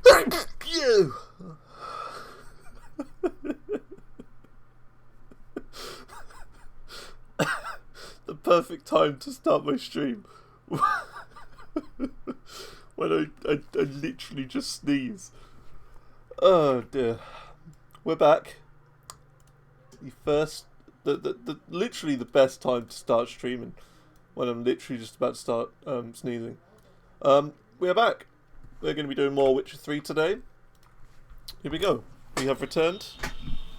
Thank you! The perfect time to start my stream. When I literally just sneeze. Oh dear. We're back. Literally the best time to start streaming. When I'm literally just about to start sneezing. We are back. We're going to be doing more Witcher 3 today. Here we go. We have returned.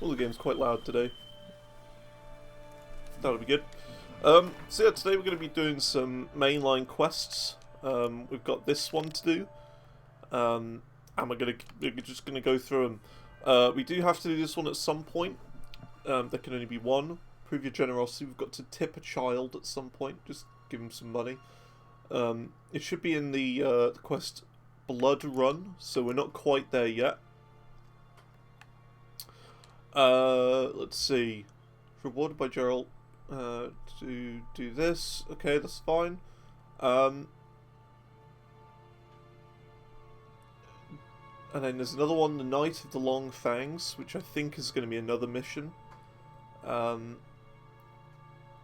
Oh, the game's quite loud today. That'll be good. So yeah, today we're going to be doing some mainline quests. We've got this one to do. And we're just going to go through them. We do have to do this one at some point. There can only be one. Prove your generosity. We've got to tip a child at some point. Just give him some money. It should be in the quest Blood Run, so we're not quite there yet. Let's see. Rewarded by Gerald to do this. Okay, that's fine. And then there's another one, the Night of the Long Fangs, which I think is going to be another mission.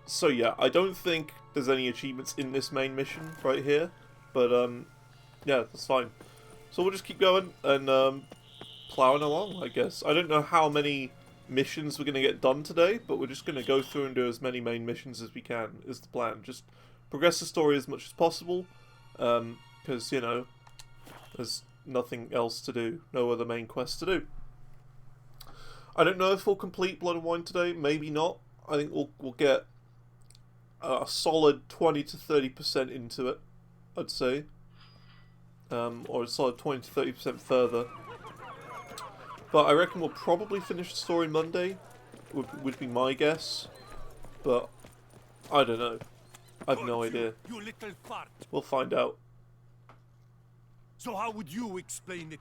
So yeah, I don't think there's any achievements in this main mission right here, but yeah, that's fine. So we'll just keep going and plowing along, I guess. I don't know how many missions we're going to get done today, but we're just going to go through and do as many main missions as we can, is the plan. Just progress the story as much as possible, because, you know, there's nothing else to do, no other main quests to do. I don't know if we'll complete Blood and Wine today, maybe not. I think we'll get a solid 20 to 30% into it, I'd say. Or a solid 20 to 30% further. But I reckon we'll probably finish the story Monday, would be my guess. But I don't know. I have no idea. You little fart. We'll find out. So how would you explain it?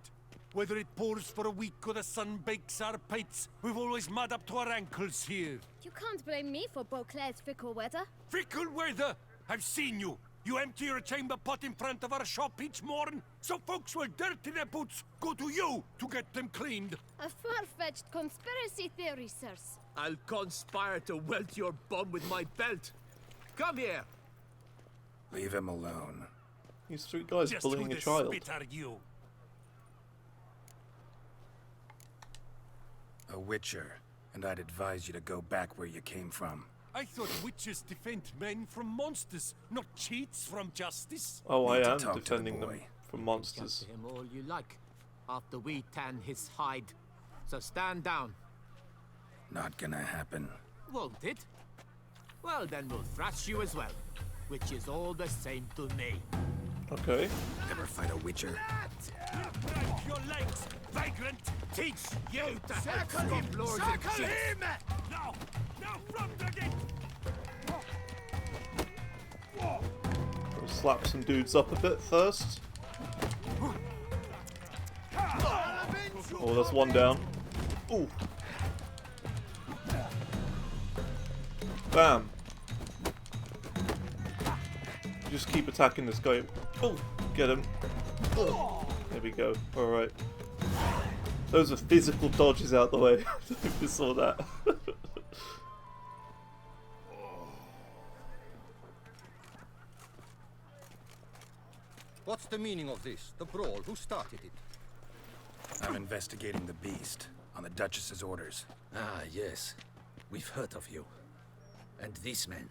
Whether it pours for a week or the sun bakes our pates, we've always mud up to our ankles here. You can't blame me for Beauclair's fickle weather. Fickle weather! I've seen you. You empty your chamber pot in front of our shop each morn, so folks will dirty their boots, go to you to get them cleaned. A far-fetched conspiracy theory, sirs. I'll conspire to welt your bum with my belt. Come here. Leave him alone. These three guys Just bullying who a the child. spit are you? A witcher, and I'd advise you to go back where you came from. I thought witches defend men from monsters, not cheats from justice. Oh, I Need to am talk to the defending them boy. from Shout monsters. to him all you like, after we tan his hide. So stand down. Not gonna happen. Won't it? Well, then we'll thrash you as well, which is all the same to me. Okay. Ever fight a witcher? Break your legs, vagrant! Teach you to circle him, Lord. Circle him! Now! Now from the gate! We'll slap some dudes up a bit first. Oh, that's one down. Ooh. Bam. Just keep attacking this guy. Oh, get him. There we go. Alright. Those are physical dodges out the way. I don't know if you saw that. What's the meaning of this? The brawl? Who started it? I'm investigating the beast, on the Duchess's orders. Ah, yes. We've heard of you. And these men,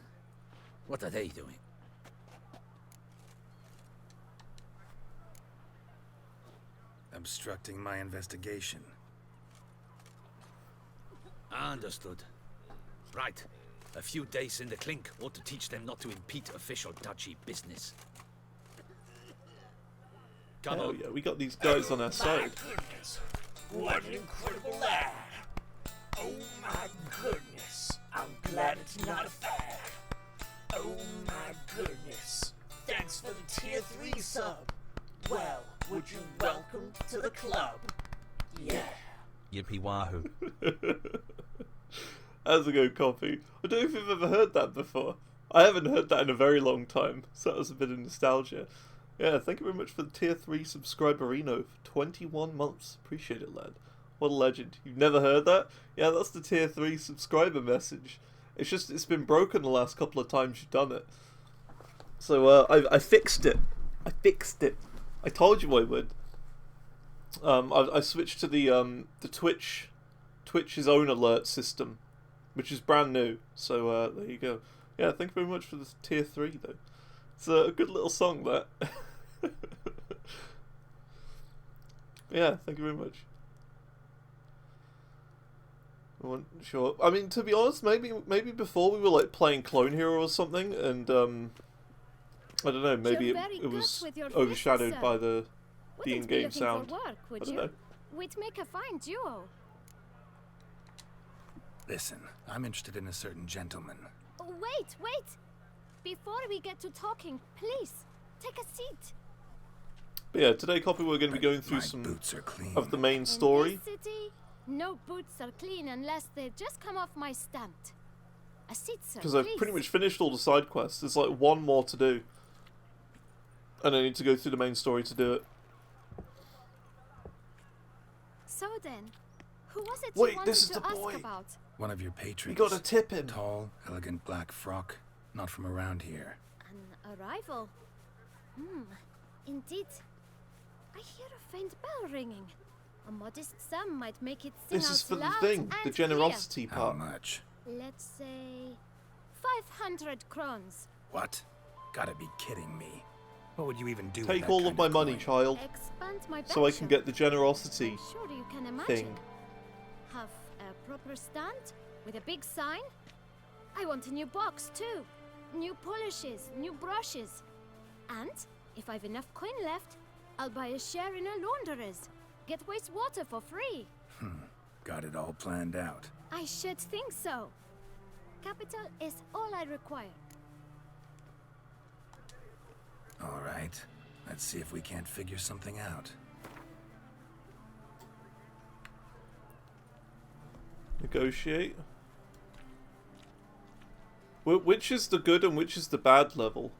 what are they doing? Obstructing my investigation. Understood. Right. A few days in the clink ought to teach them not to impede official duchy business. Come Hell on. yeah, we got these guys on our side. Goodness, what an incredible lad! Oh my goodness, I'm glad it's not a fad. Oh my goodness, thanks for the tier 3 sub. Well, would you welcome to the club? Yeah. Yippee wahoo. How's it go, Coffee? I don't know if you've ever heard that before. I haven't heard that in a very long time, so that was a bit of nostalgia. Yeah, thank you very much for the tier 3 subscriberino for 21 months. Appreciate it, lad. What a legend. You've never heard that? Yeah, that's the tier 3 subscriber message. It's just, it's been broken the last couple of times you've done it. So, I fixed it. I fixed it. I told you I would. I switched to the Twitch's own alert system, which is brand new. So, there you go. Yeah, thank you very much for the tier 3, though. It's a good little song, that. Yeah, thank you very much. I wasn't sure. I mean, to be honest, maybe before we were like playing Clone Hero or something, and I don't know, maybe it was overshadowed by the in-game sound. I don't know. We'd make a fine duo. Listen, I'm interested in a certain gentleman. Oh, wait! Before we get to talking, please, take a seat. But yeah, today, Copy, we're going to be going through some of the main story. In this city, no boots are clean unless they just come off my stand. A seat, sir, because I've pretty much finished all the side quests. There's like one more to do. And I need to go through the main story to do it. So then, who was it Wait, you wanted this is to the ask boy. about? One of your patrons. We gotta tip him. Tall, elegant black frock. Not from around here. An arrival? Indeed. I hear a faint bell ringing. A modest sum might make it sing This is out for the loud thing, the and generosity How part. much? clear. Let's say 500 crowns. What? Gotta be kidding me. What would you even do with Take that all kind of my money, coin? child, Expand my so I can pension. get the generosity I'm sure you can imagine. thing. Have a proper stand with a big sign. I want a new box too. New polishes, new brushes. And if I've enough coin left, I'll buy a share in a launderer's. Get wastewater for free. Got it all planned out. I should think so. Capital is all I require. All right. Let's see if we can't figure something out. Negotiate. Which is the good and which is the bad level?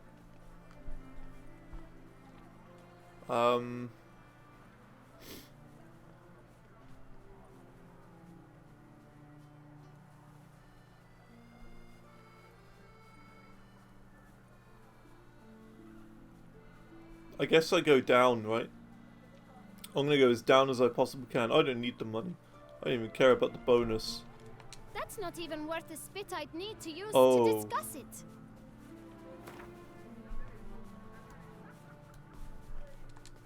I guess I go down, right? I'm gonna go as down as I possibly can. I don't need the money. I don't even care about the bonus. That's not even worth the spit I'd need to use Oh. to discuss it.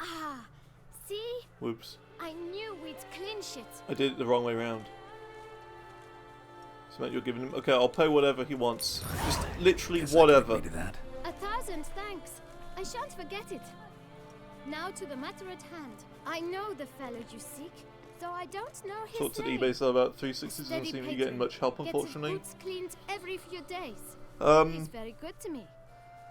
Ah, see? Whoops. I knew we'd clinch it. I did it the wrong way round. So Matt, you're giving him... Okay, I'll pay whatever he wants. Just literally Guess I can whatever. agree to that. 1,000 thanks. I shan't forget it. Now to the matter at hand. I know the fellow you seek, though I don't know his Talked to name. eBay sale about 360s. Doesn't Steady seem to be patron. getting much help, Gets his unfortunately. boots cleaned every few days. He's very good to me.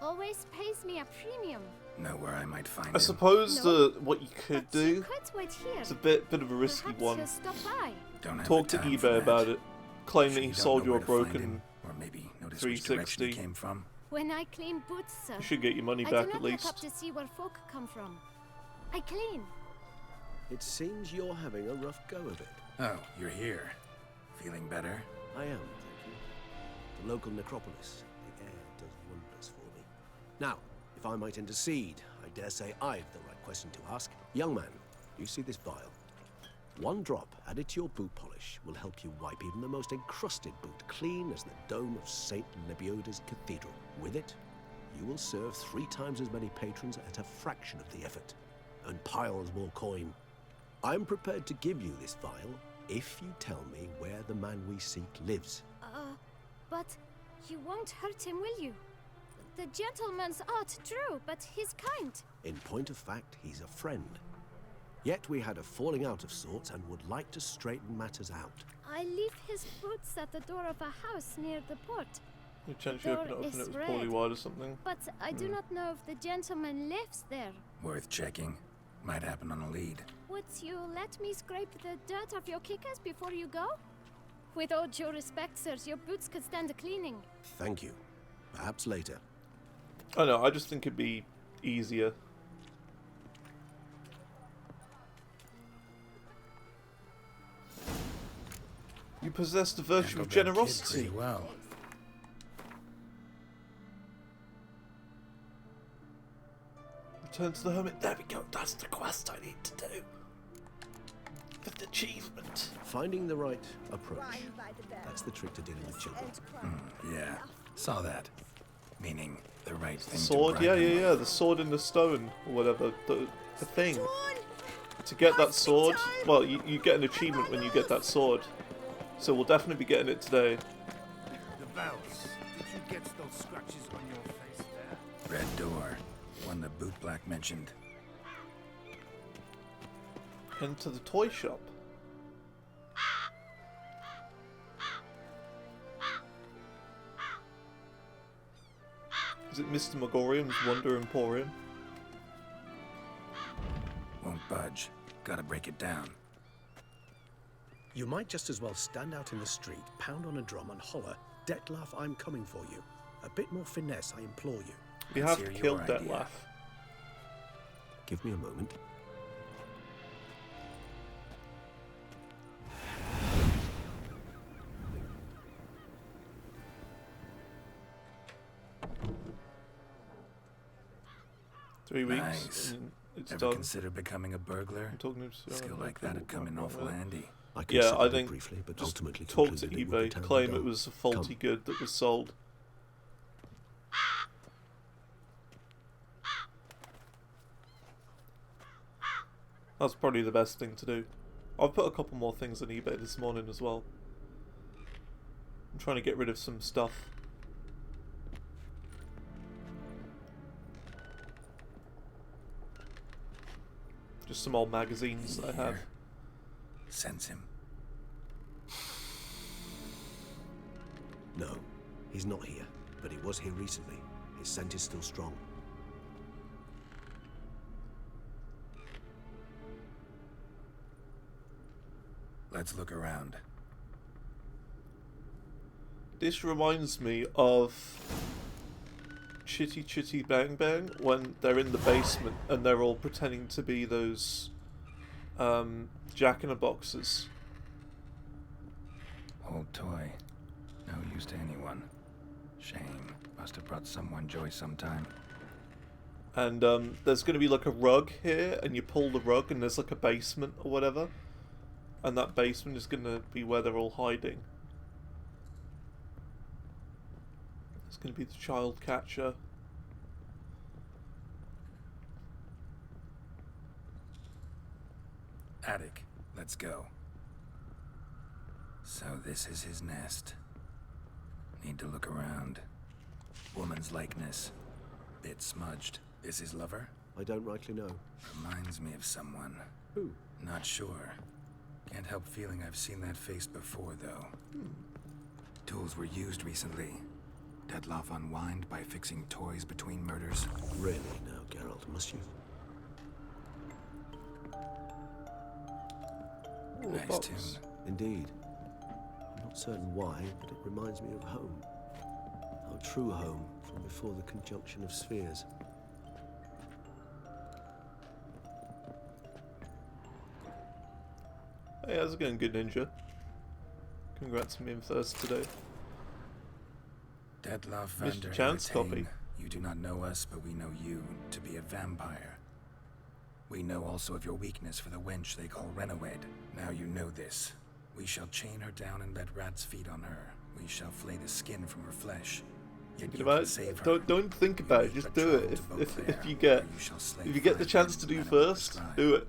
Always pays me a premium. Know where I might find I him? suppose No. what you could But you do... could wait here. It's a bit of a risky Perhaps one. he'll stop by. Don't have Talk the to time for eBay that. about it. Claim Sure that he you don't sold know you a where to find broken... him? Or maybe notice which 360. direction he came from. When I clean boots, sir, You should get your money I back do at not look up least. to see where folk come from. I clean. It seems you're having a rough go of it. Oh, you're here. Feeling better? I am, thank you. The local necropolis. The air does wonders for me. Now, if I might intercede, I dare say I've the right question to ask. Young man, you see this vial? One drop added to your boot polish will help you wipe even the most encrusted boot clean as the dome of St. Lebioda's cathedral. With it, you will serve 3 times as many patrons at a fraction of the effort, and piles more coin. I'm prepared to give you this vial if you tell me where the man we seek lives. But you won't hurt him, will you? The gentleman's art, true, but he's kind. In point of fact, he's a friend. Yet we had a falling out of sorts and would like to straighten matters out. I leave his boots at the door of a house near the port. You chance you open it up and Door it was is poorly red. wide or something. But I do not know if the gentleman lives there. Worth checking. Might happen on a lead. Would you let me scrape the dirt off your kickers before you go? With all due respect, sirs, your boots could stand a cleaning. Thank you. Perhaps later. I know, I just think it'd be easier You possess the virtue Handled of that kid generosity. pretty well. Return to the hermit. There we go. That's the quest I need to do. Fifth achievement. Finding the right approach. That's the trick to dealing with children. Yeah, saw that. Meaning the right thing Sword? to Yeah, bribe them yeah, yeah. The sword in the stone, or whatever. The thing. To get that sword, well, you get an achievement when you get that sword. So we'll definitely be getting it today. The bells. Did you get those scratches on your face there? Red door. One the boot black mentioned. Enter the toy shop. Is it Mr. Megorium's Wonder Emporium? Won't budge. Gotta break it down. You might just as well stand out in the street, pound on a drum and holler, Detlef, I'm coming for you. A bit more finesse, I implore you. We Let's have to hear kill your idea. Detlef. Give me a moment. Three weeks. Nice. And it's Ever done. consider becoming a burglar? I'm talking to Skill like that would come in awful handy. I Yeah, considered I it think briefly, but just ultimately talk to concluded it would be eBay, terribly claim it dull. was a faulty Come. good that was sold. That's probably the best thing to do. I've put a couple more things on eBay this morning as well. I'm trying to get rid of some stuff. Just some old magazines that I have. Here. Sense him. No, he's not here, but he was here recently. His scent is still strong. Let's look around. This reminds me of Chitty Chitty Bang Bang when they're in the basement and they're all pretending to be those Jack-in-the-Boxes. Old toy. No use to anyone. Shame. Must have brought someone joy sometime. And there's going to be like a rug here, and you pull the rug and there's like a basement or whatever. And that basement is going to be where they're all hiding. It's going to be the child catcher. Attic. Let's go. So this is his nest. Need to look around. Woman's likeness. Bit smudged. Is his lover? I don't rightly know. Reminds me of someone. Who? Not sure. Can't help feeling I've seen that face before, though. Tools were used recently. Detlef unwind by fixing toys between murders. Really now, Geralt, must you? Ooh, a Nice box. tune. Indeed. I'm not certain why, but it reminds me of home. Our true home from before the conjunction of spheres. Hey, how's it going, good ninja? Congrats on being first today. Detlef Mr. Vander Chance Eretain, copy. You do not know us, but we know you to be a vampire. We know also of your weakness for the wench they call Renawed. Now you know this. We shall chain her down and let rats feed on her. We shall flay the skin from her flesh. Yet Thinking you about can it? save her. Don't think about it. Just do it. If you get the chance to do first, do it.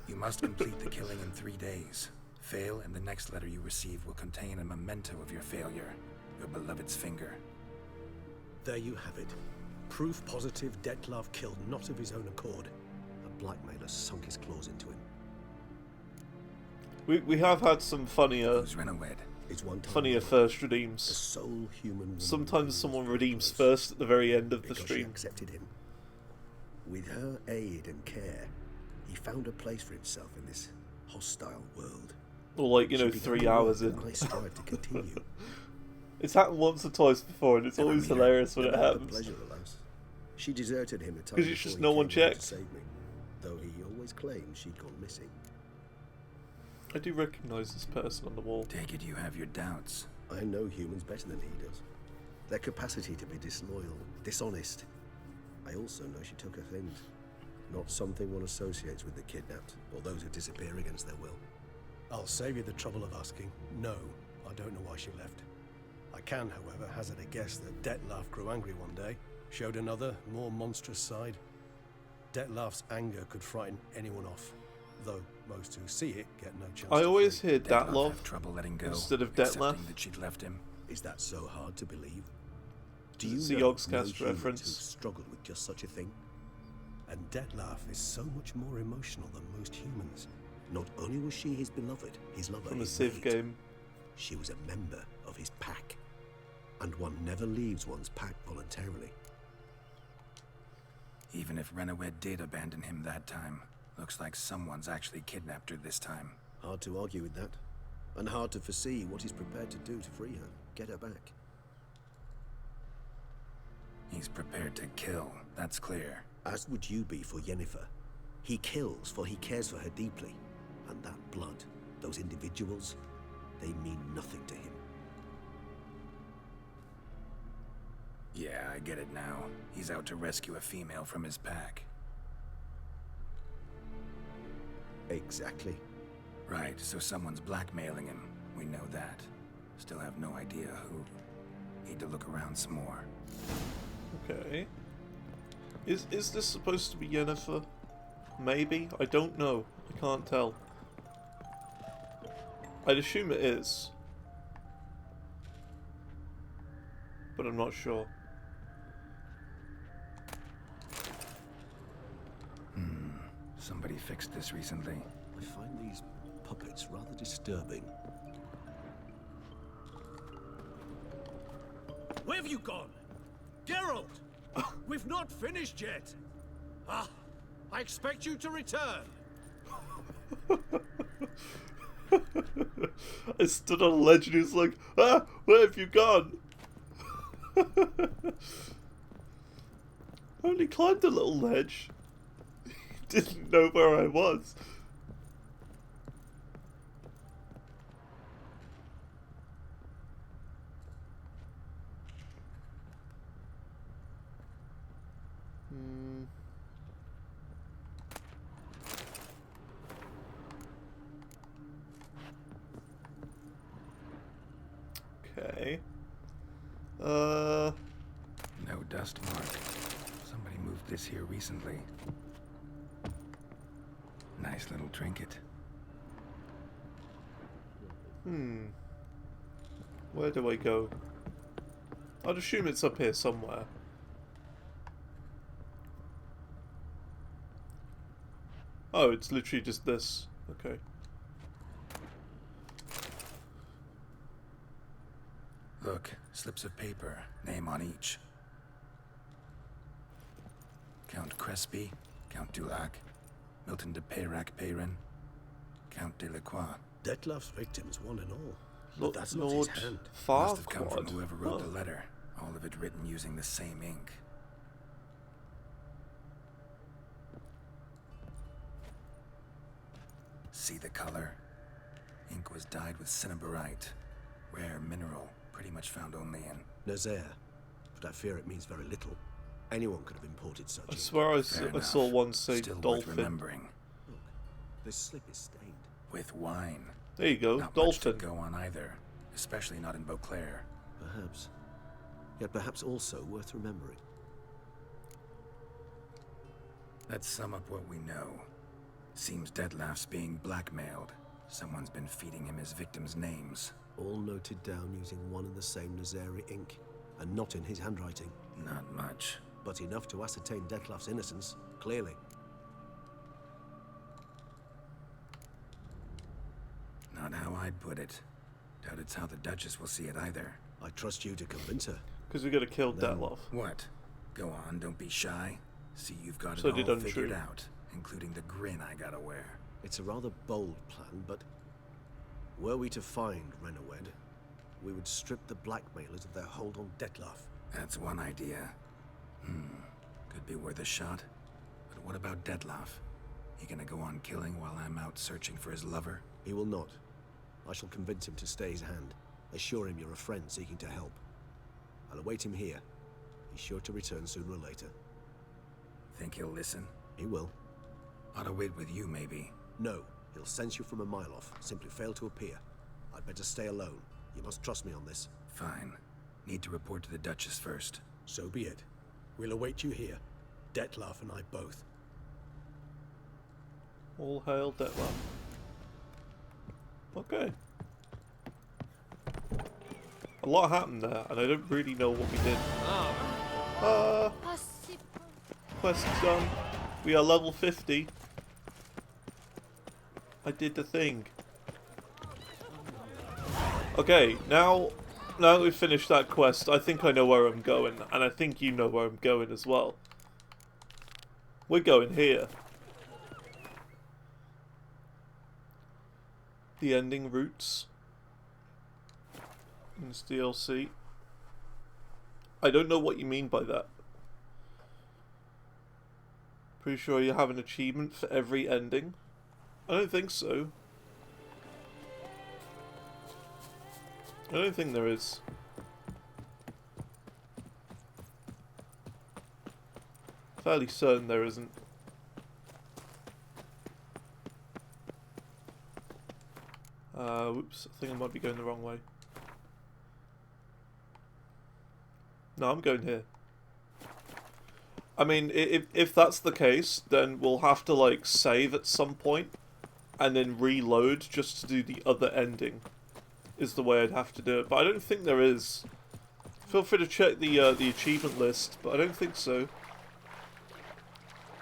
You must complete the killing in 3 days. Fail, and the next letter you receive will contain a memento of your failure. Your beloved's finger. There you have it. Proof positive Detlef killed not of his own accord. A blackmailer sunk his claws into him. We have had some funnier Who's Renawed? It's one time funnier only. first The redeems. sole human woman Sometimes who someone was redeems close first at the very end of the because she stream. accepted him. With her aid and care, he found a place for himself in this hostile world. Or like, you know, She began 3 the hours work in. that I strive to continue. It's happened once or twice before, and it's Never always meet her, hilarious when it never had the happens. pleasure, alas. She deserted him a time 'Cause it's before just he no one came here checked. to save me, though he always claimed she'd gone missing. I do recognise this person on the wall. Take it you have your doubts. I know humans better than he does. Their capacity to be disloyal, dishonest. I also know she took her things. Not something one associates with the kidnapped, or those who disappear against their will. I'll save you the trouble of asking. No, I don't know why she left. I can, however, hazard a guess that Detlef grew angry one day, showed another, more monstrous side. Detlef's anger could frighten anyone off, though most who see it get no chance. I always hear Detlef Detlef have trouble letting go, instead of accepting Detlef. that she'd left him. Is that so hard to believe? Do It's you a know Yogscast no humans reference. who've struggled with just such a thing? And Detlef is so much more emotional than most humans. Not only was she his beloved, his lover, From the his Civ mate, game. she was a member of his pack. And one never leaves one's pack voluntarily. Even if Renowed did abandon him that time, looks like someone's actually kidnapped her this time. Hard to argue with that. And hard to foresee what he's prepared to do to free her, get her back. He's prepared to kill, that's clear. As would you be for Yennefer. He kills for he cares for her deeply. And that blood, those individuals, they mean nothing to him. Yeah, I get it now. He's out to rescue a female from his pack. Exactly. Right, so someone's blackmailing him. We know that. Still have no idea who. Need to look around some more. Okay. Is this supposed to be Yennefer? Maybe? I don't know. I can't tell. I'd assume it is. But I'm not sure. Somebody fixed this recently. I find these puppets rather disturbing. Where have you gone? Geralt! We've not finished yet! Ah, I expect you to return! I stood on a ledge and he was like, ah, where have you gone? I only climbed a little ledge. He didn't know where I was. Okay. No dust mark. Somebody moved this here recently. Nice little trinket. Where do I go? I'd assume it's up here somewhere. Oh, it's literally just this. Okay. Look, slips of paper, name on each. Count Crespi, Count Dulac, Milton de Peyrac-Peyrin, Count Delacroix. Detlef's victims, one and all. Lord, But that's not Lord his hand. Must have come from Farquaad. whoever wrote Oh. the letter. All of it written using the same ink. See the color? Ink was dyed with cinnabarite. Rare mineral, pretty much found only in... Nazaire. But I fear it means very little. Anyone could have imported such I ink. swear I Fair saw enough. one say Still worth dolphin. remembering. Look, this slip is stained. With wine. There you go, Not much to dolphin. go on either. Especially not in Beauclair. Perhaps. Yet perhaps also worth remembering. Let's sum up what we know. Seems Detlef's being blackmailed. Someone's been feeding him his victims' names. All noted down using one and the same Nazari ink. And not in his handwriting. Not much. But enough to ascertain Detlef's innocence, clearly. Not how I'd put it. Doubt it's how the Duchess will see it either. I trust you to convince her. Because we gotta kill Then- Detlef. What? Go on, don't be shy. See, you've got it So all did figured Untrue. out, including the grin I gotta wear. It's a rather bold plan, but were we to find Renowed, we would strip the blackmailers of their hold on Detlef. That's one idea. Could be worth a shot. But what about Detlef? He gonna go on killing while I'm out searching for his lover? He will not. I shall convince him to stay his hand. Assure him you're a friend seeking to help. I'll await him here. He's sure to return sooner or later. Think he'll listen? He will. Ought to wait with you, maybe. No, he'll sense you from a mile off. Simply fail to appear. I'd better stay alone. You must trust me on this. Fine. Need to report to the Duchess first. So be it. We'll await you here. Dettlaff and I both. All hail Dettlaff. Okay. A lot happened there, and I don't really know what we did. Quest done. We are level 50. I did the thing. Okay, now that we've finished that quest, I think I know where I'm going, and I think you know where I'm going as well. We're going here. The ending routes in this DLC. I don't know what you mean by that. Pretty sure you have an achievement for every ending. I don't think so. I don't think there is. Fairly certain there isn't. Whoops, I think I might be going the wrong way. No, I'm going here. I mean, if that's the case, then we'll have to, like, save at some point and then reload just to do the other ending, is the way I'd have to do it. But I don't think there is. Feel free to check the achievement list, but I don't think so.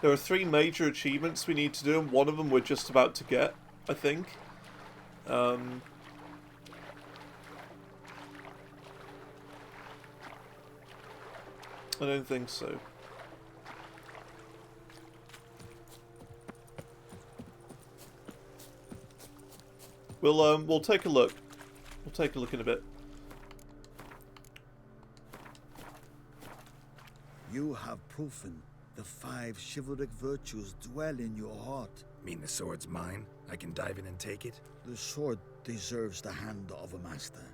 There are 3 major achievements we need to do, and one of them we're just about to get, I think. I don't think so. We'll take a look. We'll take a look in a bit. You have proven the 5 chivalric virtues dwell in your heart. Mean the sword's mine? I can dive in and take it? The sword deserves the hand of a master.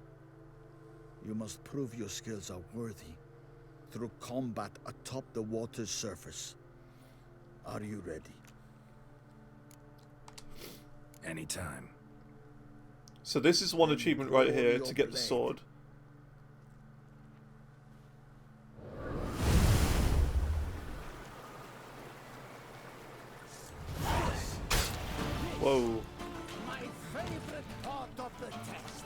You must prove your skills are worthy through combat atop the water's surface. Are you ready? Anytime. So this is one achievement right here to get the sword. Whoa. My favorite part of the test.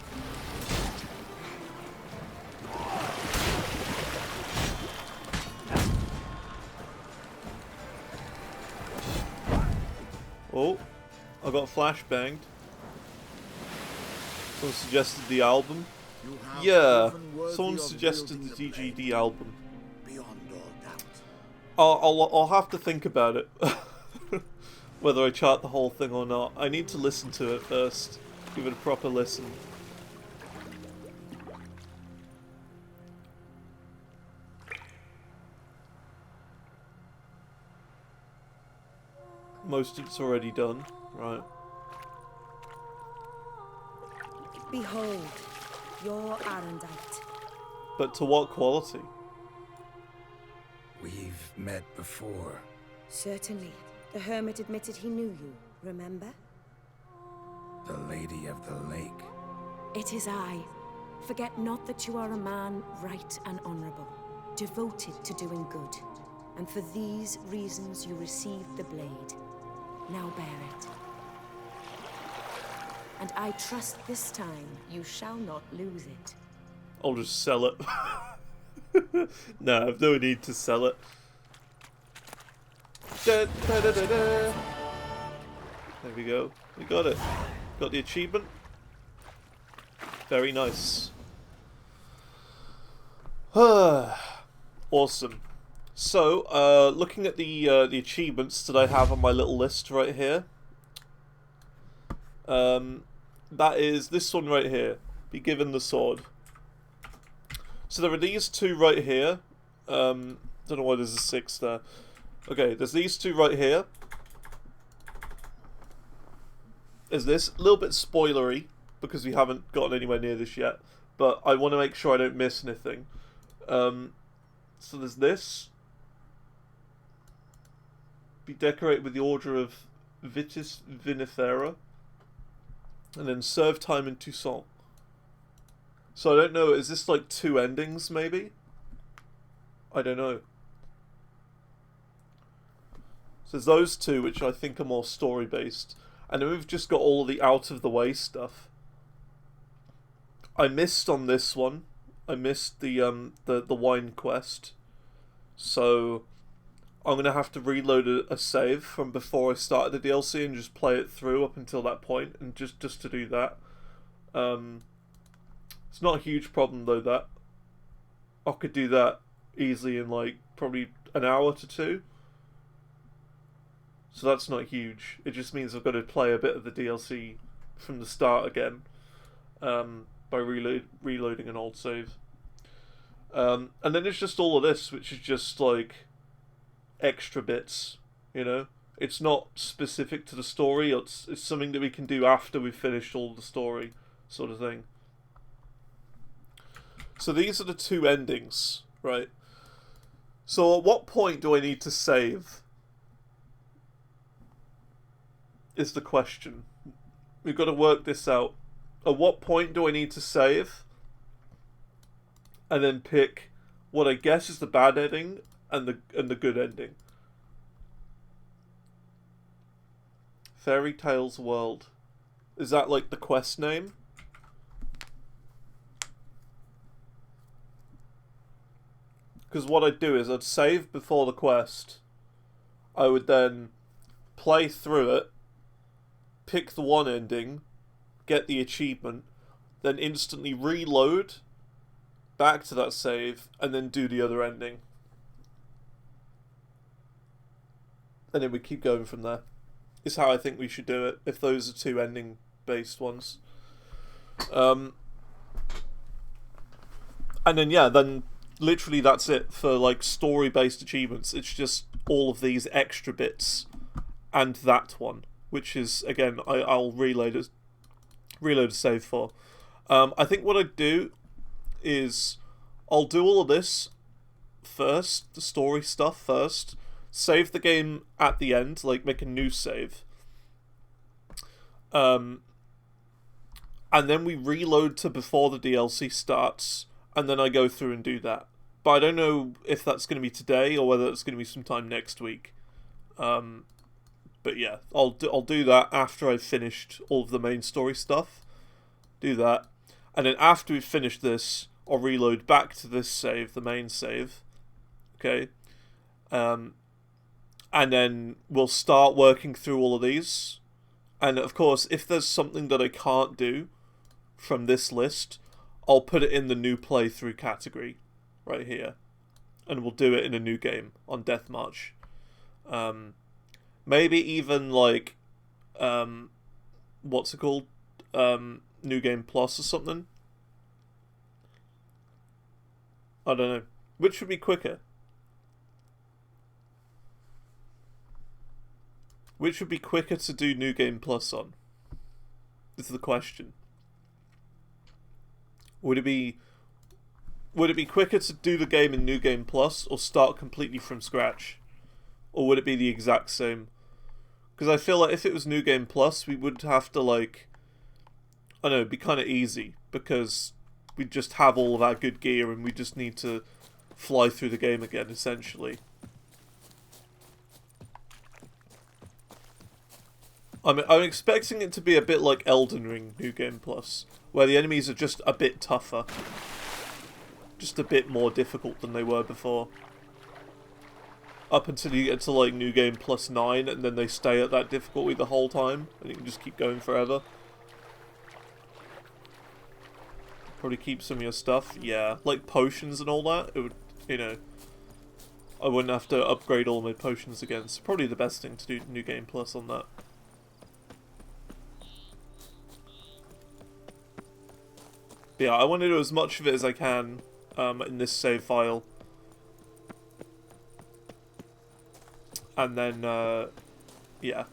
Oh, I got flashbanged. Someone suggested the album. Yeah, someone suggested the DGD album. Beyond all doubt. I'll have to think about it. Whether I chart the whole thing or not. I need to listen to it first. Give it a proper listen. Most of it's already done. Right. Behold, your Arendite. But to what quality? We've met before. Certainly. The hermit admitted he knew you, remember? The Lady of the Lake. It is I. Forget not that you are a man right and honorable, devoted to doing good. And for these reasons you received the blade. Now bear it. And I trust this time you shall not lose it. I'll just sell it. No, I've no need to sell it. Da, da, da, da, da. There we go. We got it. Got the achievement. Very nice. Awesome. So, looking at the achievements that I have on my little list right here. That is this one right here. Be given the sword. So there are these 2 right here. Don't know why there's a 6 there. Okay, there's these 2 right here. is this. A little bit spoilery, because we haven't gotten anywhere near this yet, but I want to make sure I don't miss anything. So there's this. Be decorated with the Order of Vitis Vinifera. And then serve time in Toussaint. So I don't know, is this like 2 endings maybe? I don't know. So there's those 2 which I think are more story based. And then we've just got all of the out of the way stuff. I missed on this one. I missed the wine quest. So I'm gonna have to reload a save from before I started the DLC and just play it through up until that point, and just to do that. It's not a huge problem though. That I could do that easily in like probably an hour to 2. So that's not huge. It just means I've got to play a bit of the DLC from the start again, by reloading an old save. And then it's just all of this, which is just like extra bits, you know? It's not specific to the story, it's something that we can do after we've finished all the story, sort of thing. So these are the 2 endings, right? So at what point do I need to save? Is the question. We've got to work this out. At what point do I need to save? And then pick what I guess is the bad ending and the good ending. Fairy Tales World. Is that like the quest name? Because what I'd do is I'd save before the quest. I would then play through it, pick the one ending, get the achievement, then instantly reload back to that save, and then do the other ending. And then we keep going from there. Is how I think we should do it, if those are 2 ending based ones. And then yeah, then literally that's it for like story based achievements. It's just all of these extra bits and that one, which is again I'll reload a save for. I think what I'd do is I'll do all of this first, the story stuff first, save the game at the end, like make a new save, and then we reload to before the DLC starts, and then I go through and do that. But I don't know if that's going to be today or whether it's going to be sometime next week. But yeah, I'll do that after I've finished all of the main story stuff. Do that, and then after we've finished this, I'll reload back to this save, the main save. Okay. And then we'll start working through all of these. And of course, if there's something that I can't do from this list, I'll put it in the new playthrough category right here. And we'll do it in a new game on Death March. Maybe even like, what's it called? New Game Plus or something? I don't know. Which would be quicker? Which would be quicker to do New Game Plus on? This is the question. Would it be quicker to do the game in New Game Plus or start completely from scratch? Or would it be the exact same? Because I feel like if it was New Game Plus, we would have to like, I don't know, it'd be kind of easy because we just have all of our good gear and we just need to fly through the game again, essentially. I'm expecting it to be a bit like Elden Ring New Game Plus, where the enemies are just a bit tougher. Just a bit more difficult than they were before. Up until you get to like New Game Plus 9, and then they stay at that difficulty the whole time, and you can just keep going forever. Probably keep some of your stuff, yeah. Like potions and all that, it would, you know, I wouldn't have to upgrade all my potions again. It's probably the best thing to do New Game Plus on that. But yeah, I want to do as much of it as I can in this save file. And then, yeah.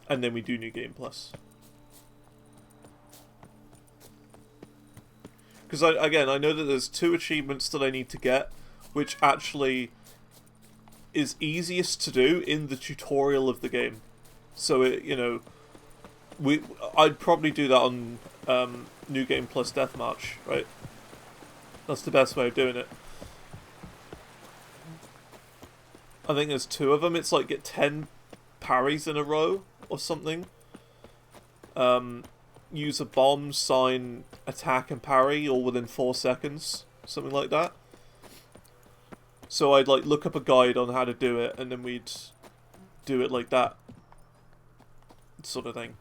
And then we do New Game Plus. Because, again, I know that there's 2 achievements that I need to get, which actually is easiest to do in the tutorial of the game. So, you know, I'd probably do that on New Game Plus Deathmatch, right? That's the best way of doing it. I think there's 2 of them. It's like get 10 parries in a row or something. Use a bomb, sign, attack and parry all within 4 seconds. Something like that. So I'd like look up a guide on how to do it and then we'd do it like that. Sort of thing.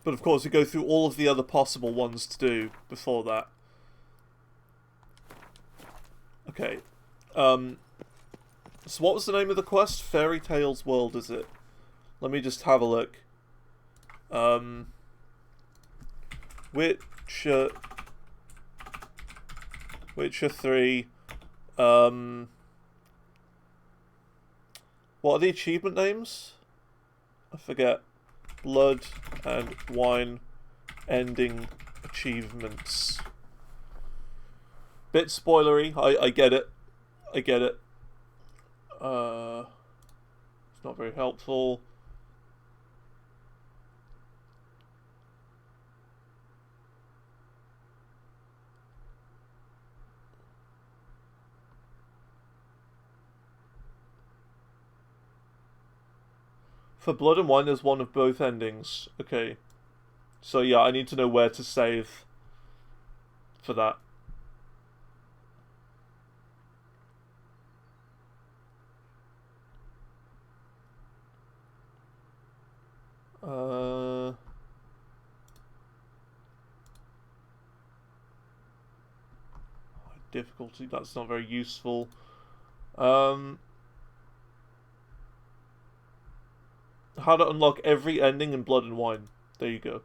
But of course we go through all of the other possible ones to do before that. Okay. So what was the name of the quest? Fairy Tales World, is it? Let me just have a look. Witcher 3. What are the achievement names? I forget. Blood and Wine ending achievements. Bit spoilery. I get it. I get it. It's not very helpful. For Blood and Wine, there's one of both endings. Okay. So yeah, I need to know where to save for that. Difficulty, that's not very useful. How to unlock every ending in Blood and Wine. There you go.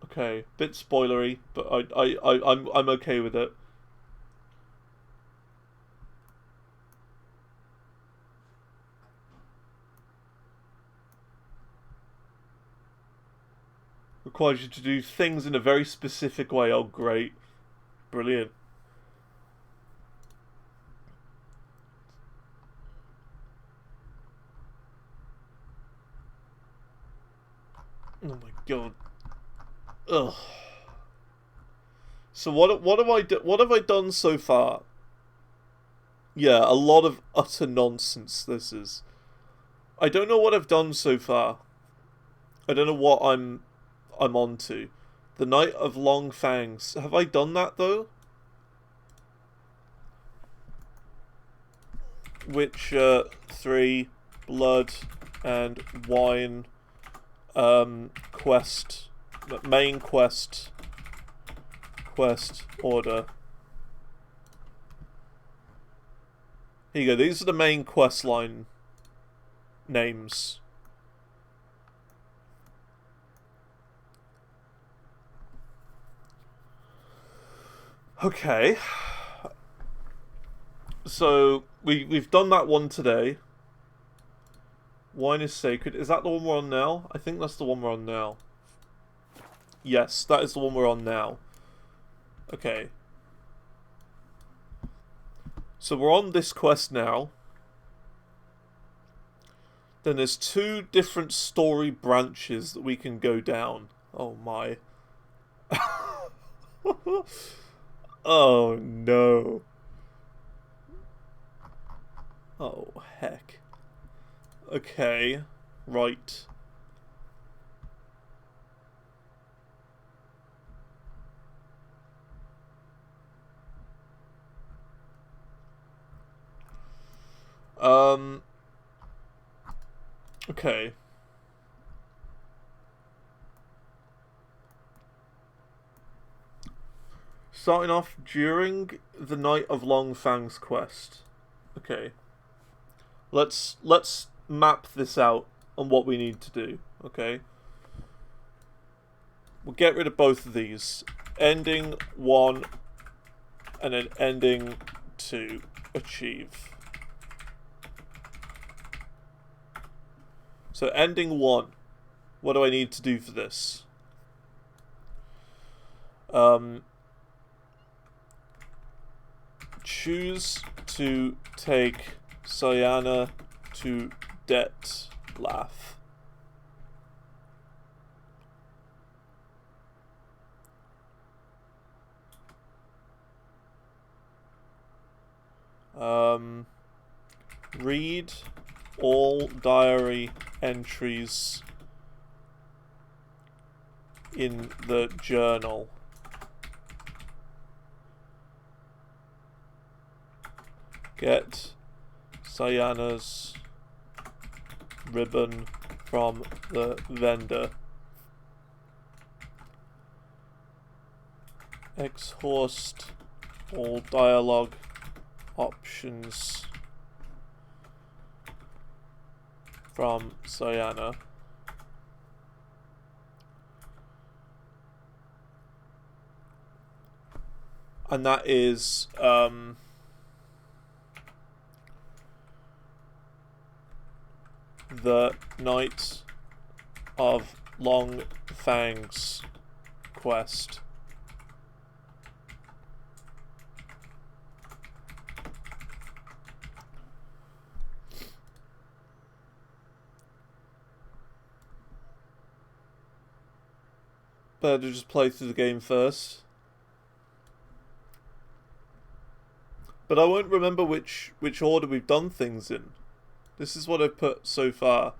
Okay, bit spoilery, but I'm okay with it. Requires you to do things in a very specific way. Oh, great. Brilliant. Oh my god. Ugh. So what have I done so far? Yeah, a lot of utter nonsense this is. I don't know what I've done so far. I don't know what I'm on to. The Night of Long Fangs. Have I done that though? Witcher 3, Blood and Wine quest, main quest order. Here you go, these are the main quest line names. Okay. So we've done that one today. Wine is Sacred. Is that the one we're on now? I think that's the one we're on now. Yes, that is the one we're on now. Okay. So we're on this quest now. Then there's 2 different story branches that we can go down. Oh my. Oh no. Oh heck. Okay, right. Okay. Starting off during the Night of Long Fang's quest. Okay. Let's map this out on what we need to do, okay? We'll get rid of both of these. Ending 1 and then ending 2. Achieve. So ending 1. What do I need to do for this? Choose to take Sayana to Detlaff. Read all diary entries in the journal. Get Sayana's ribbon from the vendor. Exhaust all dialogue options from Sayana. And that is the Night of Long Fangs quest. Better to just play through the game first. But I won't remember which order we've done things in. This is what I've put so far.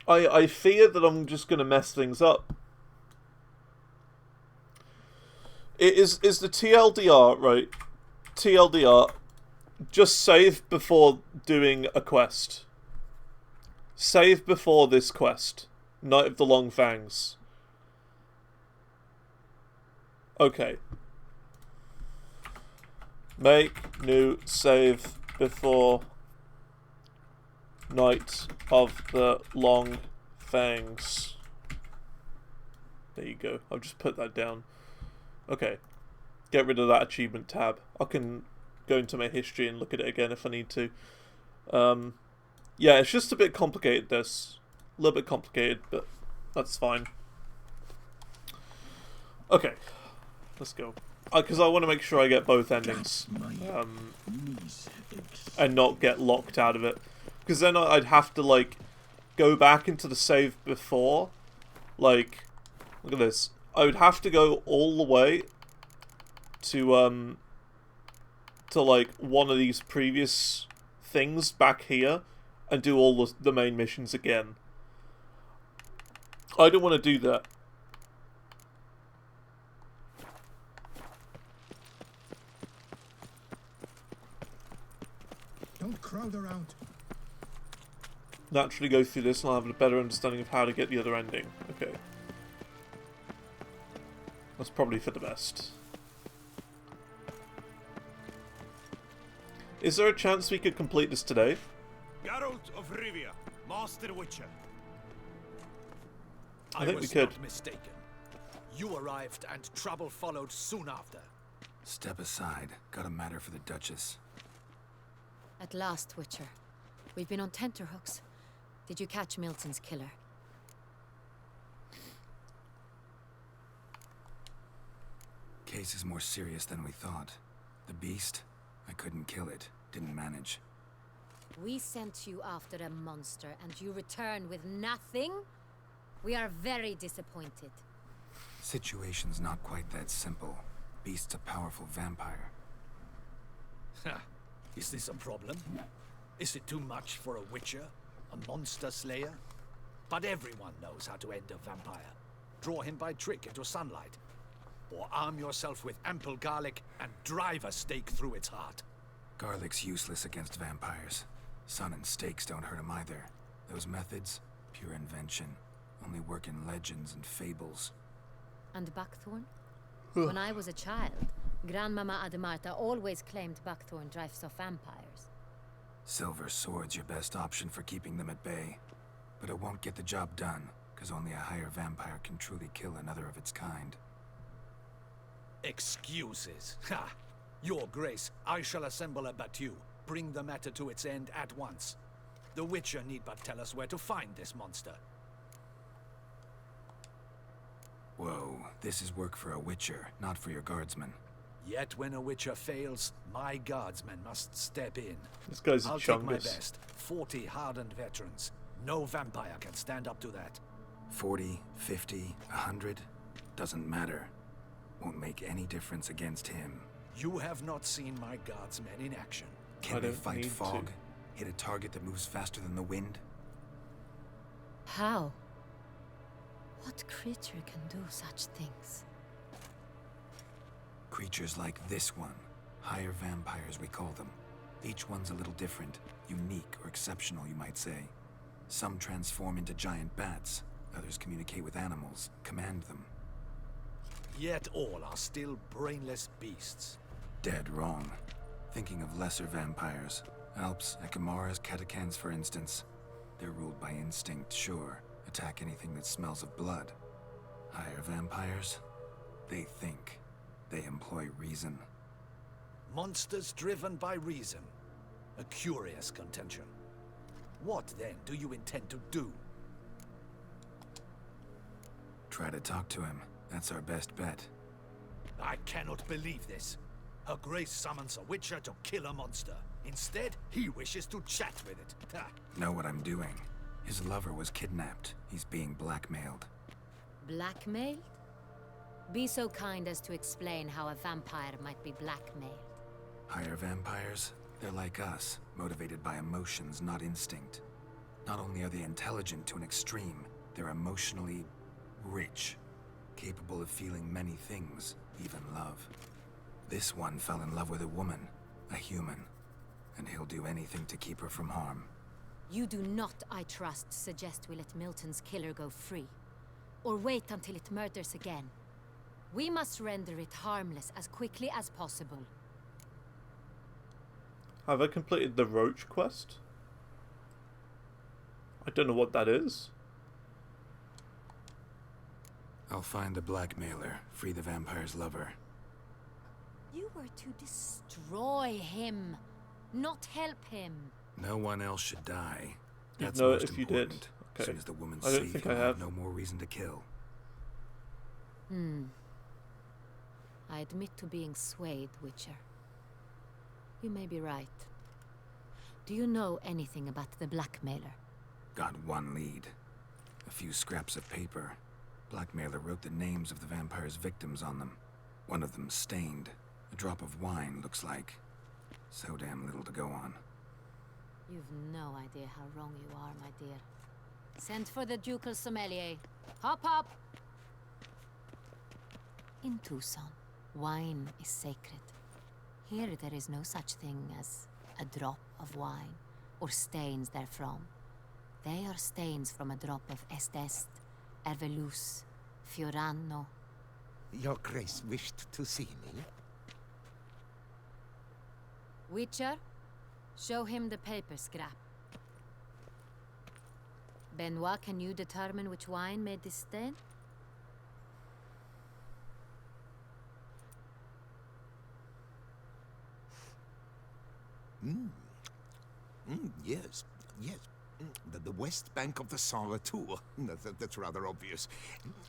I fear that I'm just going to mess things up. It is the TLDR, right? TLDR. Just save before doing a quest. Save before this quest. Night of the Long Fangs. Okay. Make new save before Night of the Long Fangs. There you go. I've just put that down. Okay. Get rid of that achievement tab. I can go into my history and look at it again if I need to. Yeah, it's just a bit complicated, this. A little bit complicated, but that's fine. Okay. Let's go. Because I want to make sure I get both endings. And not get locked out of it. Because then I'd have to, like, go back into the save before. Like, look at this. I would have to go all the way to like, one of these previous things back here and do all the main missions again. I don't want to do that. Don't crowd around. Naturally go through this and I'll have a better understanding of how to get the other ending. Okay. That's probably for the best. Is there a chance we could complete this today? Geralt of Rivia, Master Witcher. I think we was could. not mistaken. You arrived and trouble followed soon after. Step aside. Got a matter for the Duchess. At last, Witcher. We've been on tenterhooks. Did you catch Milton's killer? Case is more serious than we thought. The beast? I couldn't kill it. Didn't manage. We sent you after a monster, and you return with nothing? We are very disappointed. Situation's not quite that simple. Beast's a powerful vampire. Is this a problem? Is it too much for a witcher? A monster slayer? But everyone knows how to end a vampire. Draw him by trick into sunlight. Or arm yourself with ample garlic and drive a stake through its heart. Garlic's useless against vampires. Sun and stakes don't hurt him either. Those methods, pure invention. Only work in legends and fables. And Buckthorn? When I was a child, Grandmama Adamarta always claimed buckthorn drives off vampires. Silver sword's your best option for keeping them at bay. But it won't get the job done, because only a higher vampire can truly kill another of its kind. Excuses. Ha! Your Grace, I shall assemble a battue. Bring the matter to its end at once. The Witcher need but tell us where to find this monster. Whoa, this is work for a Witcher, not for your guardsmen. Yet when a Witcher fails, my guardsmen must step in. This guy's a I'll take my chungus. best. 40 hardened veterans. No vampire can stand up to that. 40, 50, 100? Doesn't matter. Won't make any difference against him. You have not seen my guardsmen in action. Can they fight fog? Hit a target that moves faster than the wind? How? What creature can do such things? Creatures like this one. Higher vampires, we call them. Each one's a little different. Unique or exceptional, you might say. Some transform into giant bats. Others communicate with animals, command them. Yet all are still brainless beasts. Dead wrong. Thinking of lesser vampires. Alps, Ekamaras, Catacans, for instance. They're ruled by instinct, sure. Attack anything that smells of blood. Higher vampires? They think. They employ reason. Monsters driven by reason. A curious contention. What, then, do you intend to do? Try to talk to him. That's our best bet. I cannot believe this. Her Grace summons a Witcher to kill a monster. Instead, he wishes to chat with it. Ha. Know what I'm doing. His lover was kidnapped. He's being blackmailed. Blackmailed? Be so kind as to explain how a vampire might be blackmailed. Higher vampires? They're like us, motivated by emotions, not instinct. Not only are they intelligent to an extreme, they're emotionally rich, capable of feeling many things, even love. This one fell in love with a woman, a human, and he'll do anything to keep her from harm. You do not, I trust, suggest we let Milton's killer go free. Or wait until it murders again. We must render it harmless as quickly as possible. Have I completed the Roach quest? I don't know what that is. I'll find the blackmailer, free the vampire's lover. You were to destroy him, not help him. No one else should die. That's know it most if you did. important. Okay. As soon as the woman's I don't safe, think you'll I have have. no more reason to kill. I admit to being swayed, Witcher. You may be right. Do you know anything about the blackmailer? Got one lead. A few scraps of paper. Blackmailer wrote the names of the vampire's victims on them. One of them stained. A drop of wine, looks like. So damn little to go on. You've no idea how wrong you are, my dear. Send for the ducal sommelier. Hop, hop! In Tucson, wine is sacred. Here there is no such thing as a drop of wine, or stains therefrom. They are stains from a drop of Estest, Ervelus, Fiorano. Your Grace wished to see me? Witcher, show him the paper scrap. Benoit, can you determine which wine made this stain? Yes, yes. The west bank of the Sarre Tour. That's rather obvious.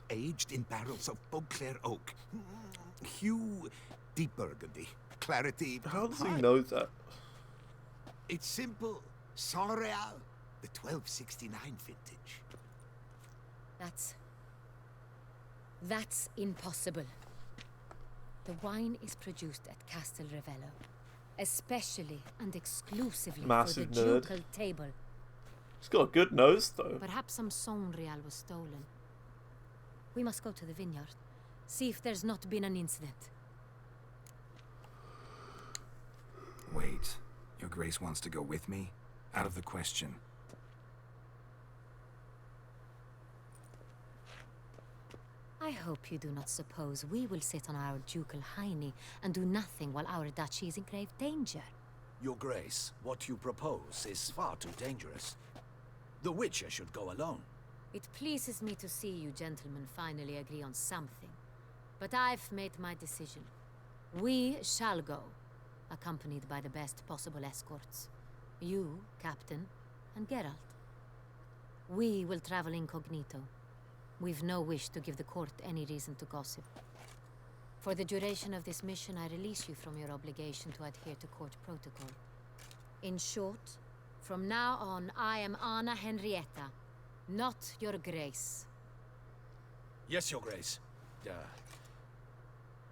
Aged in barrels of Beauclair oak. Hue, deep burgundy. Clarity. How does he high. know that? It's simple. Saint-Réal, the 1269 vintage. That's impossible. The wine is produced at Castel Ravello, especially and exclusively Massive for the nerd. ducal table. He's got a good nose, though. Perhaps some Saint-Réal was stolen. We must go to the vineyard, see if there's not been an incident. Wait. Your Grace wants to go with me? Out of the question. I I hope you do not suppose we will sit on our ducal hiney and do nothing while our duchy is in grave danger. Your Grace, what you propose is far too dangerous. The Witcher should go alone. It pleases me to see you gentlemen finally agree on something. But I've made my decision. We shall go, accompanied by the best possible escorts. You, Captain, and Geralt. We will travel incognito. We've no wish to give the court any reason to gossip. For the duration of this mission, I release you from your obligation to adhere to court protocol. In short, from now on, I am Anna Henrietta, not your Grace. Yes, Your Grace.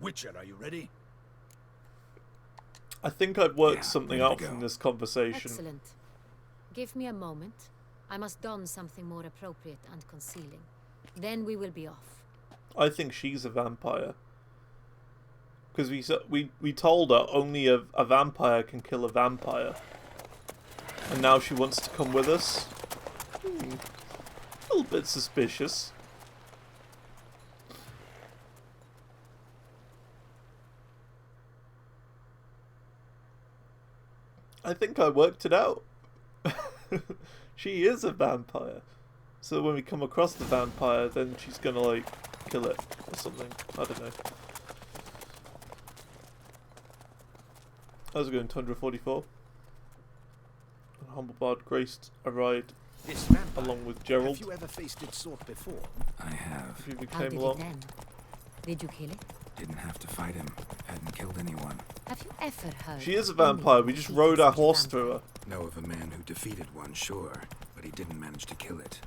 Witcher, are you ready? I think I'd worked something out from this conversation. Excellent. Give me a moment. I must don something more appropriate and concealing. Then we will be off. I think she's a vampire. Because we told her only a vampire can kill a vampire. And now she wants to come with us. A little bit suspicious. I think I worked it out. She is a vampire. So when we come across the vampire, then she's gonna, like, kill it or something. I don't know. How's it going, Tundra 44? Humble Bard graced a ride along with Gerald. Have you ever faced its sort before? I have. He How did came along. it end? Did you kill it? Didn't have to fight him. Hadn't killed anyone. Have you ever heard? She is a vampire. We just rode our horse through her. Know of a man who defeated one, sure, but he didn't manage to kill it.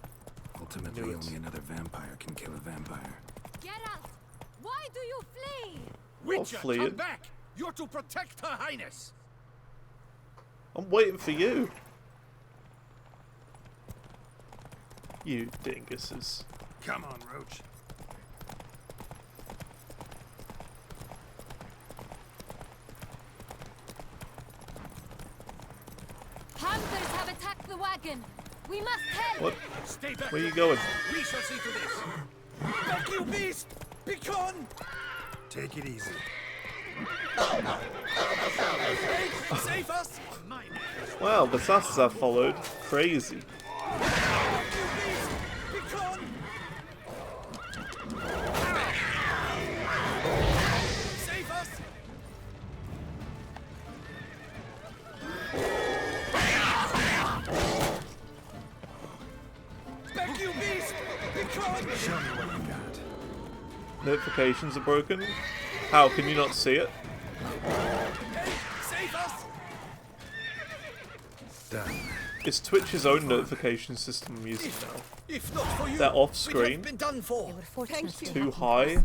Ultimately, only another vampire can kill a vampire. Geralt, why do you flee? Witcher, fleeing. come back! You're to protect Her Highness! I'm waiting for you. You dinguses. Come on, Roach. Hunters have attacked the wagon. We must help. What? Stay back. Where are you going? We shall see to this. Back, you beast! Be gone! Take it easy. Save us! Mine. Wow, the assassins I followed. Crazy. Save us! Back, you beast! Be gone! Show me what you got. Notifications are broken. How can you not see it? Save us! Done. It's Twitch's own notification system I'm using now. If not for you, They're off we'd screen. have been done for. Thank you. Too high.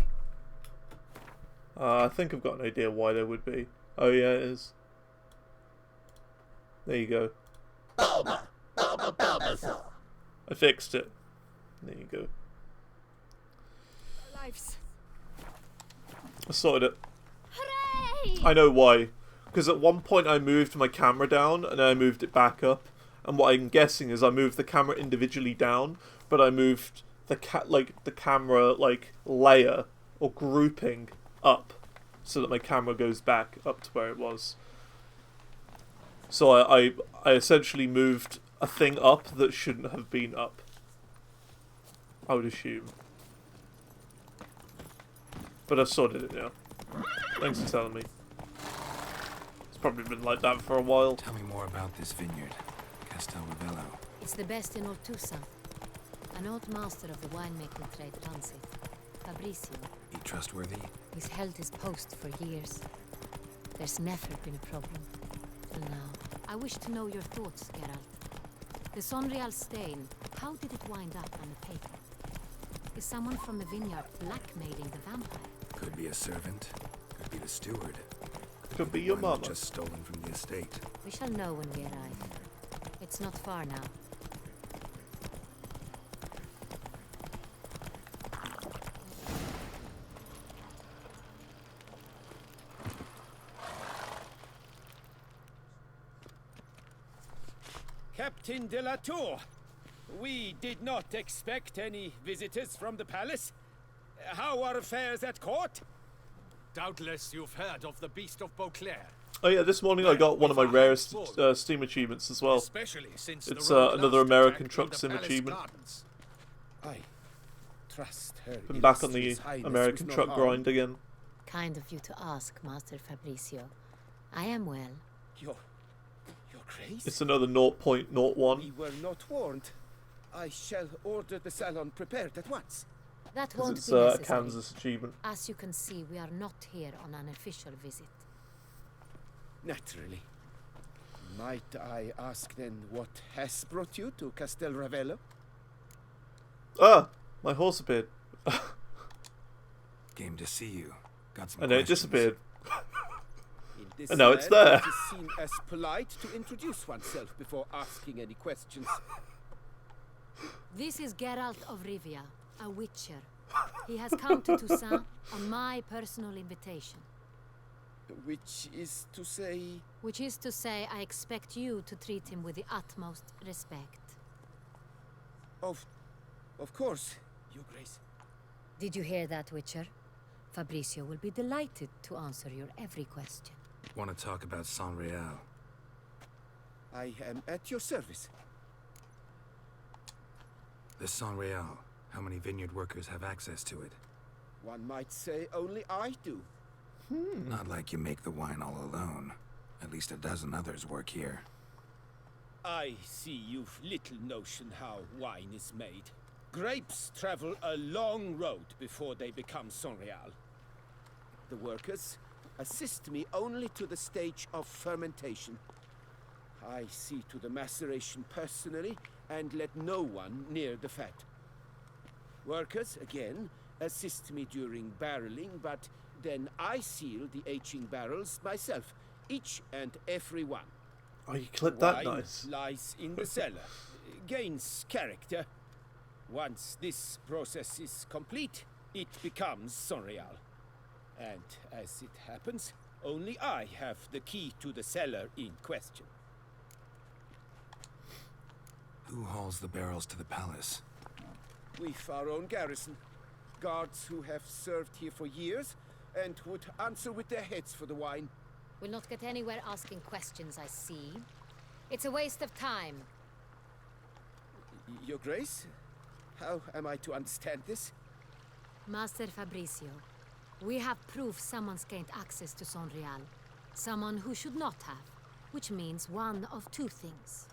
I think I've got an idea why they would be. Oh yeah, it is. There you go. I fixed it. There you go. Lives. I sorted it. Hooray! I know why. Because at one point I moved my camera down and then I moved it back up. And what I'm guessing is I moved the camera individually down, but I moved the camera layer or grouping up so that my camera goes back up to where it was. So I essentially moved a thing up that shouldn't have been up. I would assume. But I've sorted it now. Thanks for telling me. It's probably been like that for a while. Tell me more about this vineyard, Castel Ravello. It's the best in Oltusa. An old master of the winemaking trade runs it. Fabricio. He trustworthy? He's held his post for years. There's never been a problem. Till now. I wish to know your thoughts, Geralt. The Sonreal stain, how did it wind up on the paper? Is someone from the vineyard blackmailing the vampire? Could be a servant. Could be the steward. Could be your One mama. just stolen from the estate. We shall know when we arrive. It's not far now. Captain de la Tour, we did not expect any visitors from the palace. How are affairs at court? Doubtless you've heard of the Beast of Beauclair. Oh yeah, this morning I got one of my rarest Steam achievements as well. Especially since It's the road another last American attacked Truck in the Sim palace achievement. gardens. I trust her. Been back on the Illustrious Highness American was truck not grind harmed. again. Kind of you to ask, Master Fabricio. I am well. Your grace? It's another 0.01. We were not warned. I shall order the salon prepared at once. That Because won't it's be a necessary. Kansas achievement. As you can see, we are not here on an official visit. Naturally. Might I ask then what has brought you to Castel Ravello? Ah! My horse appeared. Came to see you. Got some And then it questions. disappeared. In this And now it's land, there. It is seen as polite to introduce oneself before asking any questions. This is Geralt of Rivia, a witcher. He has come to Toussaint on my personal invitation. Which is to say... Which is to say, I expect you to treat him with the utmost respect. Of course, Your Grace. Did you hear that, Witcher? Fabricio will be delighted to answer your every question. Want to talk about San Real? I am at your service. This San Real, how many vineyard workers have access to it? One might say only I do. Not like you make the wine all alone. At least a dozen others work here. I see you've little notion how wine is made. Grapes travel a long road before they become Sonreal. The workers assist me only to the stage of fermentation. I see to the maceration personally and let no one near the fat. Workers, again, assist me during barreling, but then I seal the aging barrels myself, each and every one. Oh, you clipped that Wine nice. lies in the cellar, gains character. Once this process is complete, it becomes Sonreal. And as it happens, only I have the key to the cellar in question. Who hauls the barrels to the palace? We've our own garrison. Guards who have served here for years and would answer with their heads for the wine. We'll not get anywhere asking questions, I see. It's a waste of time. Your Grace? How am I to understand this? Master Fabricio, we have proof someone's gained access to Sonreal. Someone who should not have. Which means one of two things.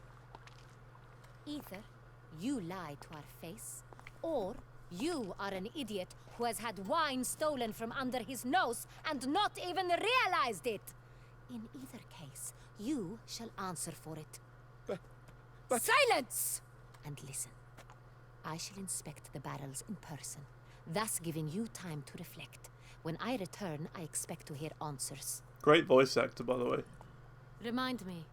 Either you lie to our face, or you are an idiot who has had wine stolen from under his nose and not even realized it. In either case, you shall answer for it. But... Silence! And listen. I shall inspect the barrels in person, thus giving you time to reflect. When I return, I expect to hear answers. Great voice actor, by the way. Remind me,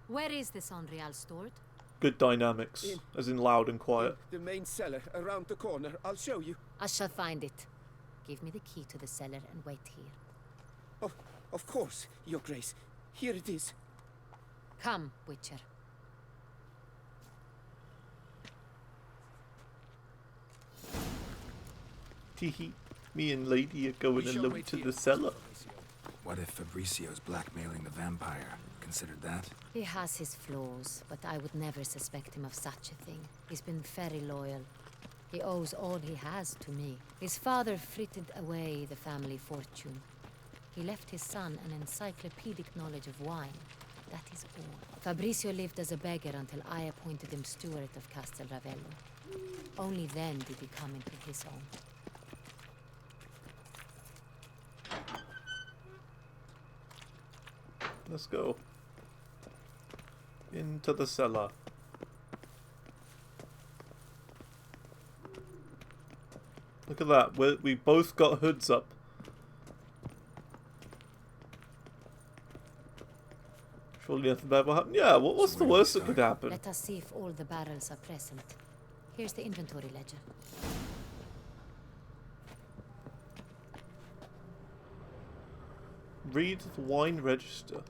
where is the Sonreal stored? Good dynamics, as in loud and quiet. The main cellar, around the corner. I'll show you. I shall find it. Give me the key to the cellar and wait here. Of course, Your Grace. Here it is. Come, Witcher. Teehee. Me and Lady are going We shall alone wait to here, the cellar. What if Fabricio's blackmailing the vampire? Considered that? He has his flaws, but I would never suspect him of such a thing. He's been very loyal. He owes all he has to me. His father frittered away the family fortune. He left his son an encyclopedic knowledge of wine. That is all. Fabricio lived as a beggar until I appointed him steward of Castel Ravello. Only then did he come into his own. Let's go. Into the cellar. Look at that. We both got hoods up. Surely nothing bad will happen. Yeah, what's the worst that could happen? Let us see if all the barrels are present. Here's the inventory ledger. Read the wine register.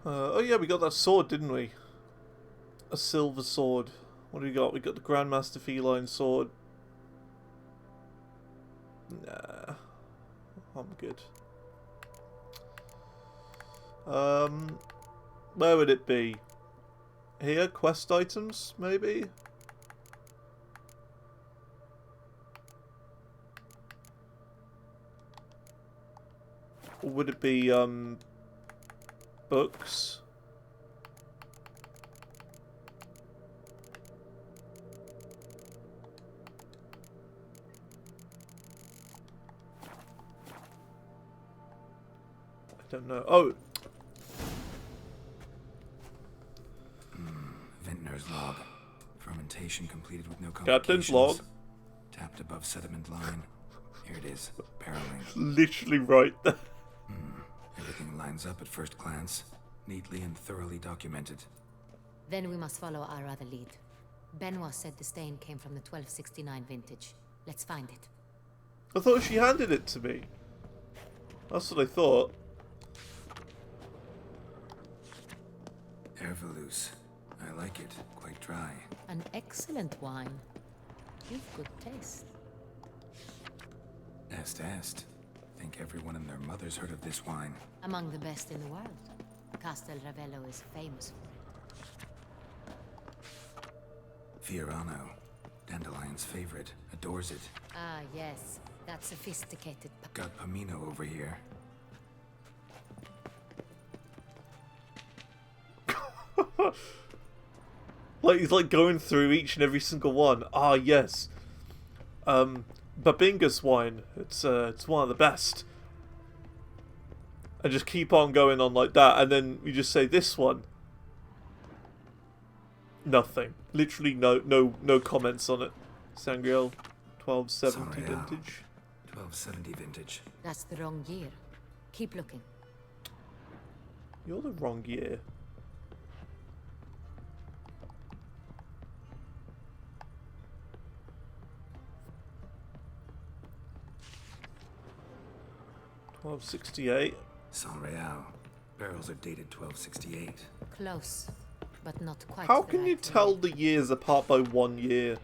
Oh yeah, we got that sword, didn't we? A silver sword. What do we got? We got the Grandmaster Feline Sword. Nah, I'm good. Where would it be? Here, quest items, maybe? Or would it be, books? I don't know. Oh! Vintner's log. Fermentation completed with no Captain's complications. log. Tapped above sediment line. Here it is. Barreling. Literally right there. Everything lines up at first glance. Neatly and thoroughly documented. Then we must follow our other lead. Benoit said the stain came from the 1269 vintage. Let's find it. I thought she handed it to me. That's what I thought. Herveloos. I like it. Quite dry. An excellent wine. You've good taste. Est. Think everyone and their mother's heard of this wine. Among the best in the world. Castel Ravello is famous for it. Fiorano. Dandelion's favorite. Adores it. Ah, yes. That sophisticated... Got Pomino over here. Like, he's like going through each and every single one. Ah, yes. Babinga's wine. It's one of the best. And just keep on going on like that, and then you just say this one. Nothing. Literally no comments on it. Sangreal 1270 vintage. 1270 vintage. That's the wrong year. Keep looking. You're the wrong year. $12.68. San Real. Barrels are dated 1268. Close, but not quite. How the can you right tell way. the years apart by 1 year?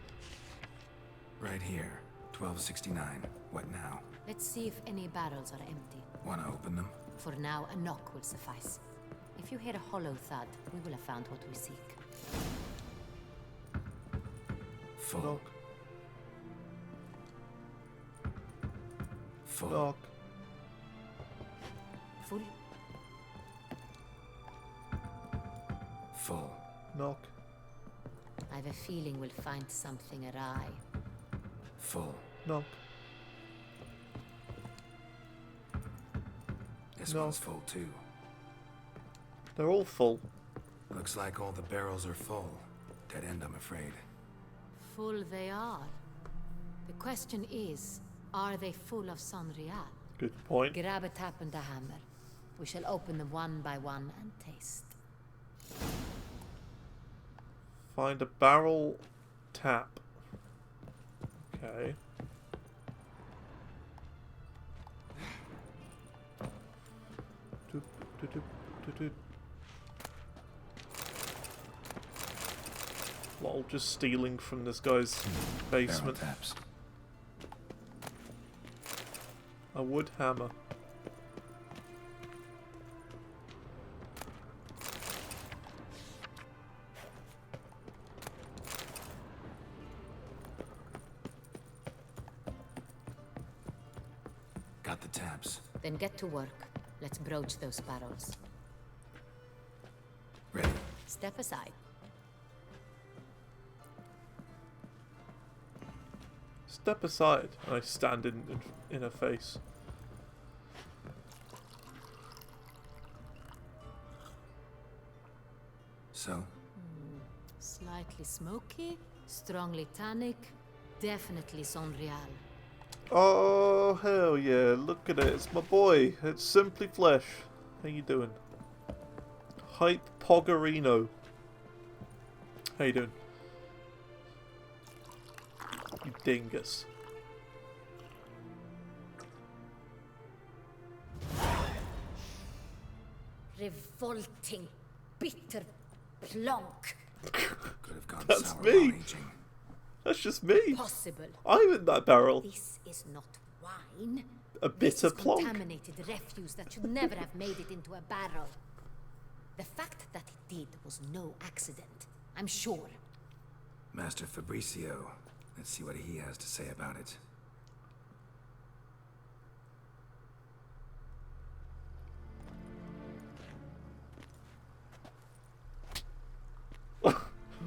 Right here. 1269. What now? Let's see if any barrels are empty. Wanna open them? For now, a knock will suffice. If you hear a hollow thud, we will have found what we seek. Full. Knock. Full. Knock. Full. Full. Knock. I have a feeling we'll find something awry. Full. Knock. This No. one's full too. They're all full. Looks like all the barrels are full. Dead end, I'm afraid. Full they are. The question is, are they full of San Real? Good point. Grab a tap and a hammer. We shall open them one by one and taste. Find a barrel tap. Okay. Doop, doop, doop, doop, doop. Lol, just stealing from this guy's basement. Barrel taps. A wood hammer. Got the taps. Then get to work. Let's broach those barrels. Ready. Step aside. Step aside. I stand in her face. So? Slightly smoky, strongly tannic, definitely San Real. Oh, hell yeah. Look at it. It's my boy. It's Simply Flesh. How you doing? Hype Poggerino. How you doing? You dingus. Revolting, bitter plonk. Could have gone That's sour me. while aging. That's just me. Possible. I'm in that barrel. This is not wine. A This bitter is plonk. contaminated refuse that should never have made it into a barrel. The fact that it did was no accident, I'm sure. Master Fabricio. Let's see what he has to say about it.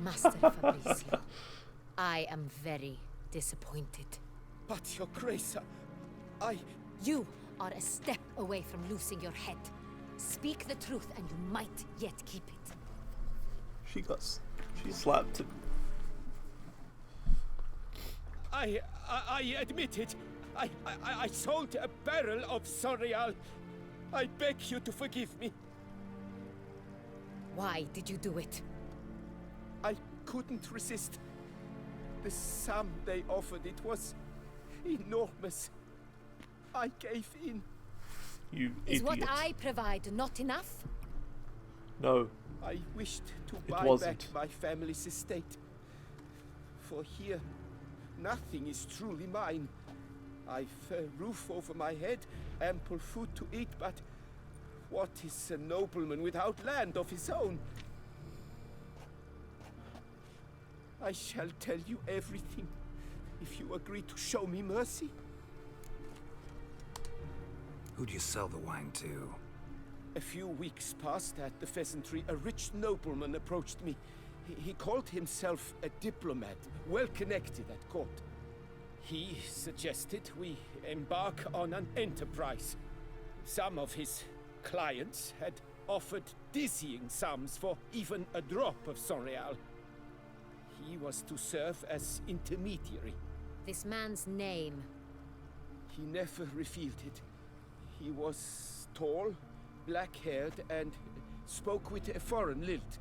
Master Fabricio, I am very disappointed. But, Your Grace, You are a step away from losing your head. Speak the truth and you might yet keep it. She slapped him. I admit it. I sold a barrel of Sonreal. I beg you to forgive me. Why did you do it? I couldn't resist. The sum they offered, it was enormous. I gave in. You Is idiot. what I provide not enough? No. I wished to It buy wasn't. back my family's estate. For here, nothing is truly mine. I've a roof over my head, ample food to eat, but what is a nobleman without land of his own? I shall tell you everything, if you agree to show me mercy. Who'd you sell the wine to? A few weeks past at the pheasantry, a rich nobleman approached me. He called himself a diplomat, well connected at court. He suggested we embark on an enterprise. Some of his clients had offered dizzying sums for even a drop of Sonreal. He was to serve as intermediary. This man's name. He never revealed it. He was tall, black-haired, and spoke with a foreign lilt.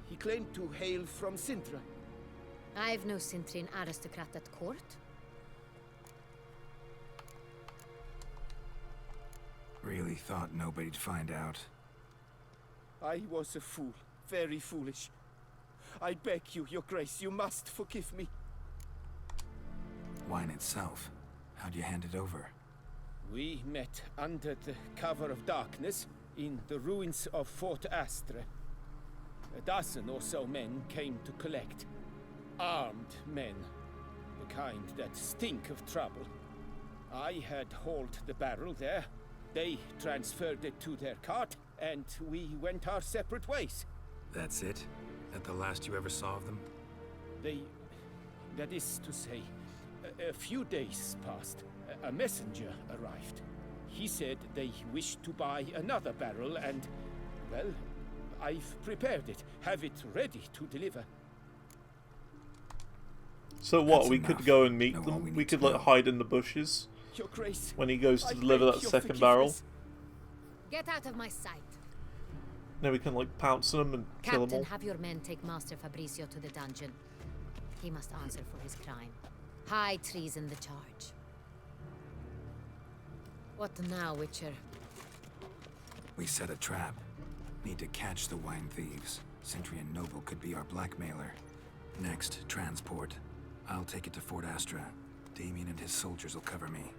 He claimed to hail from Sintra. I've no Cintrin aristocrat at court. Really thought nobody'd find out. I was a fool, very foolish. I beg you, Your Grace, you must forgive me. Wine itself. How'd you hand it over? We met under the cover of darkness in the ruins of Fort Astre. A dozen or so men came to collect. Armed men. The kind that stink of trouble. I had hauled the barrel there. They transferred it to their cart, and we went our separate ways. That's it? That the last you ever saw of them? That is to say, a few days passed. A messenger arrived. He said they wished to buy another barrel and, well, I've prepared it. Have it ready to deliver. So what? That's We enough. could go and meet Know all them. we We need could to like know. hide in the bushes Your Grace, when he goes to I deliver beg that your second barrel. forgiveness. Get out of my sight. Then we can like pounce them and kill them Captain, all. have your men take Master Fabricio to the dungeon. He must answer for his crime. High treason the charge. What now, Witcher? We set a trap. Need to catch the wine thieves. Centurion Noble could be our blackmailer. Next, transport. I'll take it to Fort Astra. Damien and his soldiers will cover me.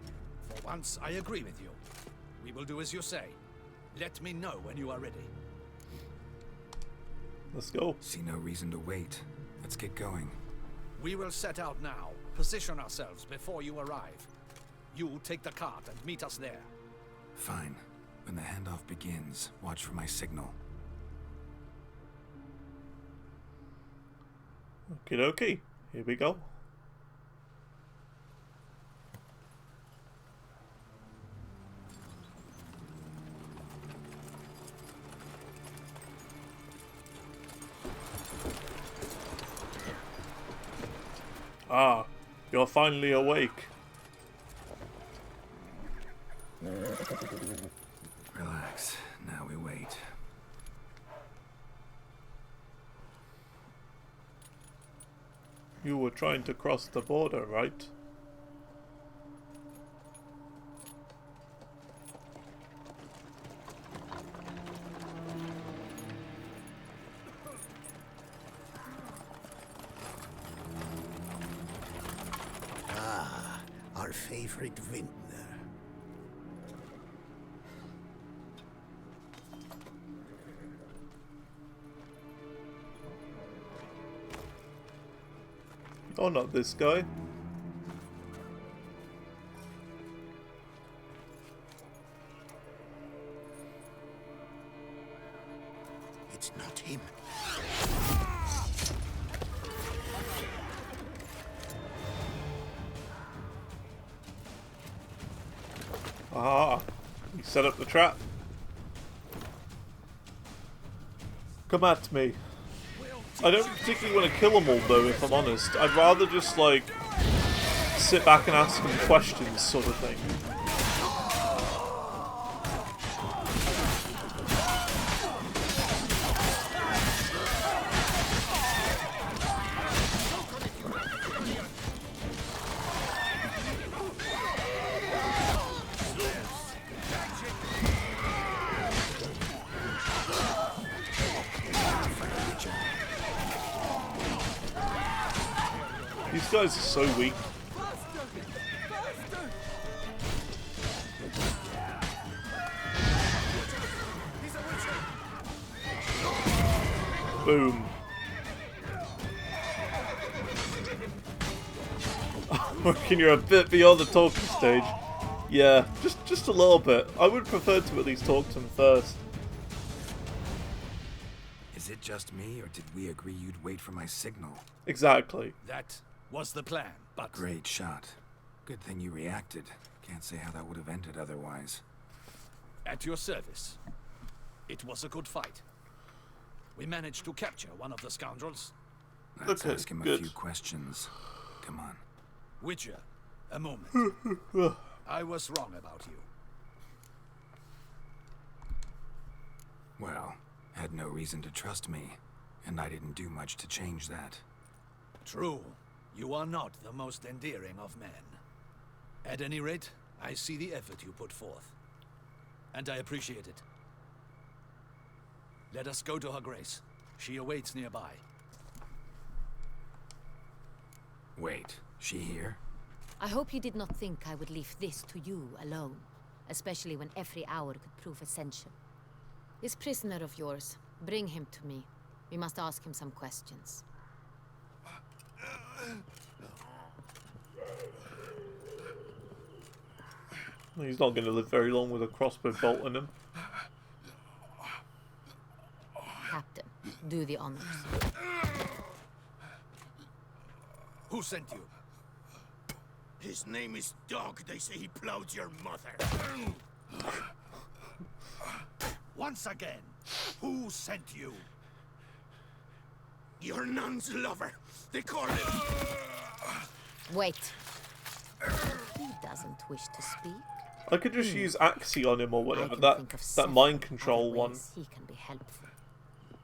For once, I agree with you. We will do as you say. Let me know when you are ready. Let's go. See no reason to wait. Let's get going. We will set out now. Position ourselves before you arrive. You take the cart and meet us there. Fine. When the handoff begins, watch for my signal. Okie dokie. Here we go. Ah, you're finally awake. Relax. Now we wait. You were trying to cross the border, right? our favorite vintner. Oh, not this guy. It's not him. Ah, he set up the trap. Come at me. I don't particularly want to kill them all though, if I'm honest. I'd rather just like sit back and ask them questions sort of thing. These guys are so weak. Boom. I reckon you're a bit beyond the talking stage. Yeah, just a little bit. I would prefer to at least talk to him first. Is it just me, or did we agree you'd wait for my signal? Exactly. That was the plan, but... Great shot. Good thing you reacted. Can't say how that would have ended otherwise. At your service. It was a good fight. We managed to capture one of the scoundrels. Let's Okay, ask him good. a few questions. Come on. Witcher, a moment. I was wrong about you. Well, had no reason to trust me, and I didn't do much to change that. True. You are not the most endearing of men. At any rate, I see the effort you put forth. And I appreciate it. Let us go to her grace. She awaits nearby. Wait, she here? I hope you did not think I would leave this to you alone, especially when every hour could prove essential. This prisoner of yours, bring him to me. We must ask him some questions. He's not going to live very long with a crossbow bolt in him. Captain, do the honors. Who sent you? His name is Dog. They say he plowed your mother. Once again, who sent you? Your nun's lover. They call him. Wait. He doesn't wish to speak. I could just use Axie on him or I whatever. can That think of that several mind other control one. ways he can be helpful.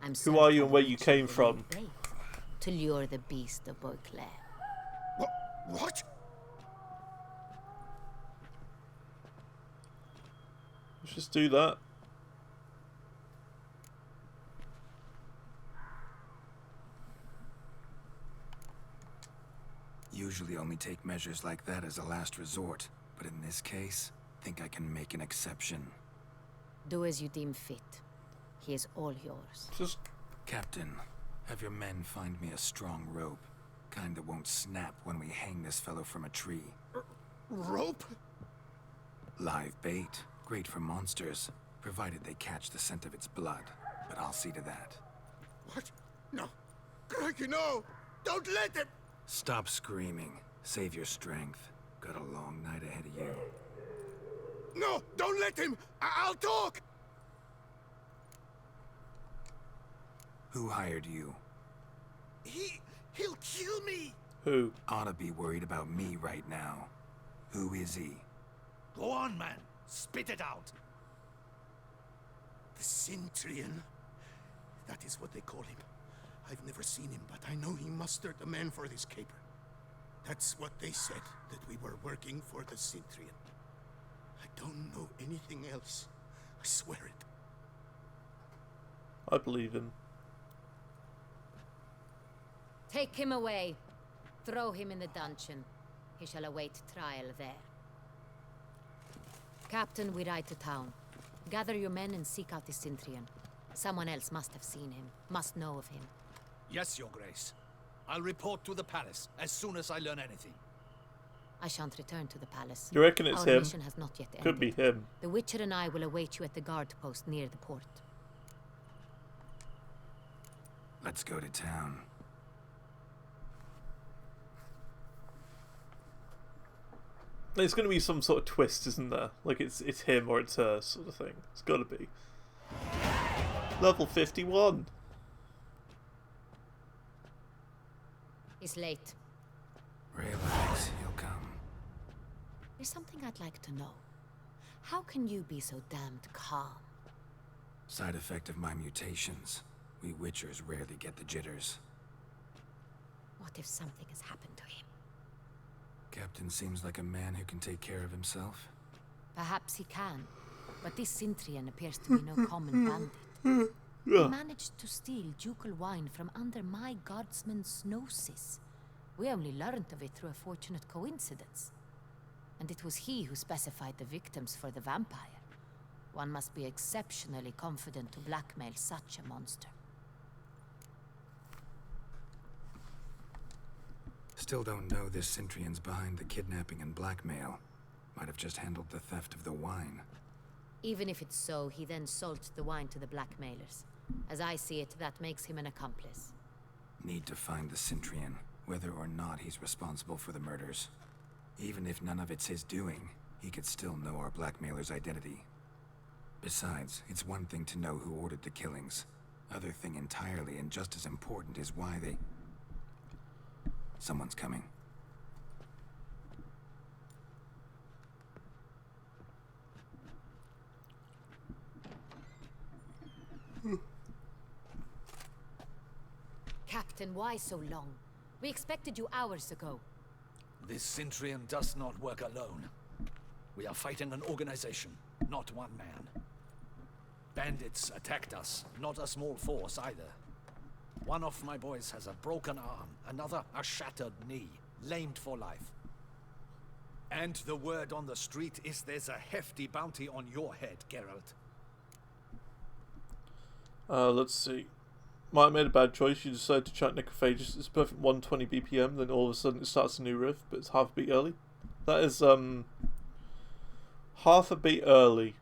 I'm Who are you certain and where you that came will from? be great to lure the beast of Beauclair. What? Let's just do that. Usually only take measures like that as a last resort, but in this case, think I can make an exception. Do as you deem fit. He is all yours. Just... Captain, have your men find me a strong rope. Kind that won't snap when we hang this fellow from a tree. Rope? Live bait. Great for monsters, provided they catch the scent of its blood. But I'll see to that. What? No. Crikey, no! Don't let him! Stop screaming. Save your strength. Got a long night ahead of you. No! Don't let him! I'll talk! Who hired you? He'll kill me! Who? Ought to be worried about me right now. Who is he? Go on, man. Spit it out. The Centurion. That is what they call him. I've never seen him, but I know he mustered the men for this caper. That's what they said, that we were working for the Centurion. I don't know anything else. I swear it. I believe him. Take him away. Throw him in the dungeon. He shall await trial there. Captain, we ride to town. Gather your men and seek out the Sintrian. Someone else must have seen him, must know of him. Yes, Your Grace. I'll report to the palace as soon as I learn anything. I shan't return to the palace. You reckon it's Our him? mission has not yet ended. Could be him. The Witcher and I will await you at the guard post near the port. Let's go to town. There's going to be some sort of twist, isn't there? Like it's him or it's her sort of thing. It's got to be. Level 51. He's late. Relax, he'll come. There's something I'd like to know. How can you be so damned calm? Side effect of my mutations. We Witchers rarely get the jitters. What if something has happened to him? Captain seems like a man who can take care of himself. Perhaps he can, but this Sintrian appears to be no common bandit. He managed to steal ducal wine from under my guardsman's noses. We only learned of it through a fortunate coincidence. And it was he who specified the victims for the vampire. One must be exceptionally confident to blackmail such a monster. Still don't know this Sintrian's behind the kidnapping and blackmail. Might have just handled the theft of the wine. Even if it's so, he then sold the wine to the blackmailers. As I see it, that makes him an accomplice. Need to find the Sintrian, whether or not he's responsible for the murders. Even if none of it's his doing, he could still know our blackmailer's identity. Besides, it's one thing to know who ordered the killings. Other thing entirely, and just as important, is why they... Someone's coming. Captain, why so long? We expected you hours ago. This Sintrian does not work alone. We are fighting an organization, not one man. Bandits attacked us, not a small force either. One of my boys has a broken arm, another a shattered knee, lamed for life. And the word on the street is there's a hefty bounty on your head, Geralt. Let's see. Might have made a bad choice. You decided to chant Necrophagus. It's a perfect 120 BPM, then all of a sudden it starts a new riff, but it's half a beat early. That is, half a beat early.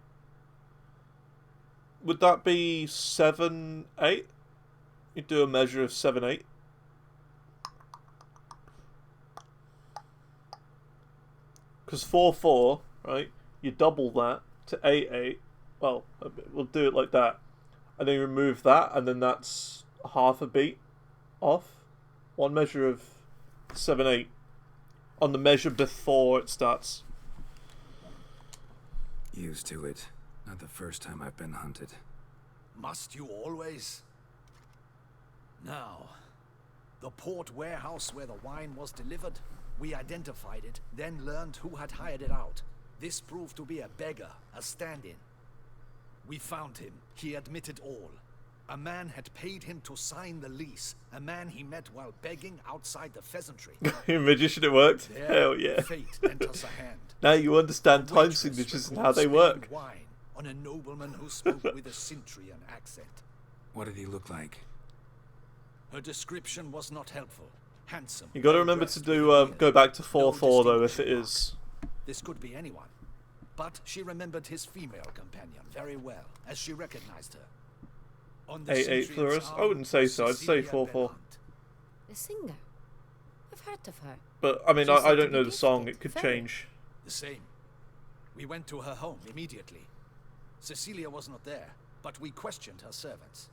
Would that be 7/8? You'd do a measure of 7/8. Because 4/4, right? You double that to 8/8. Well, we'll do it like that. And then you remove that, and then that's half a beat off. One measure of 7/8 on the measure before it starts. Used to it. Not the first time I've been hunted. Must you always? Now, the port warehouse where the wine was delivered, we identified it, then learned who had hired it out. This proved to be a beggar, a stand-in. We found him. He admitted all. A man had paid him to sign the lease. A man he met while begging outside the pheasantry. Magician, it worked. There, Hell yeah. fate lent us a hand. Now you understand time signatures and how they work. Wine on a nobleman who spoke with a Sintrian accent. What did he look like? Her description was not helpful. Handsome. You got to remember to do go back to 4/4 though if it is. This could be anyone. But she remembered his female companion very well, as she recognized her. On the 8/8 for us. I wouldn't say so. I'd say 4/4. The singer. I've heard of her. But I mean, I don't know the song. It could change. The same. We went to her home immediately. Cecilia was not there, but we questioned her servants.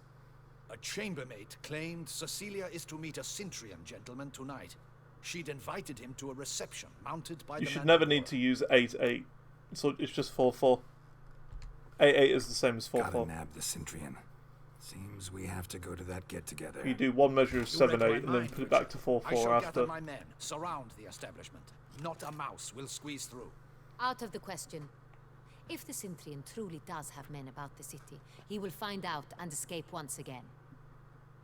A chambermaid claimed Cecilia is to meet a Sintrian gentleman tonight. She'd invited him to a reception mounted by the You should never need to use 8/8. So it's just 4/4. 8/8 is the same as 4/4. Gotta nab the Sintrian. Seems we have to go to that get-together. You do one measure of 7/8 and then put it back to 4/4 I shall after. gather my men, surround the establishment. Not a mouse will squeeze through. Out of the question. If the Sintrian truly does have men about the city, he will find out and escape once again.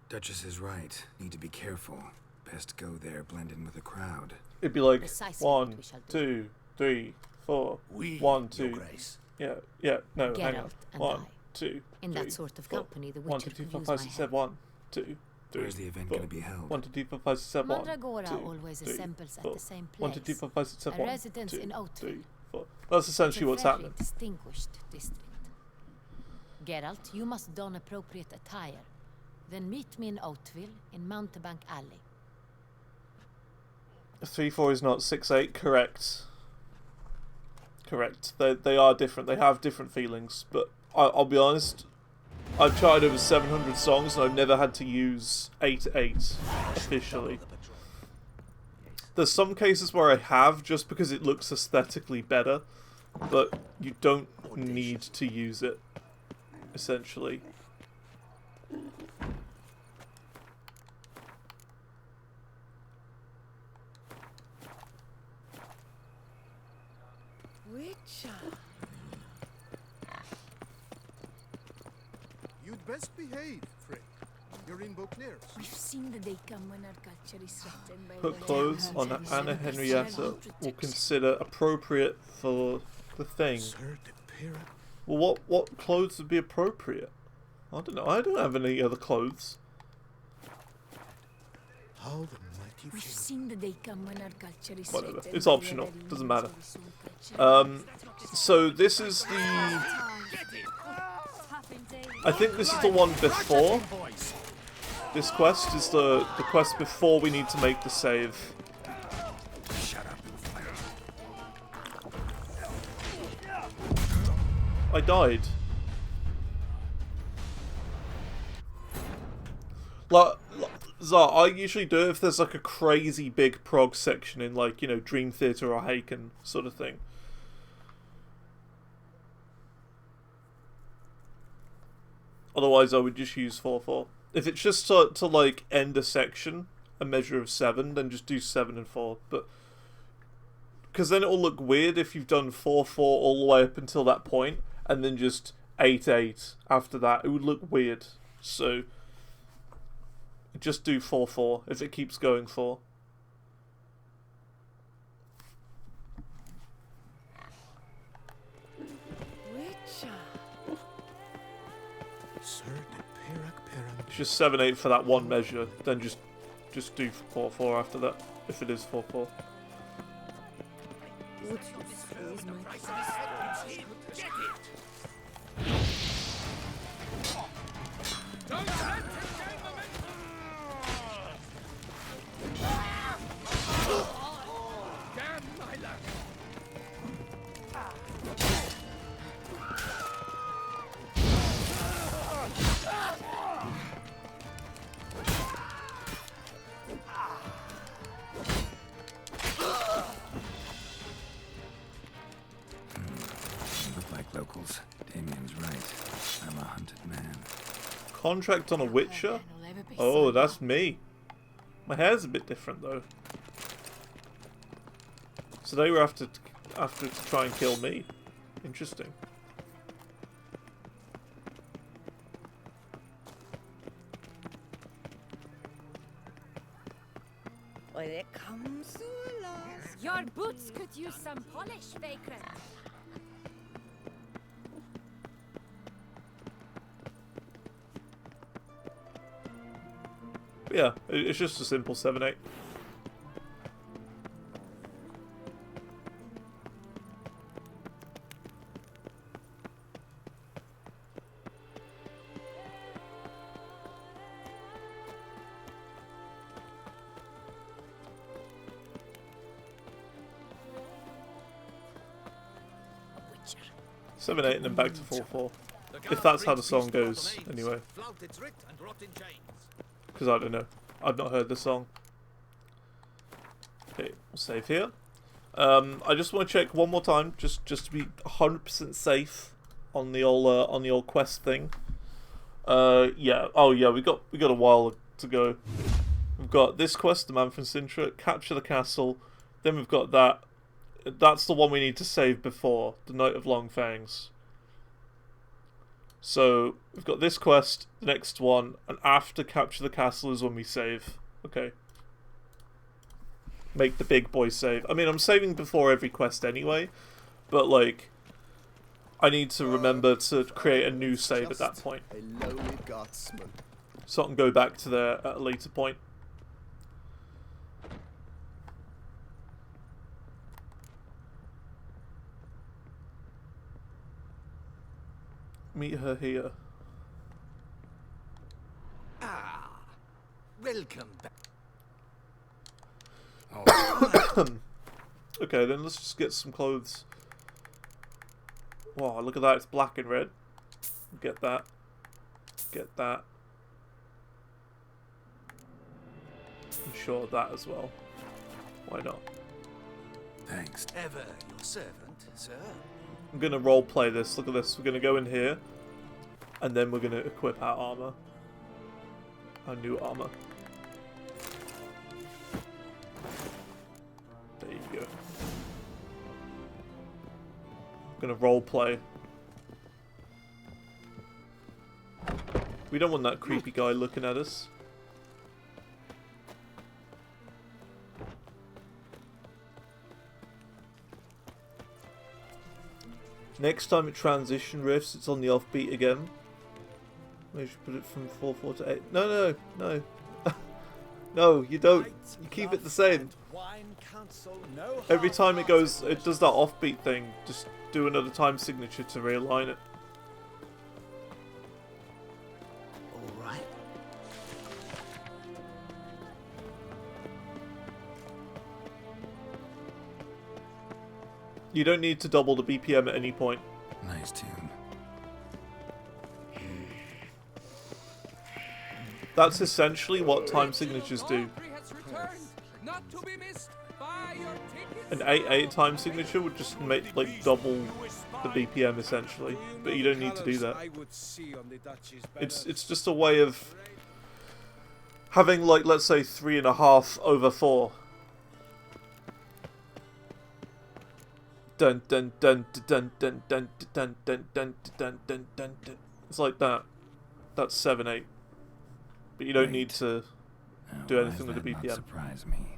Duchess is right. Need to be careful. Best go there, blend in with the crowd. it'd be like Precisely what 1, we shall do. 2, 3, 4. We, 1, Your 2. Grace. Yeah. No, hang on. Geralt and 1, I. 2. In 3, that sort of 4. company, the 1, 2, Witcher 3, could 4, use 5, my 6, help. 7. 1, 2, 3. Where's the event 4. going to be held? 1, 2, 3, 4, 5, 6, 7. 1, Mandragora 2, always 3, assembles at 4. the same place. 1, 2, 3, 4, 5, 6, 7. A 1, residence 2, in Oatville. 3, 4. That's essentially what's It's a very happening. distinguished district. Geralt, you must don appropriate attire. Then meet me in Oatville in Mountebank Alley. 3-4 is not 6-8. Correct. Correct. They are different. They have different feelings. But I'll be honest. I've tried over 700 songs and I've never had to use 8-8 officially. There's some cases where I have just because it looks aesthetically better, but you don't need to use it, essentially. Witcher. You'd best behave, Frick. You're in Beauclair's. We've seen the day come when our culture is threatened by Put clothes on Anna Henrietta will consider appropriate for the thing. Well, what clothes would be appropriate? I don't know. I don't have any other clothes. How the mighty We've seen the day come when our culture is Whatever. threatened It's by optional. the very Doesn't means matter. of his own culture. So this is the... I think this is the one before. This quest is the quest before we need to make the save. Shut up. I died. Zar, I usually do it if there's like a crazy big prog section in like, you know, Dream Theater or Haken sort of thing. Otherwise I would just use 4-4. If it's just to like end a section, a measure of 7, then just do 7 and 4. But because then it'll look weird if you've done 4-4 all the way up until that point, and then just 8-8 after that. It would look weird. So just do 4-4 if it keeps going 4. It's just 7-8 for that one measure, then just do 4-4 after that, if it is 4-4. Look like locals. Damien's right. I'm a hunted man. Contract on a Witcher? Oh, that's me. My hair's a bit different though. So they were after to try and kill me. Interesting. Well, it comes to last. Your boots could use some polish, Vagrant. Yeah, it's just a simple 7-8. Witcher. 7-8 and then back to 4-4. If that's how the song goes, anyway. Because I don't know. I've not heard the song. Okay, we'll save here. I just want to check one more time, just to be 100% safe on the old quest thing. Yeah. Oh yeah, we got a while to go. We've got this quest, the man from Sintra, capture the castle. Then we've got that. That's the one we need to save before the Night of Long Fangs. So we've got this quest, the next one, and after capture the castle is when we save. Okay. make the big boy save. I mean, I'm saving before every quest anyway, but like, I need to remember to create a new save at that point, A lowly guardsman. so I can go back to there at a later point. Meet her here. Ah, welcome back. Okay, then let's just get some clothes. Wow, look at that, it's black and red. Get that. Get that. And sure, that as well. Why not? Thanks. Ever your servant, sir. I'm gonna roleplay this. Look at this. We're gonna go in here, and then we're gonna equip our armor. Our new armor. There you go. I'm gonna roleplay. We don't want that creepy guy looking at us. Next time it transition riffs, it's on the offbeat again. Maybe we should put it from 4/4 to 8. No, no, no. No, you don't. You keep it the same. Every time it goes, it does that offbeat thing. Just do another time signature to realign it. All right. You don't need to double the BPM at any point. Nice tune. That's essentially what time signatures do. An 8/8 time signature would just make like double the BPM essentially, but you don't need to do that. It's just a way of having like, let's say 3.5 over 4. Dun dun dun dun dun dun dun dun dun dun dun dun. It's like that. That's 7/8. But you don't need to do anything with the BPM. Surprise me.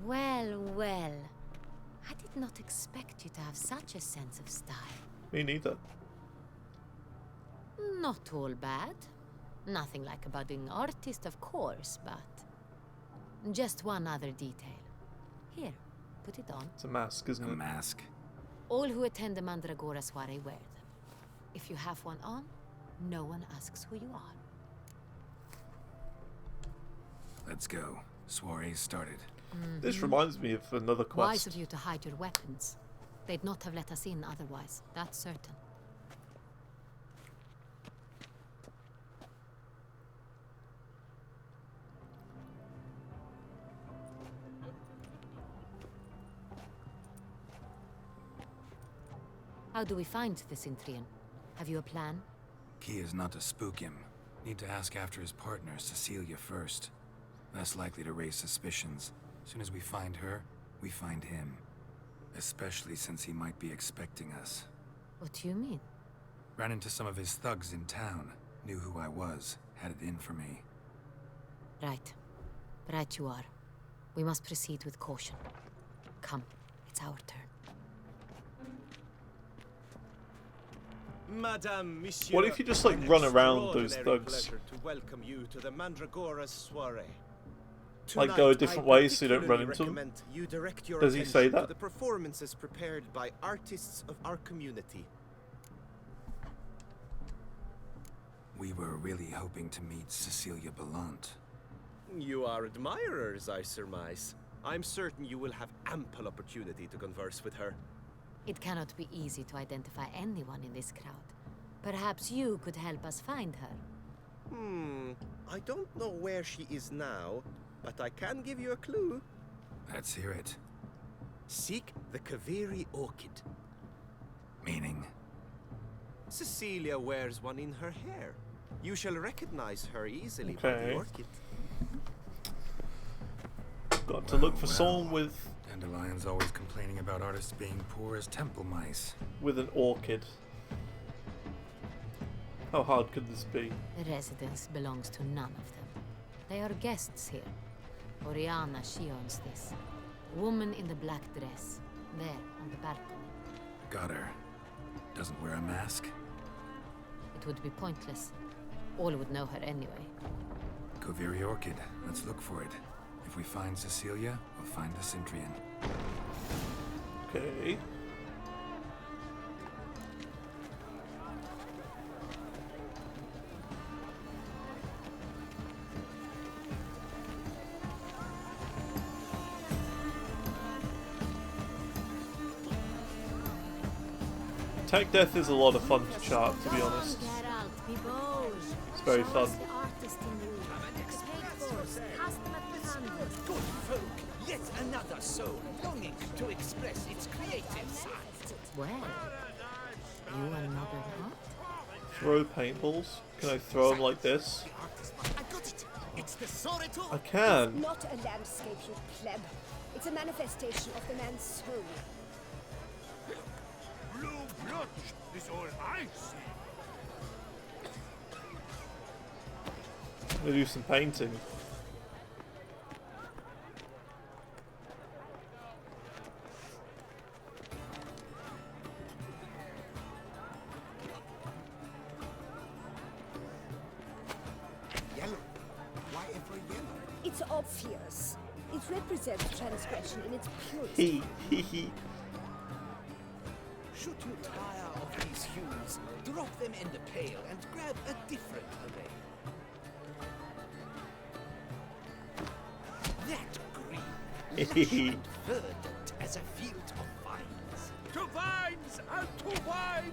Well, well. I did not expect you to have such a sense of style. Me neither. Not all bad. Nothing like a budding artist, of course, but just one other detail. Here, put it on. It's a mask, isn't it? A mask. All who attend the Mandragora soiree wear them. If you have one on, no one asks who you are. Let's go. Soiree's started. This reminds me of another quest. Wise of you to hide your weapons. They'd not have let us in otherwise, that's certain. How do we find the Sintrian? Have you a plan? Key is not to spook him. Need to ask after his partner, Cecilia, first. Less likely to raise suspicions. As soon as we find her, we find him. Especially since he might be expecting us. What do you mean? Ran into some of his thugs in town. Knew who I was. Had it in for me. Right. Right you are. We must proceed with caution. Come, it's our turn. Madame, Monsieur, What if you just like run around those extraordinary thugs? pleasure to welcome you to the Mandragora's soiree. Like go a Tonight, different I way so you don't run particularly into them? recommend you direct your Does he say attention to that? the performances prepared by artists of our community. We were really hoping to meet Cecilia Belant. You are admirers, I surmise. I'm certain you will have ample opportunity to converse with her. It cannot be easy to identify anyone in this crowd. Perhaps you could help us find her. I don't know where she is now, but I can give you a clue. Let's hear it. Seek the Kaveri Orchid. Meaning? Cecilia wears one in her hair. You shall recognize her easily by Okay. the orchid. Got to look for someone with Dandelion's always complaining about artists being poor as temple mice. an orchid. How hard could this be? The residence belongs to none of them. They are guests here. Oriana, she owns this. Woman in the black dress. There, on the balcony. Got her. Doesn't wear a mask? It would be pointless. All would know her anyway. Koviri Orchid. Let's look for it. If we find Cecilia, we'll find the Cintrian. Okay. Tech Death is a lot of fun to chart, to be honest. It's very fun. Good folk, yet another soul longing to express its creative side. Well, you another heart? Throw paintballs? Can I throw them like this? I got it. It's the Zantor. I can. It's not a landscape, you pleb. It's a manifestation of the man's soul. Blue blood is all I see. I'm gonna do some painting. Yellow. Why ever yellow? It's obvious. It represents transgression in its purest. Hee. Should you tire of these hues, drop them in the pail and grab a different array. That green, lush and verdant as a field of vines. To vines and to wine!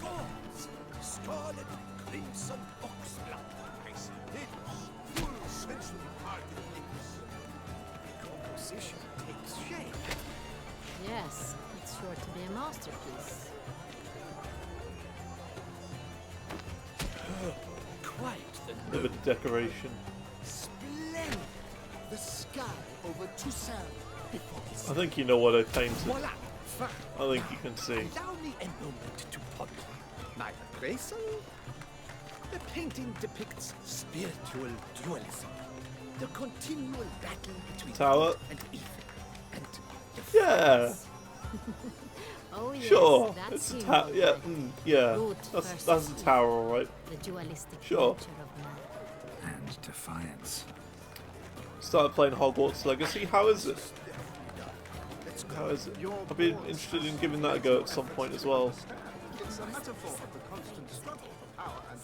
Gauze, scarlet, crimson oxblood. Lips, full sensual parted lips. The composition takes shape. Yes, it's sure to be a masterpiece. Quite the Bit of a decoration. splendid. The sky over Toussaint before his I think you know what I painted. voila. I think you can see. Allow me a moment to ponder. Neither graceful. The painting depicts spiritual dualism. The continual battle between Tower. good and evil. And Yeah. Oh yes, Sure. that's It's a you, tower. Yeah. right. Yeah. Good That's versus a tower, alright. The dualistic Sure. nature of man. And defiance. Started playing Hogwarts Legacy. How is it? How is it? I'd be interested in giving that a go at some point as well. It's a metaphor of the constant struggle for power and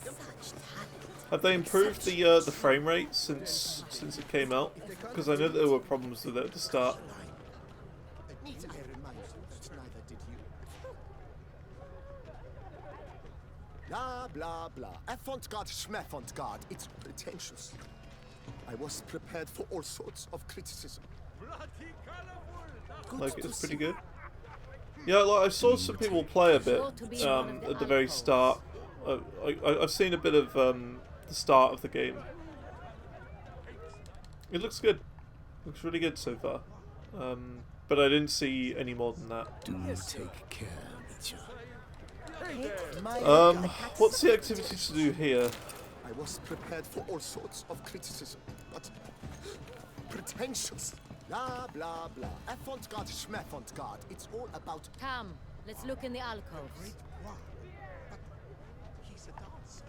Have they improved the frame rate since it came out? Because I know there were problems with it at the start. Need I remind you that neither did you? Blah, blah, blah. Avant-garde, schmavant-garde. It's pretentious. I was prepared for all sorts of criticism. Like, it's pretty good. Yeah, like I saw some people play a bit at the very start. I've seen a bit of the start of the game. It looks good. Looks really good so far. But I didn't see any more than that. Do take care, Mitya. What's the activity to do here? I was prepared for all sorts of criticism, but pretentious. Blah, blah, blah. Avant-garde, schmavant-garde. It's all about... Come, let's look in the alcoves. He's a dancer.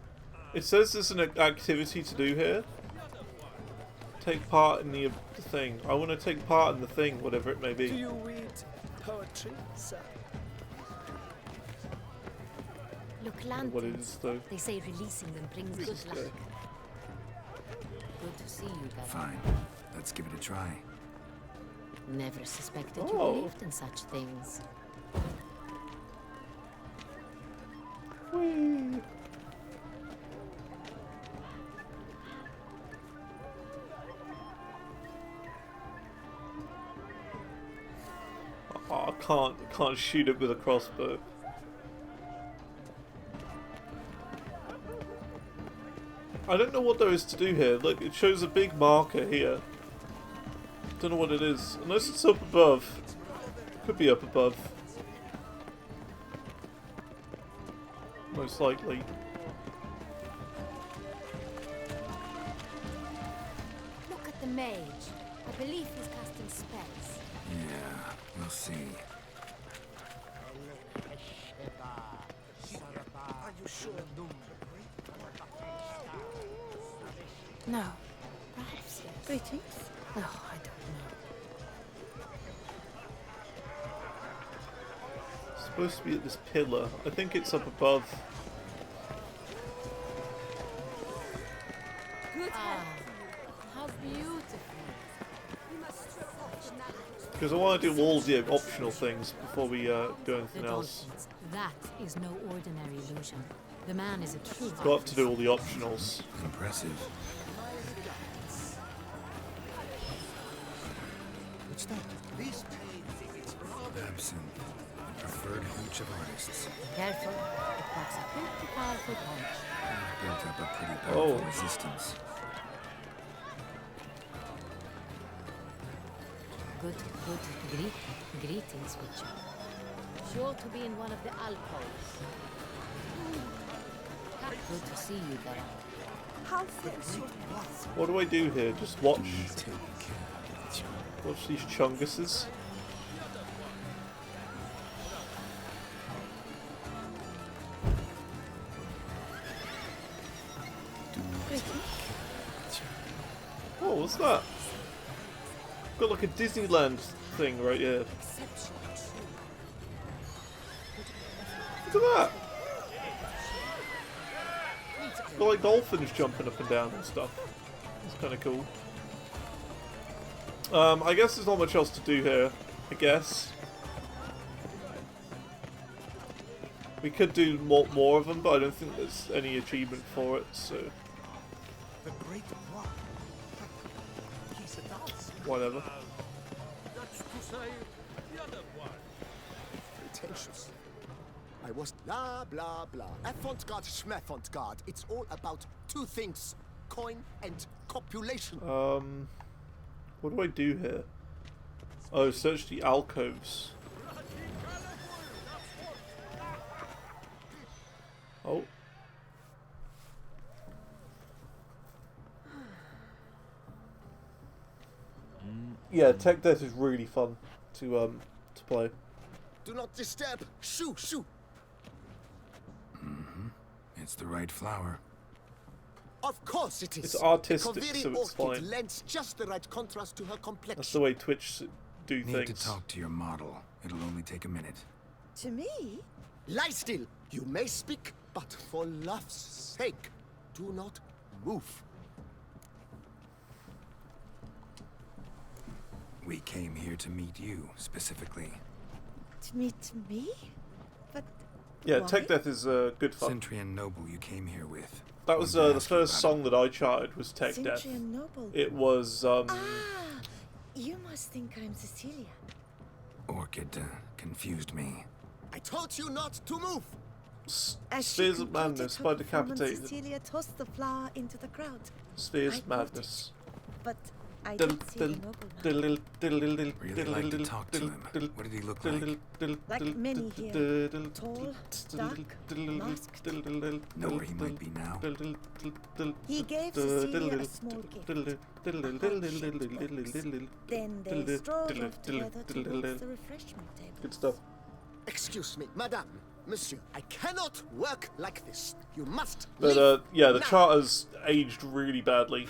It says there's an activity to do here. Take part in the thing. I want to take part in the thing, whatever it may be. Do you read poetry, sir? Look, What it lanterns. is though. They say releasing them brings good luck. Okay. Good to see you guys. Fine. Let's give it a try. Never suspected you Oh. believed in such things. Whee. Oh, I can't shoot it with a crossbow. I don't know what there is to do here. Look, it shows a big marker here. Don't know what it is. Unless it's up above. Could be up above. Most likely. Look at the mage. I believe he's casting spells. Yeah, we'll see. Are you sure? No. Perhaps yes. Greetings? No, I don't It's supposed to be at this pillar. I think it's up above. Good How beautiful. Because I want to do all the optional things before we do anything The else. dolphins. That is no ordinary illusion. The man is a true Got to do all the optionals. Impressive. What's that? This Absinthe. The preferred hooch of artists. Careful. It packs a pretty powerful punch. Built up a pretty powerful resistance. Good. Greetings, Witcher. Sure to be in one of the alcoves. Good to see you there. How fancy. What do I do here? Just watch. Watch these chunguses. Oh, what's that? Got like a Disneyland thing right here. Look at that! Got like dolphins jumping up and down and stuff. It's kind of cool. I guess there's not much else to do here. I guess we could do more of them, but I don't think there's any achievement for it. So The great rock. He's a dance. whatever. That's to say, the other one. Pretentious. I was blah blah blah. Avant-garde, schmeffant-garde. It's all about two things: coin and copulation. What do I do here? Oh, search the alcoves. Oh. Yeah, Tech Death is really fun to play. Do not disturb. Shoo, shoo. It's the right flower. Of course it is. It's artistic, the Kaviri so it's orchid fine. lends just the right contrast to her complexion. That's the way Twitch do Need things. to talk to your model. It'll only take a minute. To me? Lie still. You may speak, but for love's sake, do not move. We came here to meet you, specifically. To meet me? But Yeah, why? Tech Death is good fun. Centrian Noble you came here with. That was Wanted to the ask you first about song that I charted was Tech Death. Centrian Noble. It was You must think I'm Cecilia. Orchid confused me. I told you not to move. As she Spheres of concluded Madness her by performance, Decapitated. Cecilia tossed the flower into the crowd. Spheres I of Madness. But I did see the nobleman. Really like to talk to him. What did he look like? Like many here. Tall, dark, masked. Know where he might be now? He gave Cecilia a small gift. A heart-shaped box. Then they strolled off together towards the refreshment table. Good stuff. Excuse me, madame, monsieur. I cannot work like this. You must But leave yeah, the now. chart has aged really badly.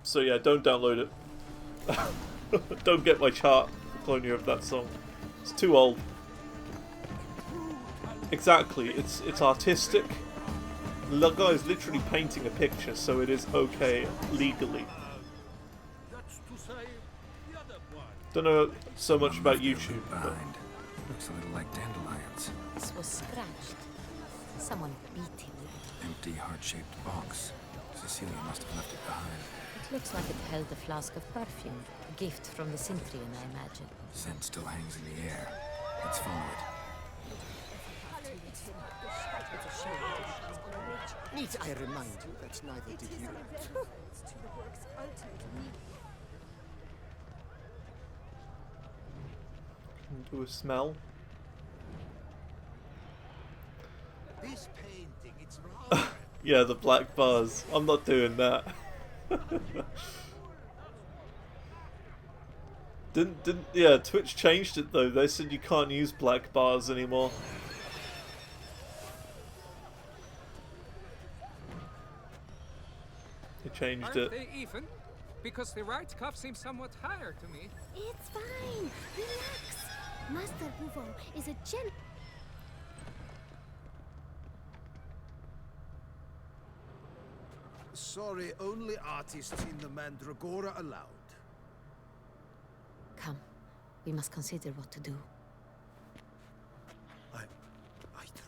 So yeah, don't download it. Don't get my chart for Clonia of that song. It's too old. Exactly, it's artistic. The guy's literally painting a picture, so it is okay legally. That's to say, the other one. Don't know so much about YouTube, but Behind. Looks a little like dandelions. This was scratched. Someone beat him with it. Empty heart-shaped box. Cecilia must have left it behind. It Looks like it held a flask of perfume. A gift from the Cintrian, I imagine. Scent still hangs in the air. Let's follow it. Need I remind you that neither did you? Do a smell. This painting, it's wrong. Yeah, the black bars. I'm not doing that. Yeah, Twitch changed it though. They said you can't use black bars anymore. They changed it. Aren't they even? Because the right cuff seems somewhat higher to me. It's fine. Relax. Master Bouveau is a gent. Sorry, only artists in the Mandragora allowed. Come, we must consider what to do. I'd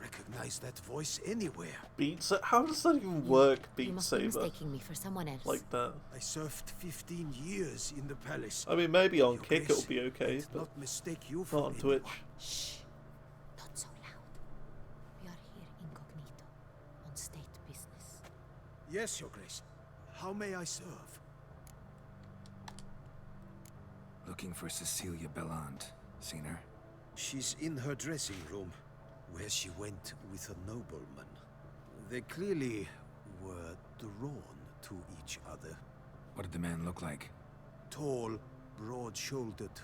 recognize that voice anywhere. Beat Saber? How does that even work, You Beat must be Saber? mistaking me for someone else. Like that. I served 15 years in the palace. I mean, maybe on Your Kick Grace, it'll be okay, let's but not mistake you not for on Twitch. Shh. Not so loud. We are here incognito, on state business. Yes, Your Grace. How may I serve? Looking for Cecilia Bellant. Seen her? She's in her dressing room, where she went with a nobleman. They clearly were drawn to each other. What did the man look like? Tall, broad-shouldered,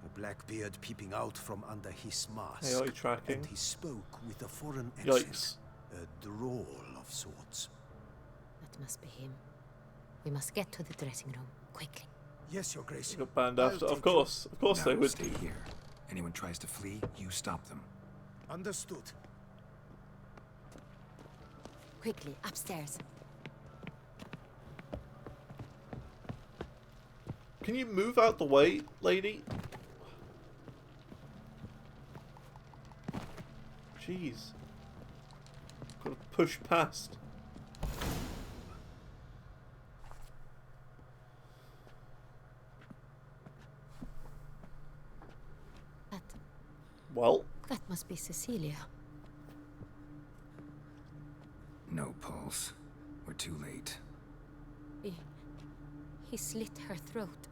a black beard peeping out from under his mask. Hey, are you tracking? And he spoke with a foreign accent. Yikes. A drawl of sorts. That must be him. We must get to the dressing room, quickly. Yes, Your Grace. Got banned after. Of course they No, would. stay here. Anyone tries to flee, you stop them. Understood. Quickly, upstairs. Can you move out the way, lady? Jeez. Gotta push past. Well, That must be Cecilia. No pulse. We're too late. He slit her throat.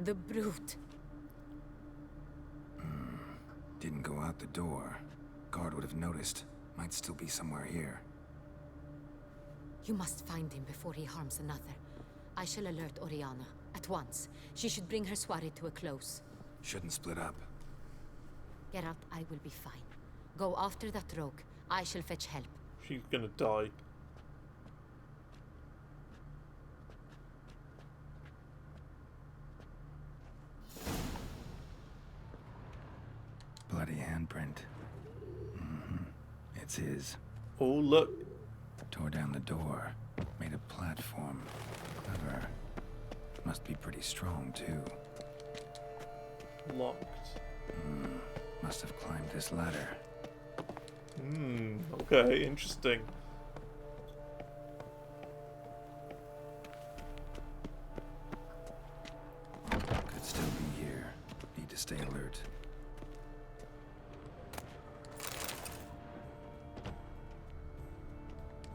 The brute. Didn't go out the door. Guard would have noticed. Might still be somewhere here. You must find him before he harms another. I shall alert Oriana. At once. She should bring her soirée to a close. Shouldn't split up. Geralt, I will be fine. Go after that rogue. I shall fetch help. she's gonna die. Bloody handprint. It's his. Oh, look. Tore down the door. Made a platform. Clever. Must be pretty strong, too. Locked. Must have climbed this ladder. Okay, interesting. Could still be here. Need to stay alert.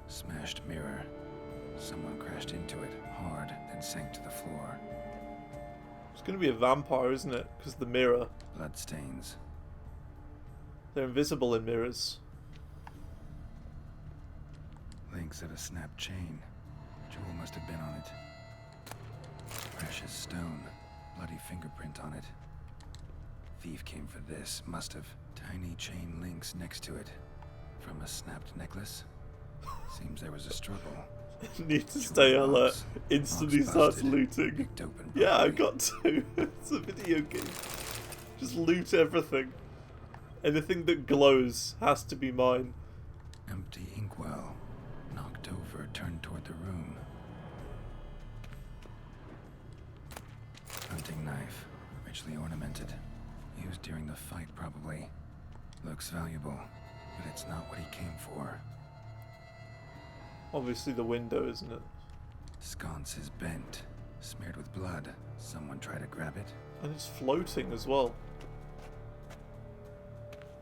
Smashed mirror. Someone crashed into it hard, then sank to the floor. It's gonna be a vampire, isn't it? Because the mirror. Bloodstains. They're invisible in mirrors. Links of a snapped chain. Jewel must have been on it. Precious stone. Bloody fingerprint on it. Thief came for this. Must have. Tiny chain links next to it. From a snapped necklace. Seems there was a struggle. Need to stay alert. Box. Instantly Box starts busted. looting. Picked open Yeah, I properly. got to. It's a video game. Just loot everything. Anything that glows has to be mine. Empty inkwell. Knocked over, turned toward the room. Hunting knife. Richly ornamented. Used during the fight, probably. Looks valuable, but it's not what he came for. Obviously the window, isn't it? Sconce is bent, smeared with blood. Someone try to grab it? And it's floating as well.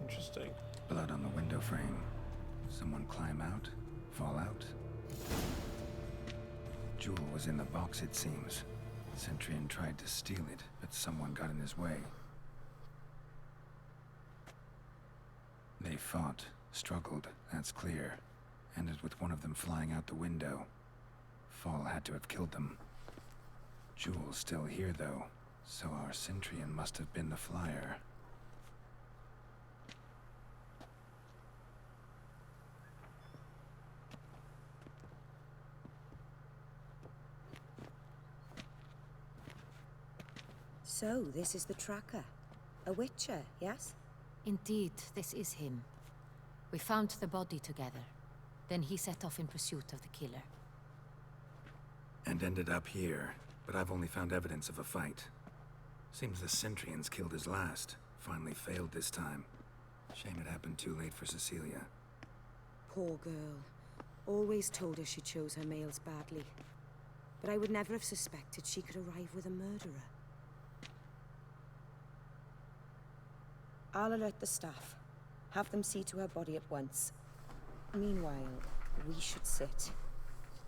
Interesting. Blood on the window frame. Someone climb out? Fall out? Jewel was in the box, it seems. Centurion tried to steal it, but someone got in his way. They fought, struggled, that's clear. Ended with one of them flying out the window. Fall had to have killed them. Jewel's still here, though, so our Centurion must have been the flyer. So, this is the tracker. A witcher, yes? Indeed, this is him. We found the body together. Then he set off in pursuit of the killer. And ended up here, but I've only found evidence of a fight. Seems the Centurions killed his last. Finally failed this time. Shame it happened too late for Cecilia. Poor girl. Always told her she chose her males badly. But I would never have suspected she could arrive with a murderer. I'll alert the staff. Have them see to her body at once. Meanwhile, we should sit.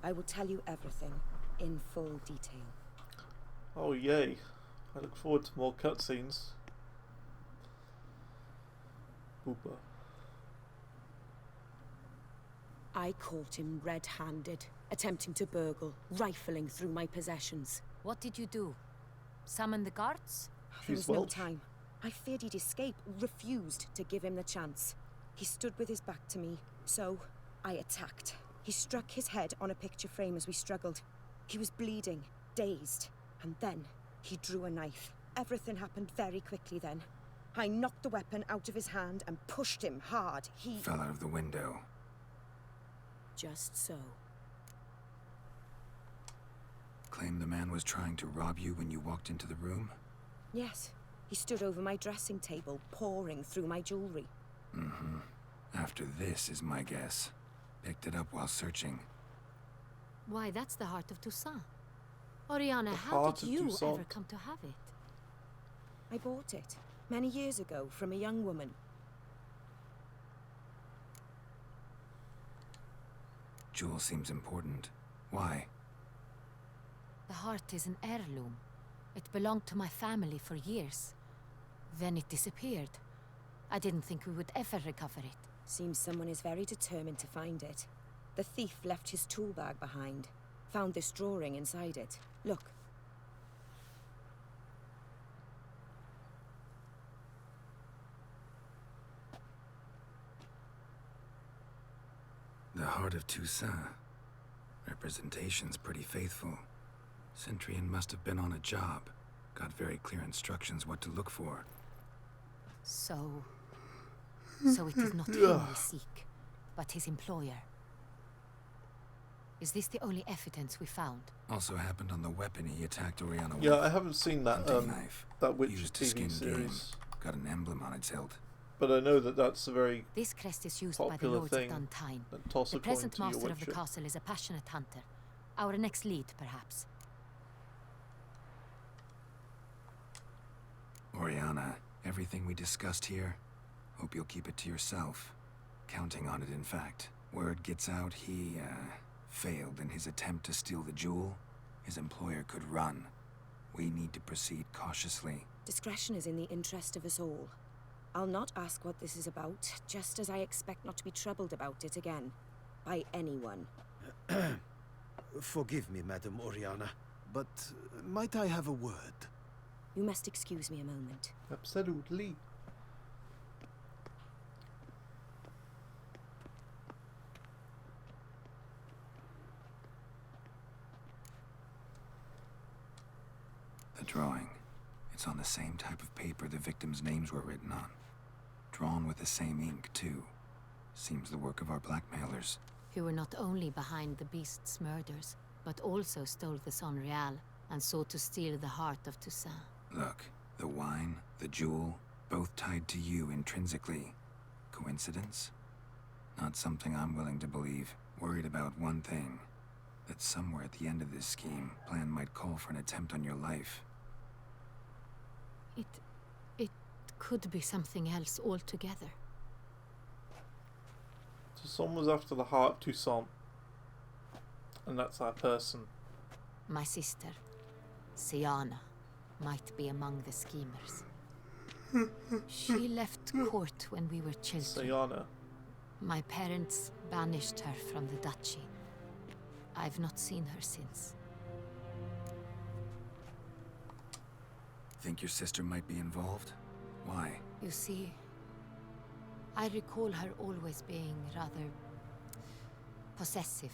I will tell you everything, in full detail. Oh yay. I look forward to more cutscenes. Booper. I caught him red-handed, attempting to burgle, rifling through my possessions. What did you do? Summon the guards? There was no time. I feared he'd escape, refused to give him the chance. He stood with his back to me, so I attacked. He struck his head on a picture frame as we struggled. He was bleeding, dazed, and then he drew a knife. Everything happened very quickly then. I knocked the weapon out of his hand and pushed him hard. He fell out of the window. Just so. Claim the man was trying to rob you when you walked into the room? Yes. He stood over my dressing table, pouring through my jewelry. Mm-hmm. After this is my guess. Picked it up while searching. Why, that's the heart of Toussaint. Oriana, how did you ever come to have it? I bought it, many years ago, from a young woman. Jewel seems important. Why? The heart is an heirloom. It belonged to my family for years. Then it disappeared. I didn't think we would ever recover it. Seems someone is very determined to find it. The thief left his tool bag behind. Found this drawing inside it. Look. The heart of Toussaint. Representation's pretty faithful. Centurion must have been on a job. Got very clear instructions what to look for. So it is not him we seek, but his employer. Is this the only evidence we found? Also happened on the weapon he attacked Oriana with. Yeah, I haven't seen that knife. that Witcher Used to TV skin series. game. Got an emblem on its hilt. But I know that that's a very This crest is used by the popular lords of thing. Duntine. Toss The a coin present to your master of the Witcher. castle is a passionate hunter. Our next lead, perhaps. Oriana, everything we discussed here, hope you'll keep it to yourself. Counting on it, in fact. Word gets out he, failed in his attempt to steal the jewel. His employer could run. We need to proceed cautiously. Discretion is in the interest of us all. I'll not ask what this is about, just as I expect not to be troubled about it again. By anyone. Forgive me, Madam Oriana, but might I have a word? You must excuse me a moment. Absolutely. The drawing. It's on the same type of paper the victims' names were written on. Drawn with the same ink, too. Seems the work of our blackmailers. Who were not only behind the beast's murders, but also stole the Son Real and sought to steal the heart of Toussaint. Look, the wine, the jewel, both tied to you intrinsically. Coincidence? Not something I'm willing to believe. Worried about one thing. that somewhere at the end of this scheme, plan might call for an attempt on your life. It could be something else altogether. So someone was after the heart of Toussaint. And that's that person. My sister, Siana, might be among the schemers. She left court when we were children. Siana. My parents banished her from the duchy. I've not seen her since. Think your sister might be involved? Why? You see, I recall her always being rather possessive,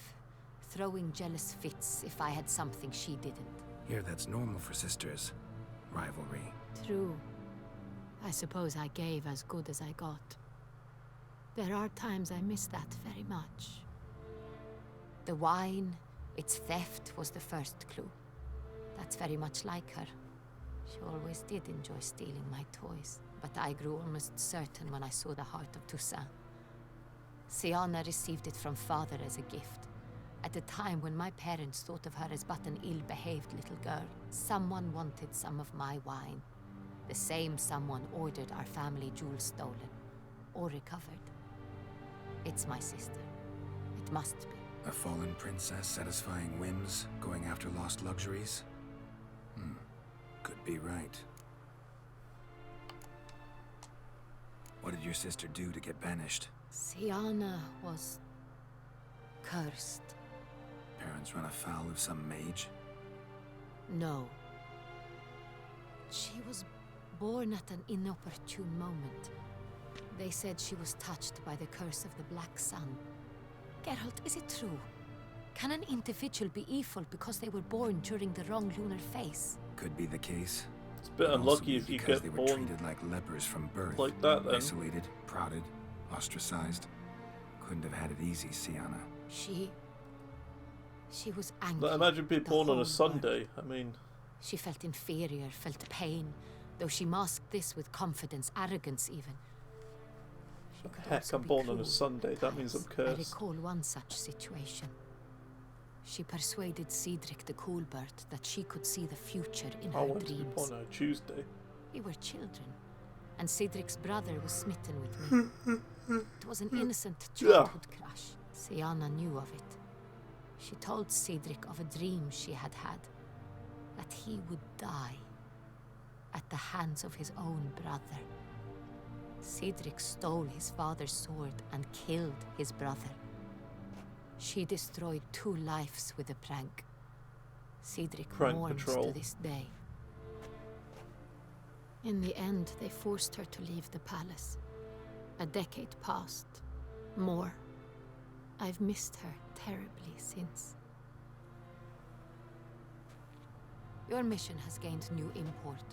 throwing jealous fits if I had something she didn't. Here, that's normal for sisters. Rivalry. True. I suppose I gave as good as I got. There are times I miss that very much. The wine, its theft, was the first clue. That's very much like her. She always did enjoy stealing my toys, but I grew almost certain when I saw the heart of Toussaint. Siana received it from father as a gift. At a time when my parents thought of her as but an ill-behaved little girl, someone wanted some of my wine. The same someone ordered our family jewels stolen, or recovered. It's my sister. It must be. A fallen princess satisfying whims, going after lost luxuries? Could be right. What did your sister do to get banished? Siana was cursed. Parents run afoul of some mage? No. She was born at an inopportune moment. They said she was touched by the curse of the Black Sun. Geralt, is it true? Can an individual be evil because they were born during the wrong lunar phase? Could be the case. It's a bit unlucky if you because get they were born treated like lepers from birth. like that, then. Isolated, prodded, ostracized. Couldn't have had it easy, Siana. She was angry. But imagine being the born on whole a Sunday. world. I mean... She felt inferior, felt pain, though she masked this with confidence, arrogance even. She could Heck, also I'm be born on cruel a Sunday. That means I'm I cursed. recall one such situation. She persuaded Cedric the Coolbird that she could see the future in I her wanted to be dreams. born on a Tuesday. We were children, and Cedric's brother was smitten with me. It was an innocent childhood crush. Siana knew of it. She told Cedric of a dream she had had, that he would die at the hands of his own brother. Cedric stole his father's sword and killed his brother. She destroyed 2 lives with a prank. Cedric mourns to this day. In the end, they forced her to leave the palace. A decade passed. More. I've missed her terribly since. Your mission has gained new import.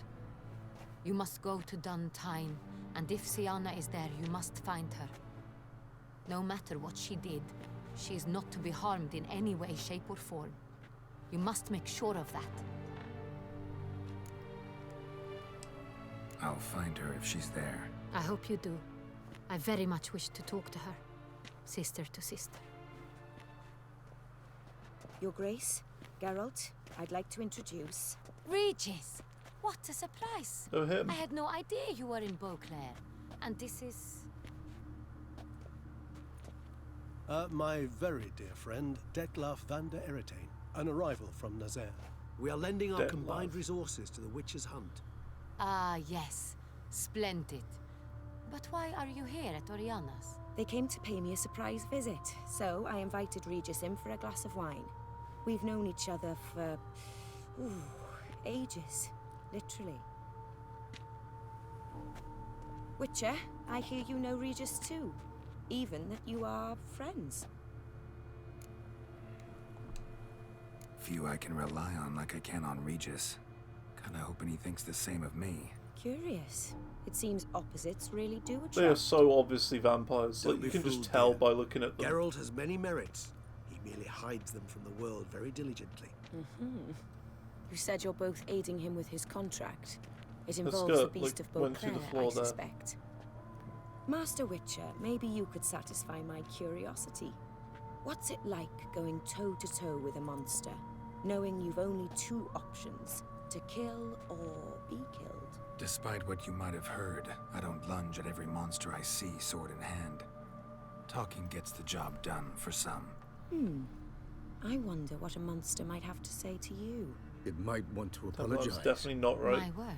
You must go to Dun Tyne, and if Siana is there, you must find her. No matter what she did, she is not to be harmed in any way, shape, or form. You must make sure of that. I'll find her if she's there. I hope you do. I very much wish to talk to her. Sister to sister. Your Grace, Geralt, I'd like to introduce... Regis! What a surprise! Oh, him. I had no idea you were in Beauclair. And this is... My very dear friend, Detlaf van der Eretain, an arrival from Nazaire. We are lending our Detlaf. combined resources to the Witcher's Hunt. Ah, yes. Splendid. But why are you here at Oriana's? They came to pay me a surprise visit, so I invited Regis in for a glass of wine. We've known each other for... ages. Literally. Witcher, I hear you know Regis too. Even that you are friends. Few I can rely on like I can on Regis. Kinda hoping he thinks the same of me. Curious. It seems opposites really do attract. They are so obviously vampires. Don't Like, you be can just fooled, tell dear. by looking at them. Geralt has many merits. He merely hides them from the world very diligently. You said you're both aiding him with his contract. It The involves the skirt, Beast like, of went through Beauclair, the floor I there. suspect. Master Witcher, maybe you could satisfy my curiosity. What's it like going toe-to-toe with a monster, knowing you've only two options, to kill or be killed? Despite what you might have heard, I don't lunge at every monster I see sword in hand. Talking gets the job done for some. I wonder what a monster might have to say to you. It might want to That was apologize. definitely not right. My word.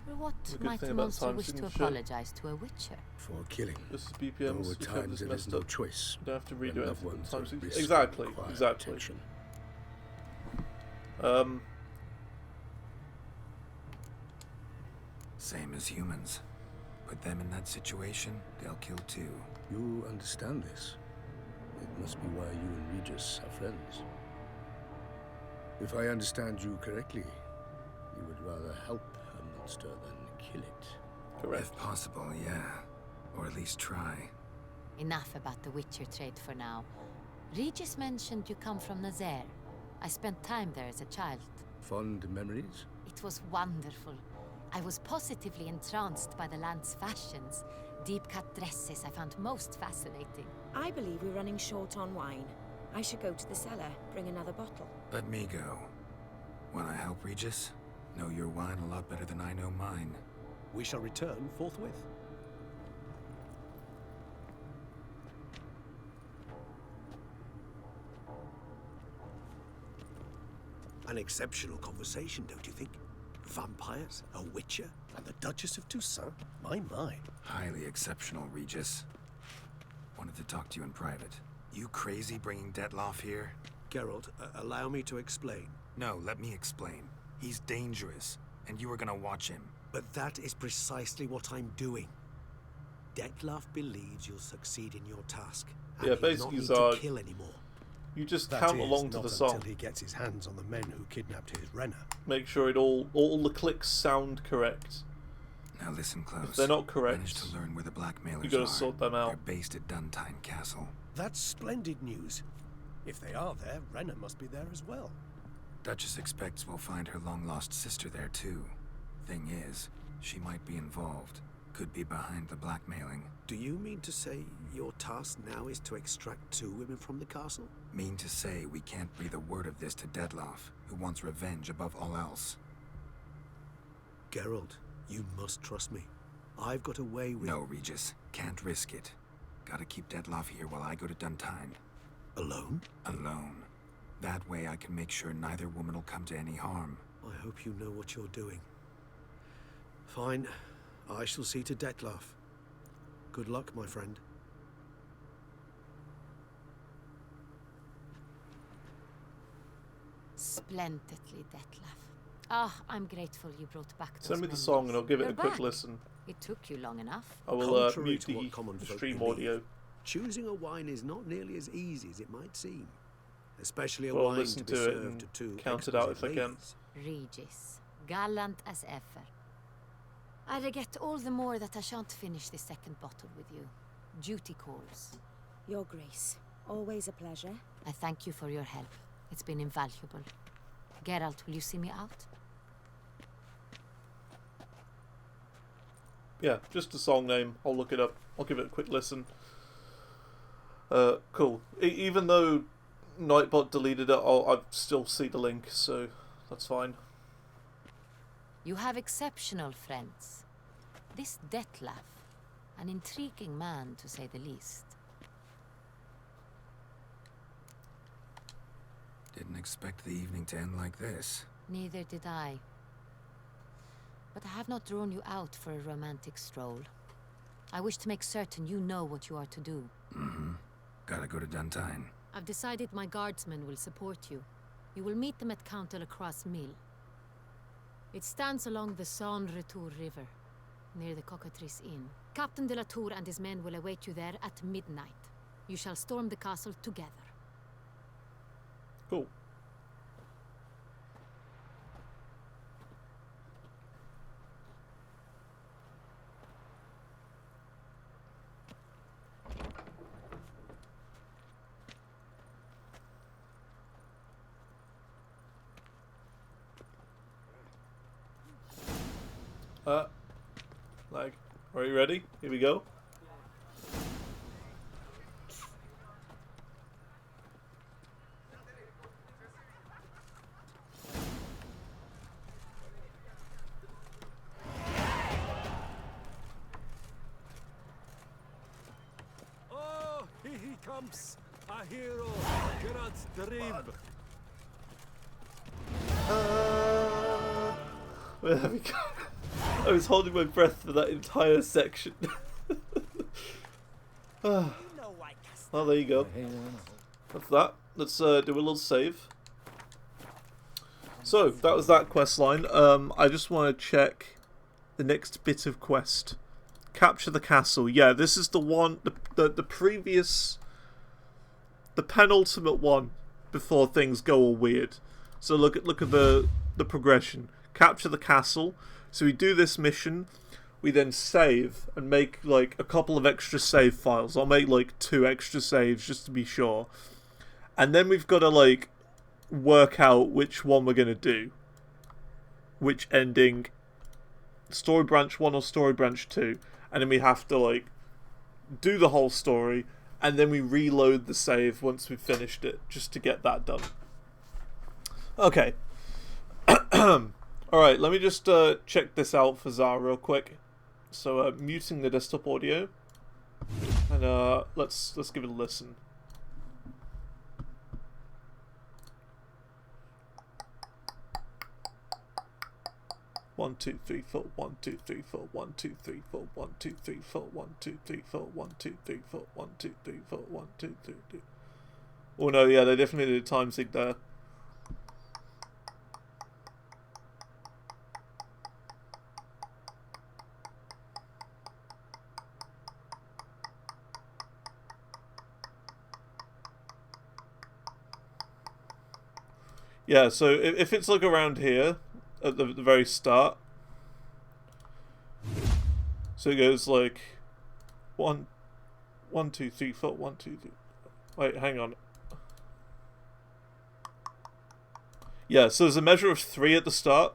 Well, what The good might thing a about monster time wish to signature- apologize to a witcher? For killing. This is Though BPMs. at We have times this there is messed no up. choice. You don't have to when redo loved it. ones Time are at signature. risk Exactly. and require Exactly. protection. Same as humans. Put them in that situation, they'll kill too. You understand this. It must be why you and Regis are friends. If I understand you correctly, you would rather help a monster than kill it. Correct. If possible, yeah. Or at least try. Enough about the Witcher trade for now. Regis mentioned you come from Nazaire. I spent time there as a child. Fond memories? It was wonderful. I was positively entranced by the land's fashions. Deep-cut dresses I found most fascinating. I believe we're running short on wine. I should go to the cellar, bring another bottle. Let me go. Wanna help, Regis? Know your wine a lot better than I know mine. We shall return forthwith. An exceptional conversation, don't you think? Vampires, a witcher, and the Duchess of Toussaint? My. Highly exceptional, Regis. Wanted to talk to you in private. You crazy bringing Detloff here? Geralt, allow me to explain. No, let me explain. He's dangerous, and you were gonna watch him. But that is precisely what I'm doing. Detloff believes you'll succeed in your task. And Yeah, he'll basically, not need to Zard, kill anymore. you just That count is, along to not the song. until he gets his hands on the men who kidnapped his Renner. Make sure it all the clicks sound correct. Now listen close. If they're not correct, Managed to learn where the blackmailers you gotta are. sort them out. They're based at Duntine Castle. That's splendid news. If they are there, Renner must be there as well. Duchess expects we'll find her long-lost sister there, too. Thing is, she might be involved. Could be behind the blackmailing. Do you mean to say your task now is to extract 2 women from the castle? Mean to say we can't breathe a word of this to Detloff, who wants revenge above all else. Geralt, you must trust me. I've got a way with... No, Regis. Can't risk it. Gotta keep Detloff here while I go to Duntine. Alone? Alone. That way I can make sure neither woman will come to any harm. I hope you know what you're doing. Fine. I shall see to Detloff. Good luck, my friend. Splendidly, Detlaff. Ah, I'm grateful you brought back those Send me the memories. song and I'll give it You're a quick back. listen. It took you long enough. I will Contrary mute to what the common folk stream believe, audio. Choosing a wine is not nearly as easy as it might seem. Especially a Well, wine listen to be to it served and to 2 count it out if I exquisite can. ladies. Regis, gallant as ever. I regret all the more that I shan't finish this second bottle with you. Duty calls. Your Grace, always a pleasure. I thank you for your help. It's been invaluable. Geralt, will you see me out? Yeah, just a song name. I'll look it up. I'll give it a quick listen. Cool. Even though Nightbot deleted it, I'll still see the link, so that's fine. You have exceptional friends. This Detlaff, an intriguing man to say the least. Didn't expect the evening to end like this. Neither did I. But I have not drawn you out for a romantic stroll. I wish to make certain you know what you are to do. Mm-hmm. Gotta go to Duntine. I've decided my guardsmen will support you. You will meet them at Count de la Croix Mill. It stands along the Saône-Retour River, near the Cockatrice Inn. Captain de la Tour and his men will await you there at midnight. You shall storm the castle together. Cool. Like, are you ready? Here we go. comes a hero, Gerard's dream. There we go. I was holding my breath for that entire section. Well, there you go. That's that. Let's do a little save. So, that was that quest line. I just want to check the next bit of quest. Capture the castle. Yeah, this is the one, the previous, the penultimate one before things go all weird. So look at the progression. Capture the castle. So we do this mission. We then save and make like a couple of extra save files. I'll make like 2 extra saves just to be sure. And then we've got to like work out which one we're going to do. Which ending. Story branch 1 or story branch 2. And then we have to like do the whole story. And then we reload the save once we've finished it. Just to get that done. Okay. Alright, let me just check this out for Zara real quick. So, muting the desktop audio. And let's give it a listen. One, two, three, four. 1, 2, 3, 4. 1, 2, 3, 4. 1, 2, 3, 4. 1, 2, 3, 4. 1, 2, 3, 4. 1, 2, 3, 4. 1, 2, 3, 4. Oh no, yeah, they definitely did a time sync there. Yeah, so if it's like around here at the very start, so it goes like 1, 2, 3, 4. 1, 2, 3. Wait, hang on. Yeah, so there's a measure of 3 at the start.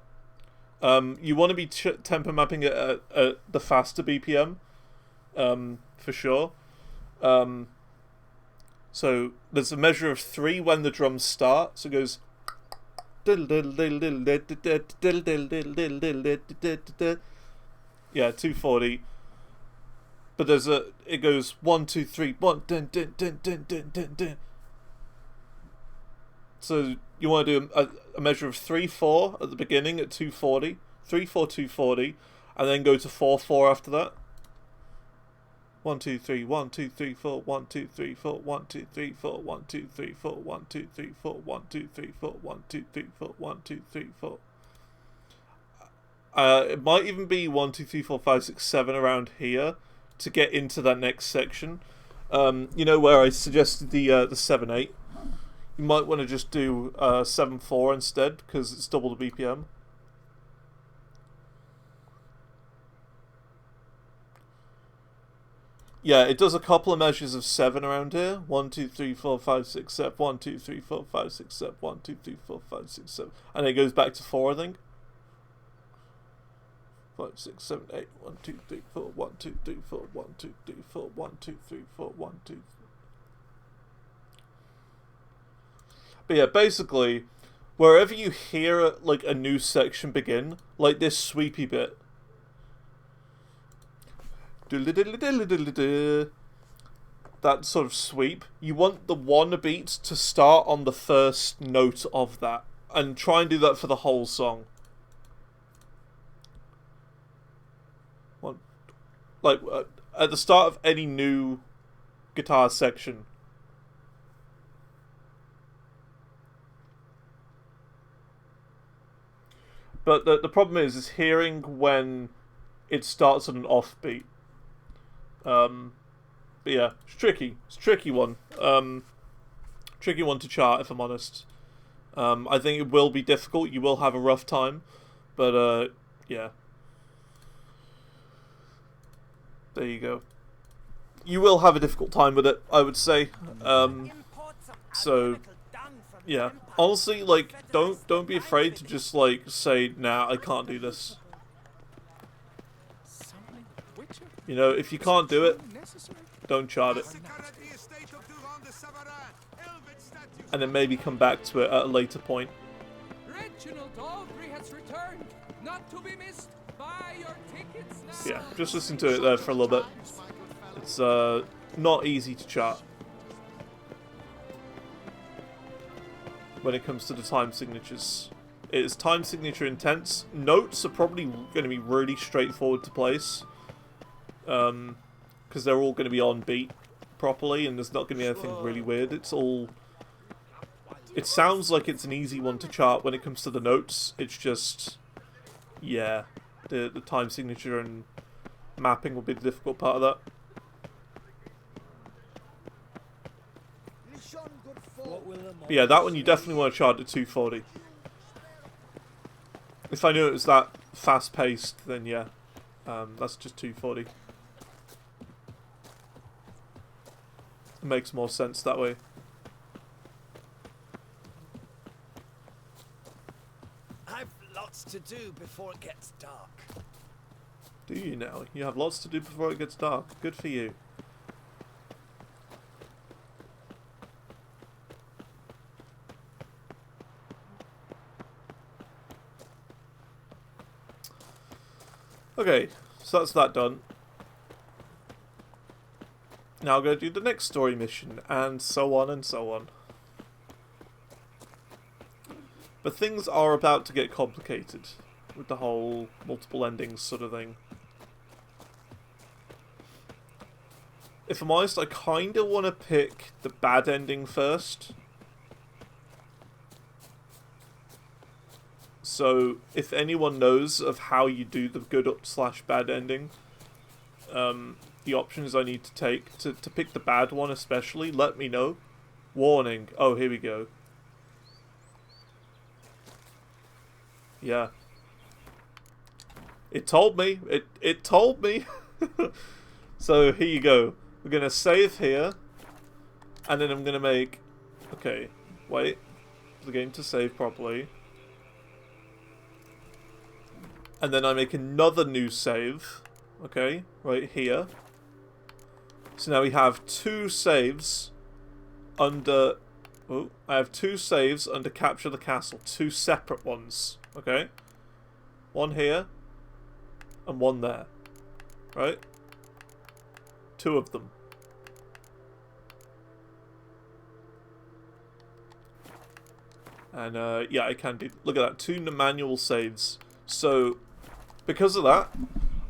You want to be tempo mapping it at the faster BPM, for sure. So there's a measure of 3 when the drums start. So it goes. Yeah, 240. But there's it goes 1, 2, 3, 1, dun, dun, dun, dun, dun, dun, dun. So you want to do a measure of 3, 4 at the beginning at 240, 3, 4, 240, and then go to 4, 4 after that. 1, 2, 3, 1, 2, 3, 4, 1, 2, 3, 4, 1, 2, 3, 4, 1, 2, 3, 4, 1, 2, 3, 4, 1, 2, 3, 4, 1, 2, 3, 4, 1, 2, 3, 4. It might even be 1, 2, 3, 4, 5, 6, 7 around here to get into that next section. You know where I suggested the 7, 8. You might want to just do 7, 4 instead because it's double the BPM. Yeah, it does a couple of measures of 7 around here. 1, 2, 3, 4, 5, 6, 7. 1, 2, 3, 4, 5, 6, 7. 1, 2, 3, 4, 5, 6, 7. And it goes back to 4, I think. 5, 6, 7, 8. 1, 2, 3, 4. 1, 2, 3, 4. 1, 2, 3, 4. 1, 2, 3, 4. 1, 2. But yeah, basically, wherever you hear like a new section begin, like this sweepy bit. That sort of sweep, you want the 1 beat to start on the first note of that, and try and do that for the whole song. Like at the start of any new guitar section. But the problem is hearing when it starts on an offbeat. But yeah, it's tricky. It's a tricky one. Tricky one to chart, if I'm honest. I think it will be difficult. You will have a rough time. But, yeah. There you go. You will have a difficult time with it, I would say. So, yeah. Honestly, like, don't be afraid to just, like, say, nah, I can't do this. You know, if you can't do it, don't chart it. And then maybe come back to it at a later point. Reginald Aubrey has returned, not to be missed. Buy your tickets now. Yeah, just listen to it there for a little bit. It's not easy to chart. when it comes to the time signatures. It is time signature intense. Notes are probably going to be really straightforward to place. Because they're all going to be on beat properly, and there's not going to be anything really weird. It's all... It sounds like it's an easy one to chart when it comes to the notes. It's just... Yeah. The time signature and mapping will be the difficult part of that. But yeah, that one you definitely want to chart at 240. If I knew it was that fast-paced, then yeah. That's just 240. It makes more sense that way. I've lots to do before it gets dark. Do you now? You have lots to do before it gets dark. Good for you. Okay, so that's that done. Now I'm going to do the next story mission, and so on and so on. But things are about to get complicated with the whole multiple endings sort of thing. If I'm honest, I kind of want to pick the bad ending first. So, if anyone knows of how you do the good/bad ending, the options I need to take to pick the bad one especially, let me know. Warning. Oh, here we go. Yeah. It told me. It told me. So, here you go. We're going to save here. And then I'm going to make... Okay. Wait. For the game to save properly. And then I make another new save. Okay. Right here. So now we have two saves under... Oh, I have two saves under Capture the Castle. Two separate ones. Okay? One here. And one there. Right? Two of them. And, yeah, I can do... Look at that. Two manual saves. So, because of that,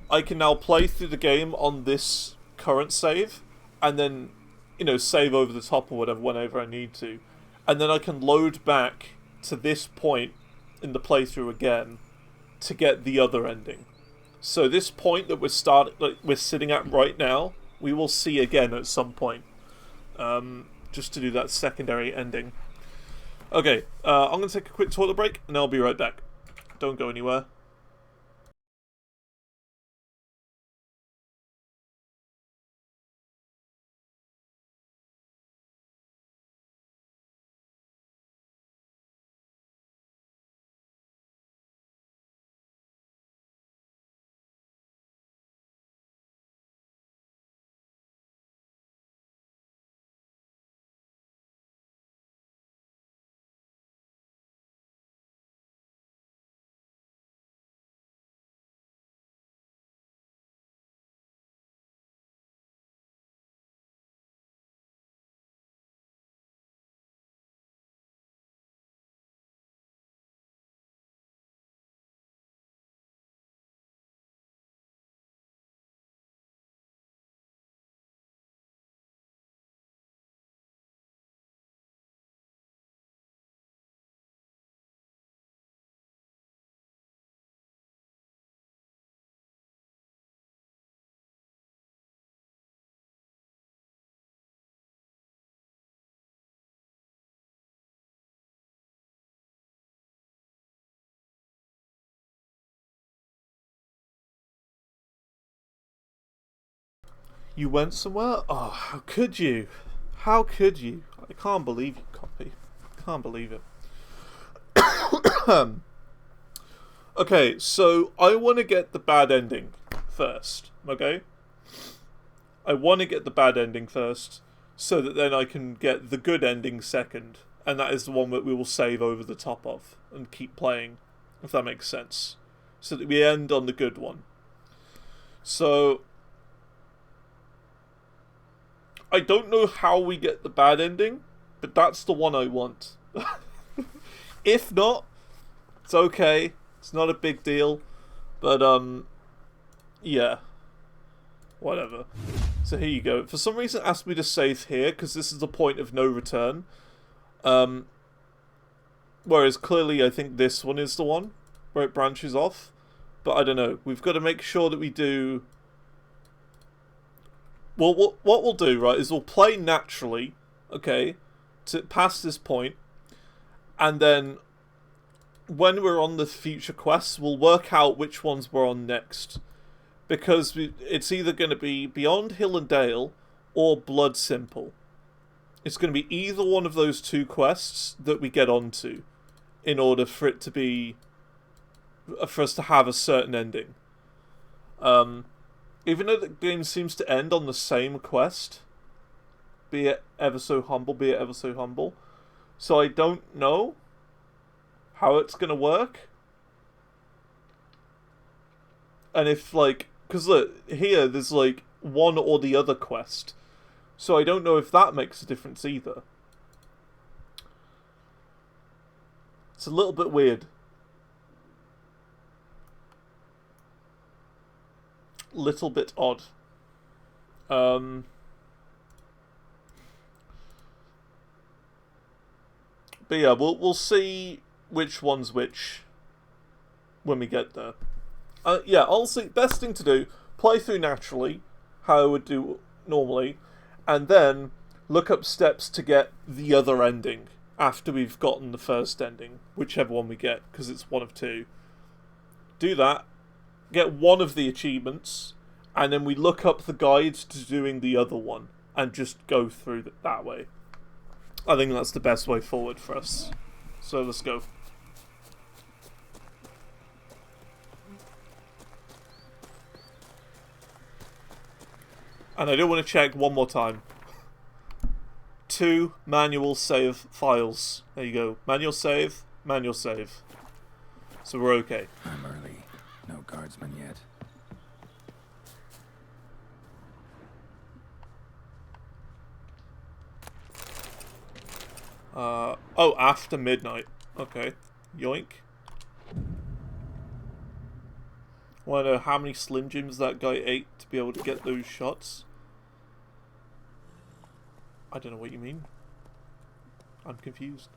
I can now play through the game on this current save. And then, you know, save over the top or whatever whenever I need to. And then I can load back to this point in the playthrough again to get the other ending. So this point that we're sitting at right now, we will see again at some point. Just to do that secondary ending. Okay, I'm going to take a quick toilet break, and I'll be right back. Don't go anywhere. You went somewhere? Oh, how could you? How could you? I can't believe you, Copy. Can't believe it. Okay, so I want to get the bad ending first, okay? I want to get the bad ending first, so that then I can get the good ending second. And that is the one that we will save over the top of and keep playing, if that makes sense. So that we end on the good one. So... I don't know how we get the bad ending, but that's the one I want. If not, it's okay. It's not a big deal. But, yeah. Whatever. So here you go. For some reason it asked me to save here, because this is the point of no return. Whereas clearly I think this one is the one where it branches off. But I don't know. We've got to make sure that we do... Well, what we'll do, right, is we'll play naturally, okay, to past this point, and then when we're on the future quests, we'll work out which ones we're on next. Because it's either going to be Beyond Hill and Dale or Blood Simple. It's going to be either one of those two quests that we get onto in order for it to be... for us to have a certain ending. Even though the game seems to end on the same quest, be it ever so humble. So I don't know how it's going to work. And if, like, because look, here there's, like, one or the other quest. So I don't know if that makes a difference either. It's a little bit weird. Little bit odd. But yeah, we'll see which one's which when we get there. Yeah, honestly, best thing to do, play through naturally, how I would do normally, and then look up steps to get the other ending after we've gotten the first ending, whichever one we get, because it's one of two. Do that. Get one of the achievements, and then we look up the guide to doing the other one, and just go through it that way. I think that's the best way forward for us. So let's go. And I do want to check one more time. 2 manual save files. There you go. Manual save, manual save. So we're okay. I'm early. No guardsmen yet. Oh, after midnight. Okay. Yoink. Want to know how many Slim Jims that guy ate to be able to get those shots? I don't know what you mean. I'm confused.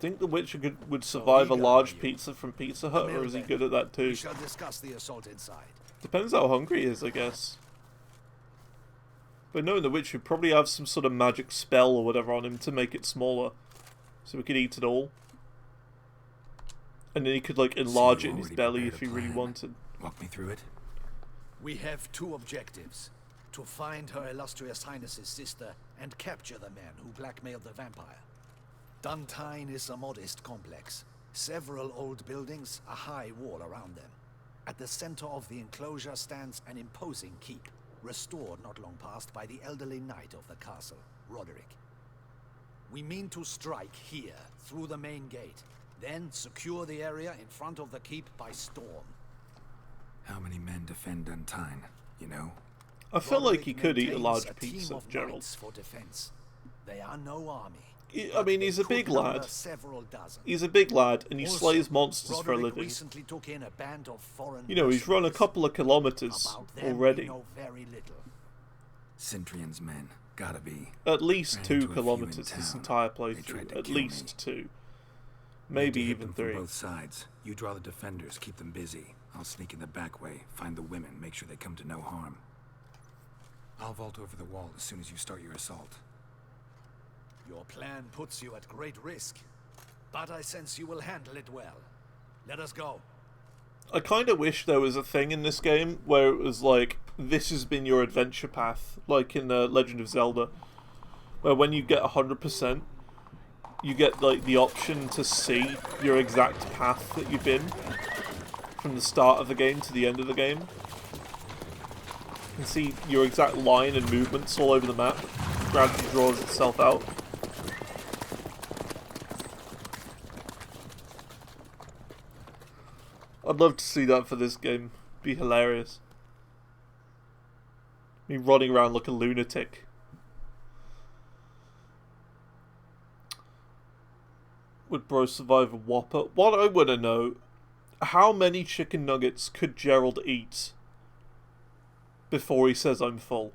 Think the Witcher would survive a large pizza from Pizza Hut, or is he good at that too? We shall discuss the assault inside. Depends how hungry he is, I guess. But knowing the Witcher would probably have some sort of magic spell or whatever on him to make it smaller, so we could eat it all. And then he could, like, enlarge it in his belly if he really wanted. Walk me through it. We have 2 objectives. To find Her Illustrious Highness's sister and capture the man who blackmailed the vampire. Duntine is a modest complex. Several old buildings, a high wall around them. At the center of the enclosure stands an imposing keep, restored not long past by the elderly knight of the castle, Roderick. We mean to strike here, through the main gate, then secure the area in front of the keep by storm. How many men defend Duntine, you know? I feel like he could eat a large pizza, Gerald. For defense. They are no army. I mean, he's a big lad. He's a big lad, and he slays monsters for a living. Recently took in a band of foreign you know, he's run a couple of kilometers already. Cintrian's men, gotta be. At least 2 kilometers this entire playthrough. At least 2. Maybe even 3. From both sides. You draw the defenders, keep them busy. I'll sneak in the back way, find the women, make sure they come to no harm. I'll vault over the wall as soon as you start your assault. Your plan puts you at great risk, but I sense you will handle it well. Let us go. I kind of wish there was a thing in this game where it was like, this has been your adventure path, like in Legend of Zelda, where when you get 100%, you get like the option to see your exact path that you've been from the start of the game to the end of the game. You can see your exact line and movements all over the map. Gravity draws itself out. I'd love to see that for this game. Be hilarious. Me running around like a lunatic. Would bro survive a Whopper? What I want to know, how many chicken nuggets could Gerald eat before he says I'm full?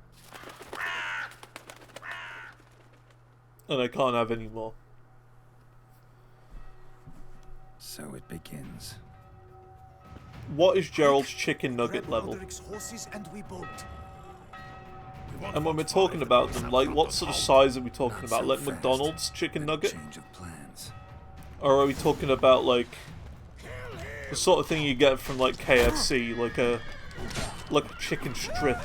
And I can't have any more. So it begins. What is Gerald's chicken nugget level? And when we're talking about them, like, what sort of size are we talking about? Like McDonald's chicken nugget? Or are we talking about, like, the sort of thing you get from, like, KFC, like a chicken strip?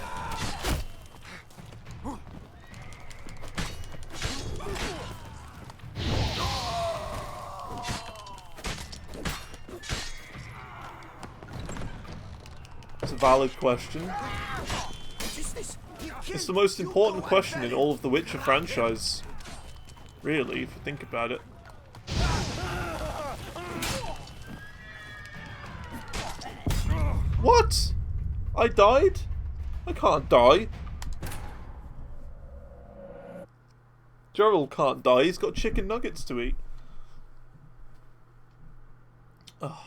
It's a valid question. It's the most important question in all of the Witcher franchise. Really, if you think about it. What? I died? I can't die. Gerald can't die, he's got chicken nuggets to eat. Ugh.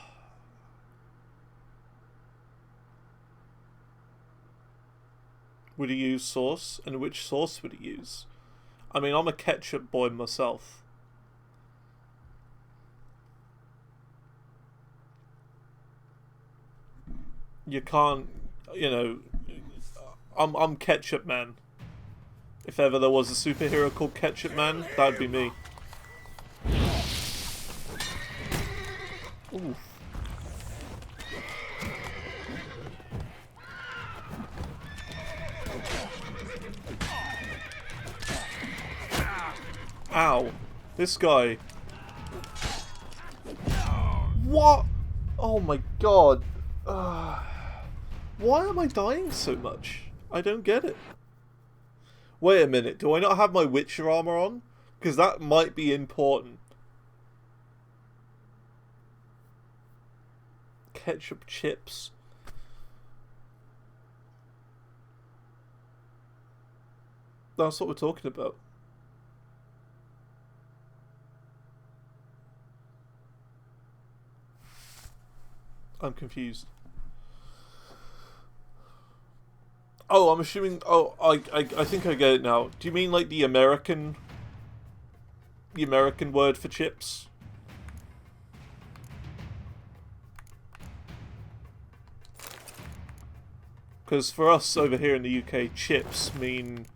Would he use sauce? And which sauce would he use? I mean, I'm a ketchup boy myself. You can't, you know, I'm Ketchup Man. If ever there was a superhero called Ketchup Man, that'd be me. Ooh. Ow. This guy. What? Oh my god. Why am I dying so much? I don't get it. Wait a minute. Do I not have my Witcher armor on? Because that might be important. Ketchup chips. That's what we're talking about. I'm confused. Oh, I'm assuming... Oh, I think I get it now. Do you mean like the American word for chips? Because for us over here in the UK, chips mean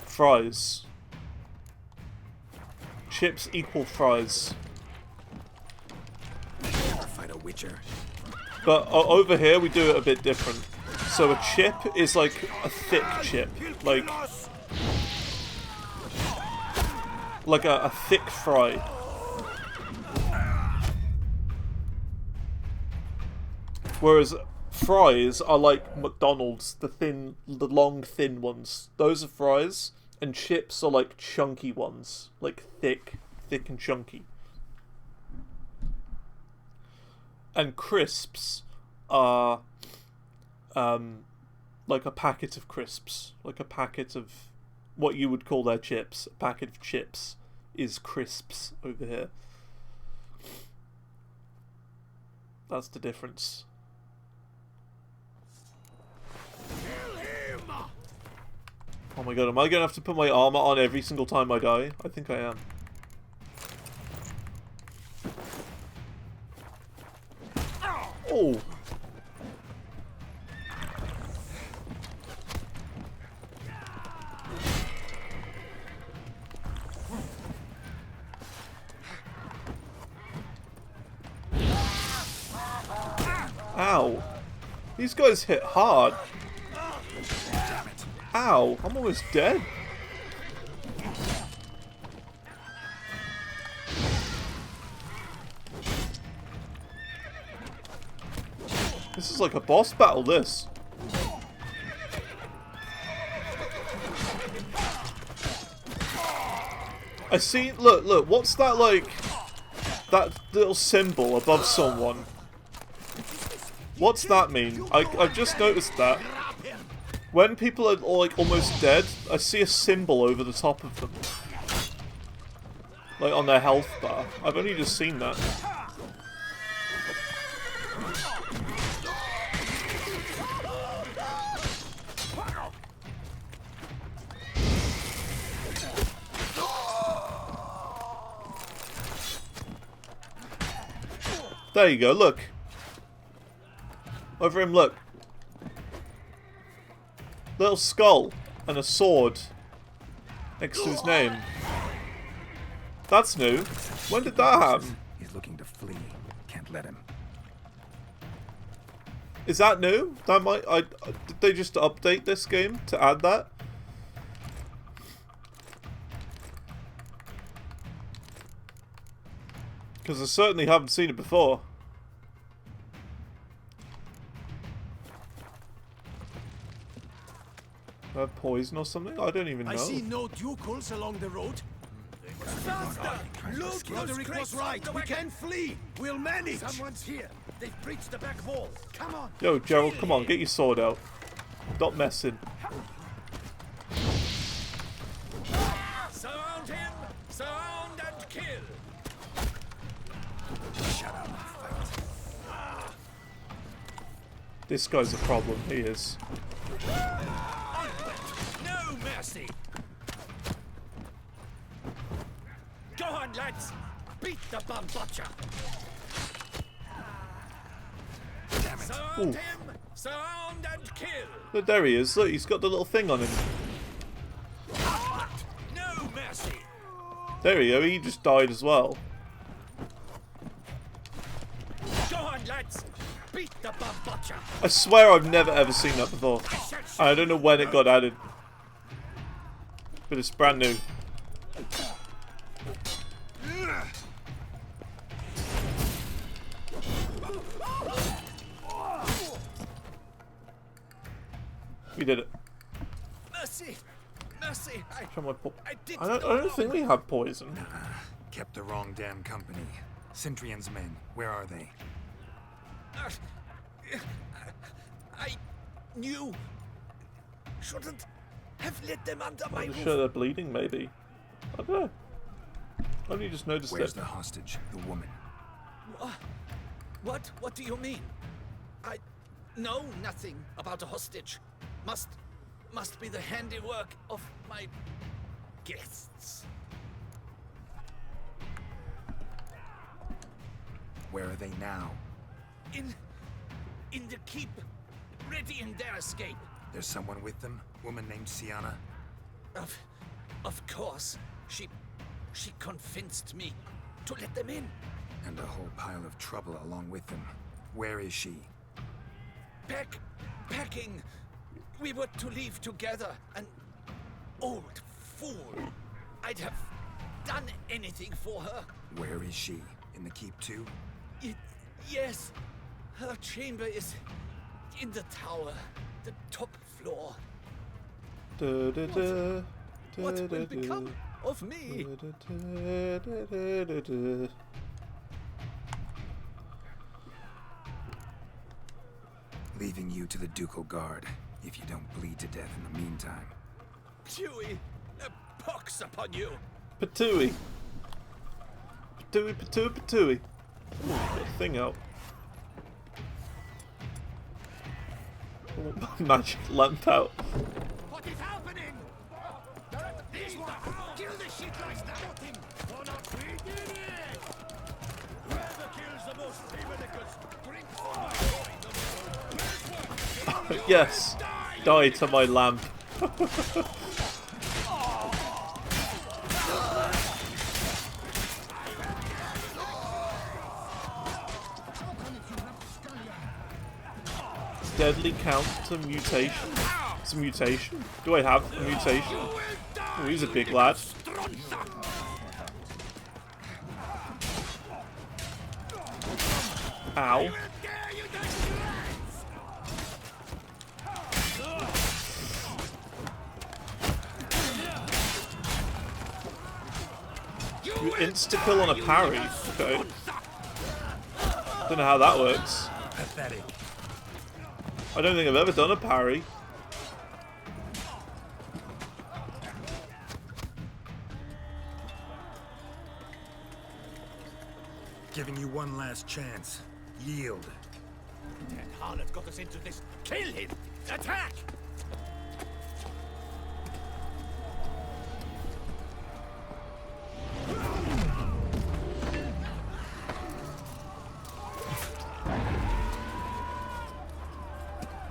fries. Chips equal fries. Fight a Witcher. But over here we do it a bit different. So a chip is like a thick chip, like a thick fry. Whereas fries are like McDonald's, the long thin ones. Those are fries, and chips are like chunky ones, like thick and chunky. And crisps are like a packet of crisps, like a packet of what you would call their chips. A packet of chips is crisps over here. That's the difference. Oh my god, am I gonna have to put my armor on every single time I die? I think I am. Oh! Ow. These guys hit hard. Ow, I'm almost dead. This is like a boss battle, this. I see, look, what's that like, that little symbol above someone? What's that mean? I've just noticed that. When people are like almost dead, I see a symbol over the top of them. Like on their health bar. I've only just seen that. There you go, look. Over him, look. Little skull and a sword next to his name. That's new. When did that happen? He's looking to flee. Can't let him. Is that new? That might. Did they just update this game to add that? Because I certainly haven't seen it before. Poison or something? I don't even know. I see no ducals along the road. Faster! Look, Roderick was right. We can flee. We'll manage. Someone's here. They've breached the back wall. Come on. Yo, Gerald, come on, get your sword out. Stop messing. Surround him. Surround and kill. Shut up and fight. This guy's a problem. He is. No mercy. Go on, lads. Beat the bum butcher. Surround him. Surround and kill. Look, there he is. Look, he's got the little thing on him. No mercy. There we go. He just died as well. Go on, lads. Beat the bum butcher. I swear I've never ever seen that before. I don't know when it got added. But it's brand new. We did it. Mercy. Mercy. I don't think we have poison. Kept the wrong damn company. Centrion's men, where are they? I knew. Shouldn't have let them under my I'm roof. sure they're bleeding, maybe. I don't know. I only just noticed Where's it. the hostage? The woman. What? What do you mean? I know nothing about a hostage. Must be the handiwork of my guests. Where are they now? In the keep, ready in their escape. There's someone with them? Woman named Sienna? Of course. She convinced me to let them in. And a whole pile of trouble along with them. Where is she? Packing. We were to leave together. An old fool. I'd have done anything for her. Where is she? In the keep too? Yes. Her chamber is in the tower. The top floor. What will become of me? Leaving you to the ducal guard, if you don't bleed to death in the meantime. Chewie, a pox upon you. Patooey. Patooey. Ooh, got a thing out. Oh, magic lamp out. What is happening? These ones! Kill the shit like that! For not we did it! Whoever kills the most Leviticus drinks Yes. Die to my lamp. Deadly count to mutation? It's a mutation? Do I have a mutation? Oh, he's a big lad. Ow. You insta-kill on a parry? Okay. Don't know how that works. Pathetic. I don't think I've ever done a parry. Giving you one last chance. Yield. That harlot got us into this. Kill him! Attack!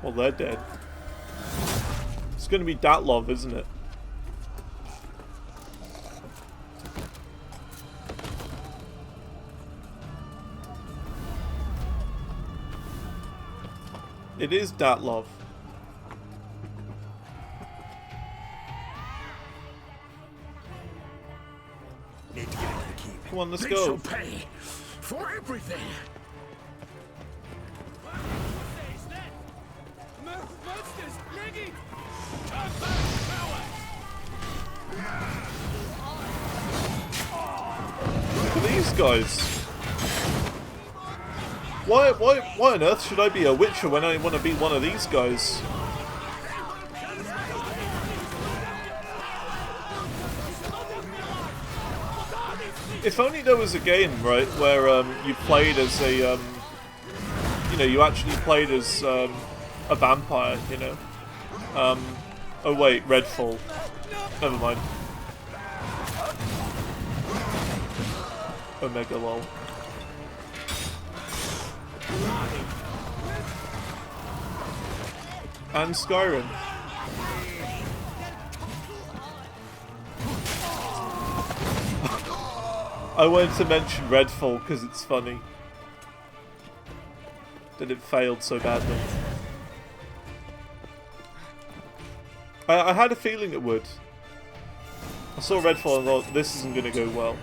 Well, they're dead. It's gonna be Datlov, isn't it? It is Datlov. Need to get into the keep. Come on, let's They go. shall pay for everything. Monsters, ready! Turn back, Look at these guys. Why on earth should I be a Witcher when I want to be one of these guys? If only there was a game, right, where you played as a, you know, you actually played as a vampire, you know. Oh wait, Redfall. Never mind. Omega lol. And Skyrim. I wanted to mention Redfall because it's funny that it failed so badly. I had a feeling it would. I saw Redfall and thought, this isn't going to go well.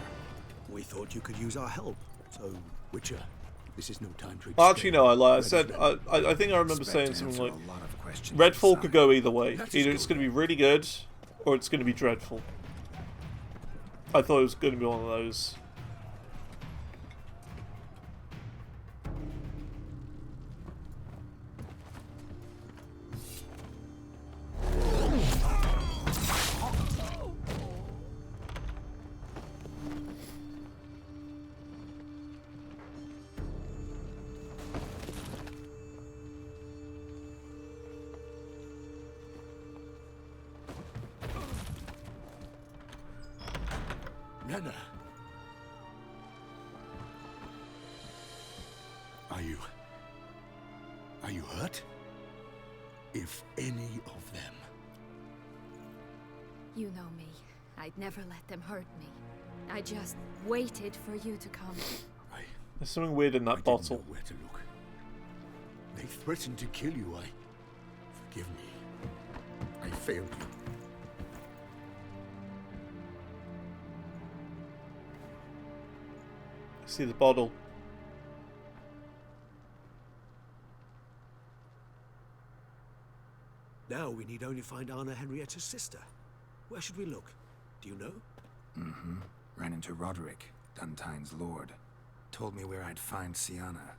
We thought you could use our help. So, Witcher, this is no time to... Well, actually, no, I lied. I said, I think I remember saying something like, Redfall could go either way. Either it's going to be really good, or it's going to be dreadful. I thought it was going to be one of those. Nana. Are you hurt? If any of them. You know me. I'd never let them hurt me. I just waited for you to come. There's something weird in that bottle. Didn't know where to look. They threatened to kill you. Forgive me. I failed you. See the bottle. Now we need only find Anna Henrietta's sister. Where should we look? Do you know? Mm-hmm. Ran into Roderick, Duntine's lord. Told me where I'd find Sienna.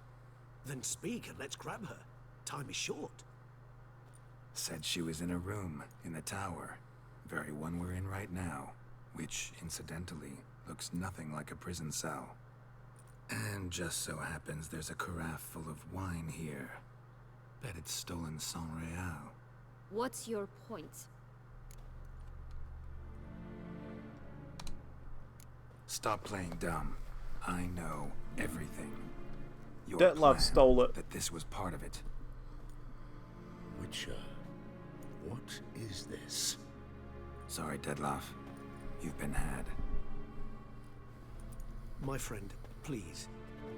Then speak and let's grab her. Time is short. Said she was in a room in the tower. Very one we're in right now. Which, incidentally, looks nothing like a prison cell. And just so happens there's a carafe full of wine here. Bet it's stolen San Real. What's your point? Stop playing dumb. I know everything. Your Detlef plan, stole it. that this was part of it. Witcher, what is this? Sorry, Detlef. You've been had. My friend, please.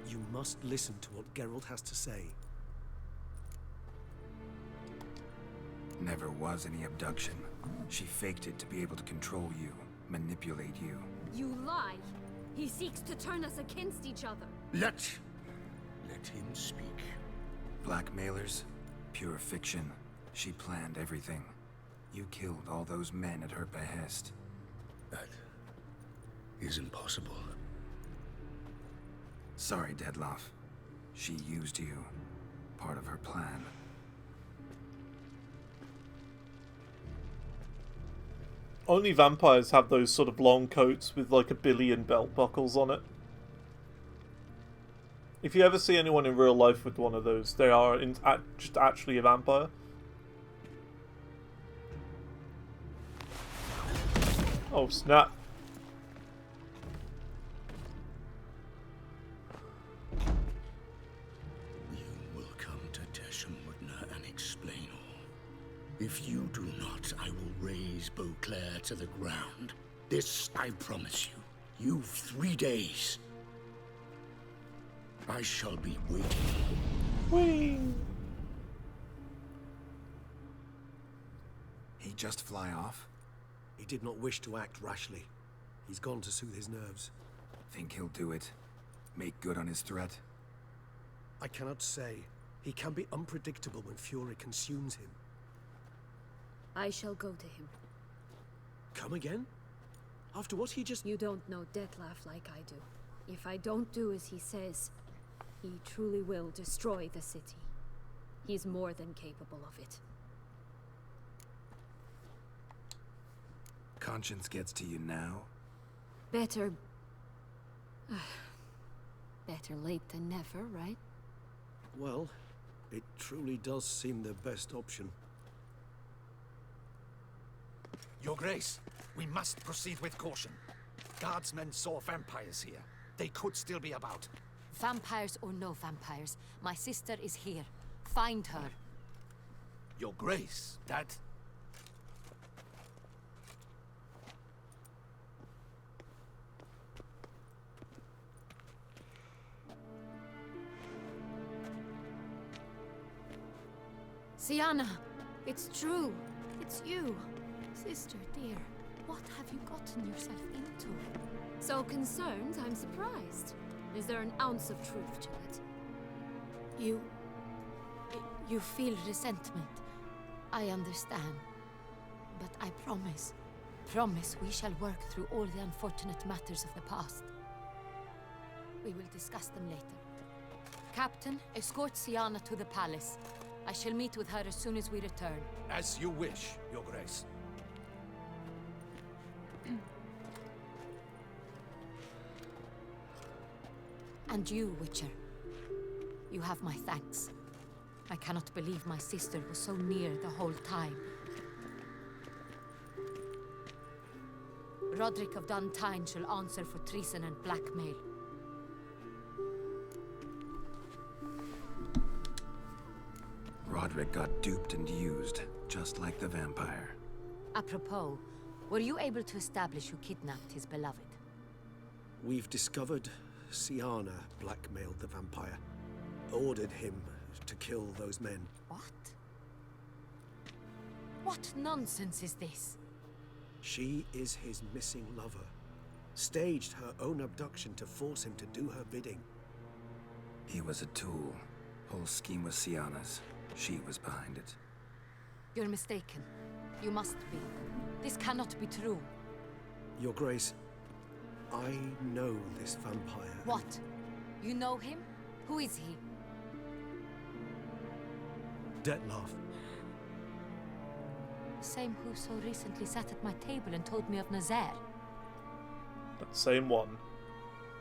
You must listen to what Geralt has to say. Never was any abduction. She faked it to be able to control you, manipulate you. You lie! He seeks to turn us against each other. Let him speak. Blackmailers? Pure fiction. She planned everything. You killed all those men at her behest. That is impossible. Sorry, Detlef. She used you. Part of her plan. Only vampires have those sort of long coats with like a billion belt buckles on it. If you ever see anyone in real life with one of those, they are just actually a vampire. Oh snap. You will come to Teshumwardna and explain all. If you do not, I will raise Beauclair to the ground. This I promise you. You've 3 days. I shall be waiting. Whee! He just fly off? He did not wish to act rashly. He's gone to soothe his nerves. Think he'll do it? Make good on his threat? I cannot say. He can be unpredictable when fury consumes him. I shall go to him. Come again? After what he just... You don't know Dettlaff like I do. If I don't do as he says, he truly will destroy the city. He's more than capable of it. Conscience gets to you now? Better... better late than never, right? Well, it truly does seem the best option. Your Grace, we must proceed with caution. Guardsmen saw vampires here. They could still be about. Vampires or no vampires, my sister is here. Find her. Your Grace, that... Sienna, it's true. It's you. Sister, dear, what have you gotten yourself into? So concerned, I'm surprised. Is there an ounce of truth to it? You feel resentment. I understand. But I promise we shall work through all the unfortunate matters of the past. We will discuss them later. Captain, escort Sienna to the palace. I shall meet with her as soon as we return. As you wish, Your Grace. And you, Witcher. You have my thanks. I cannot believe my sister was so near the whole time. Roderick of Duntine shall answer for treason and blackmail. Roderick got duped and used, just like the vampire. Apropos, were you able to establish who kidnapped his beloved? We've discovered Sienna blackmailed the vampire. Ordered him to kill those men. What? What nonsense is this? She is his missing lover. Staged her own abduction to force him to do her bidding. He was a tool. Whole scheme was Sienna's. She was behind it. You're mistaken. You must be. This cannot be true. Your Grace, I know this vampire. What? You know him? Who is he? Dettlaff. The same who so recently sat at my table and told me of Nazaire. That same one.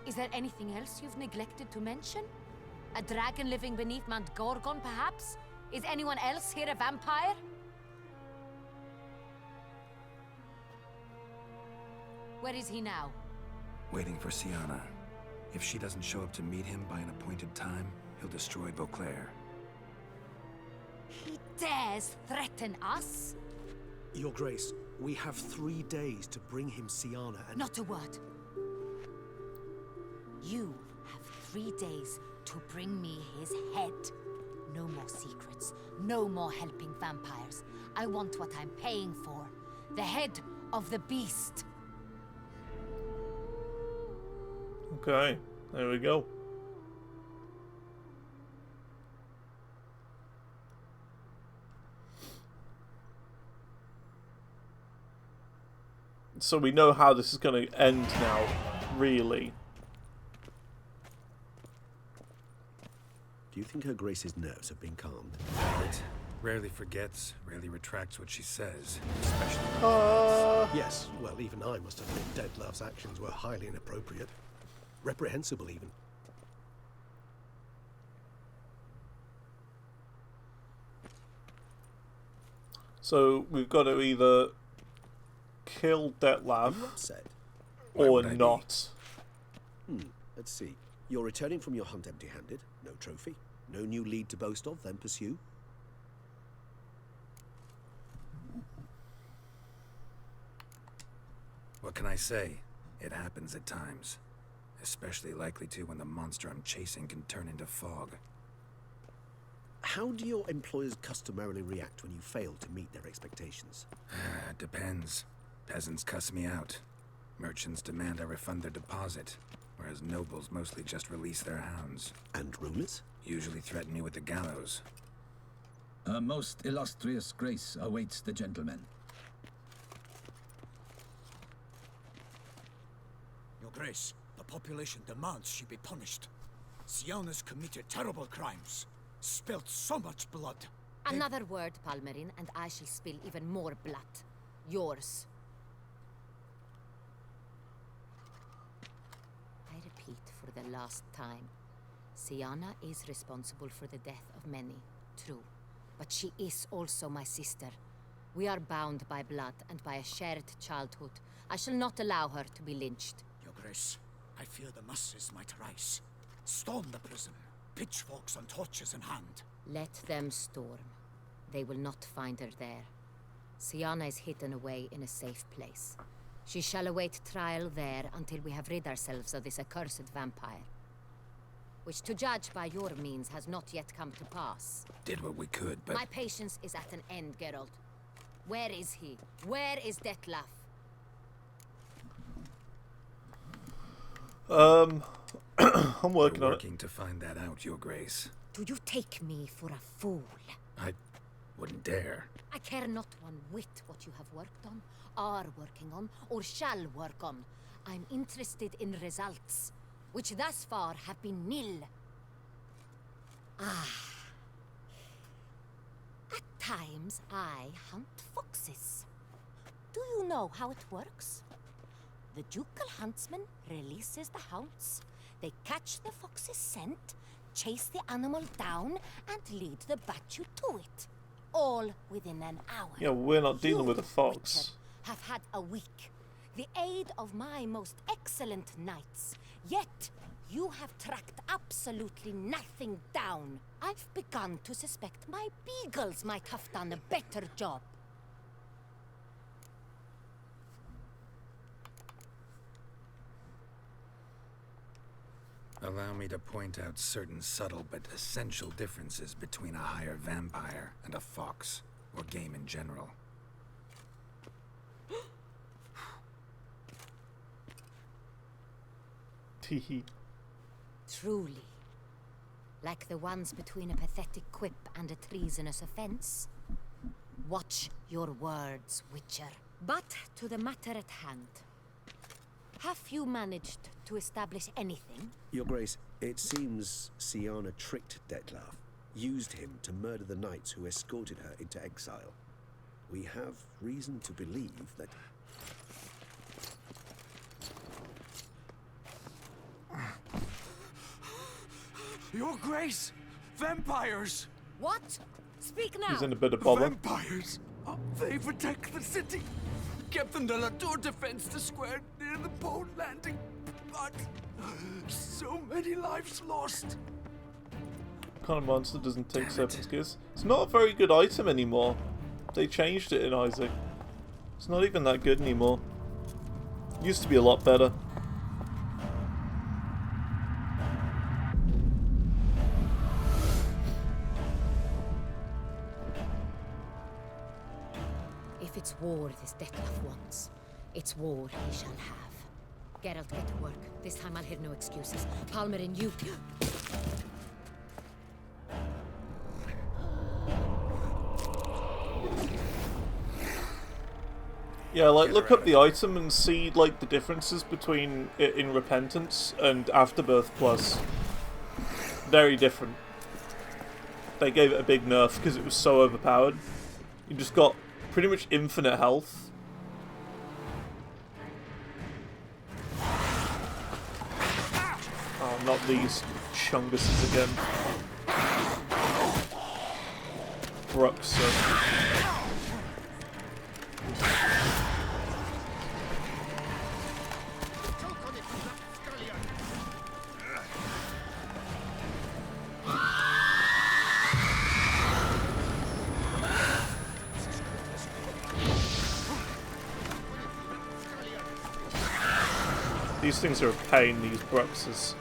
Is there anything else you've neglected to mention? A dragon living beneath Mount Gorgon, perhaps? Is anyone else here a vampire? Where is he now? Waiting for Sienna. If she doesn't show up to meet him by an appointed time, he'll destroy Beauclair. He dares threaten us? Your Grace, we have 3 days to bring him Sienna and... Not a word. You have 3 days to bring me his head. No more secrets. No more helping vampires. I want what I'm paying for. The head of the beast. Okay, there we go. So we know how this is going to end now, really. Do you think Her Grace's nerves have been calmed? It rarely forgets, rarely retracts what she says, especially... Yes, well, even I must admit Dettlaff's actions were highly inappropriate. Reprehensible, even. So we've got to either kill Detlef or not. Let's see. You're returning from your hunt empty-handed. No trophy. No new lead to boast of, then pursue. What can I say? It happens at times. Especially likely to when the monster I'm chasing can turn into fog. How do your employers customarily react when you fail to meet their expectations? Depends. Peasants cuss me out. Merchants demand I refund their deposit, whereas nobles mostly just release their hounds. And rulers? Usually threaten me with the gallows. A most illustrious grace awaits the gentleman. Your Grace, the population demands she be punished. Siana's committed terrible crimes. Spilt so much blood. Another word, Palmerin, and I shall spill even more blood. Yours. I repeat for the last time. Siana is responsible for the death of many, true. But she is also my sister. We are bound by blood and by a shared childhood. I shall not allow her to be lynched. Your Grace, I fear the masses might rise. Storm the prison, pitchforks and torches in hand. Let them storm. They will not find her there. Siana is hidden away in a safe place. She shall await trial there until we have rid ourselves of this accursed vampire. Which, to judge by your means, has not yet come to pass. Did what we could, but... My patience is at an end, Geralt. Where is he? Where is Detlef? I'm working on it. Working to find that out, Your Grace. Do you take me for a fool? I wouldn't dare. I care not one whit what you have worked on, are working on, or shall work on. I'm interested in results, which thus far have been nil. At times, I hunt foxes. Do you know how it works? The ducal huntsman releases the hounds. They catch the fox's scent, chase the animal down, and lead the Batu to it. All within an hour. Yeah, we're not dealing with a fox. Witcher, have had a week. The aid of my most excellent knights. Yet, you have tracked absolutely nothing down. I've begun to suspect my beagles might have done a better job. Allow me to point out certain subtle but essential differences between a higher vampire and a fox, or game in general. Teehee. Truly. Like the ones between a pathetic quip and a treasonous offense. Watch your words, Witcher. But to the matter at hand. Have you managed to establish anything? Your Grace, it seems Siana tricked Detlef, used him to murder the knights who escorted her into exile. We have reason to believe that... Your Grace! Vampires! What? Speak now! He's in a bit of bother. Vampires! They protect the city! Captain de la Tour defends the square near the boat landing, but so many lives lost. What kind of monster doesn't take serpent's gears? It's not a very good item anymore. They changed it in Isaac. It's not even that good anymore. Used to be a lot better. If it's war this Detlef wants, it's war he shall have. Geralt, get to work. This time I'll hear no excuses. Palmerin, you... Yeah, like, look up the item and see, like, the differences between it in Repentance and Afterbirth Plus. Very different. They gave it a big nerf because it was so overpowered. You just got pretty much infinite health. Oh, not these chunguses again. Bruxa. These things are a pain, these Bruxes.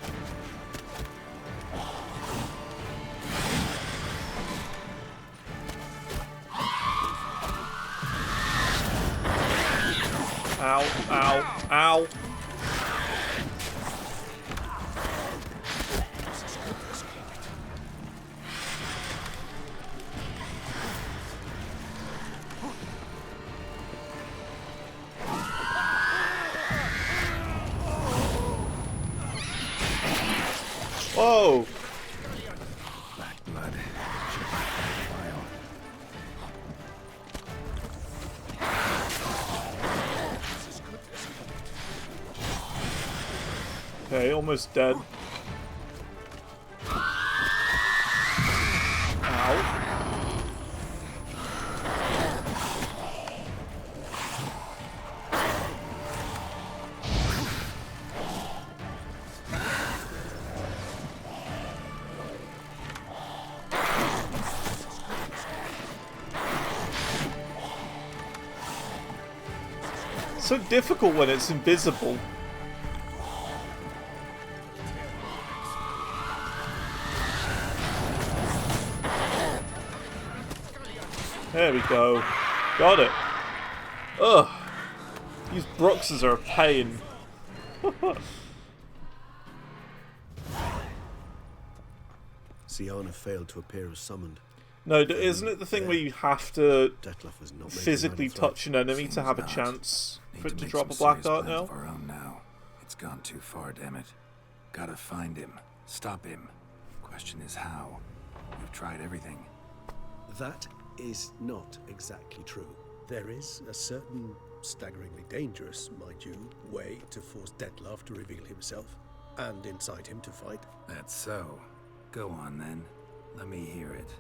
Ow, ow, ow. Whoa! Black blood. Should have file. Okay, almost dead. Ow. So difficult when it's invisible. There we go. Got it. Ugh. These Bruxes are a pain. Siana failed to appear as summoned. No, isn't it the thing where you have to Detlef was not physically touch an enemy to have a chance for it to drop a black dart now? Of our own now. It's gone too far, damn it. Gotta find him. Stop him. Question is how. We've tried everything. That is not exactly true. There is a certain staggeringly dangerous, mind you, way to force Detlef to reveal himself and incite him to fight. That's so. Go on then. Let me hear it.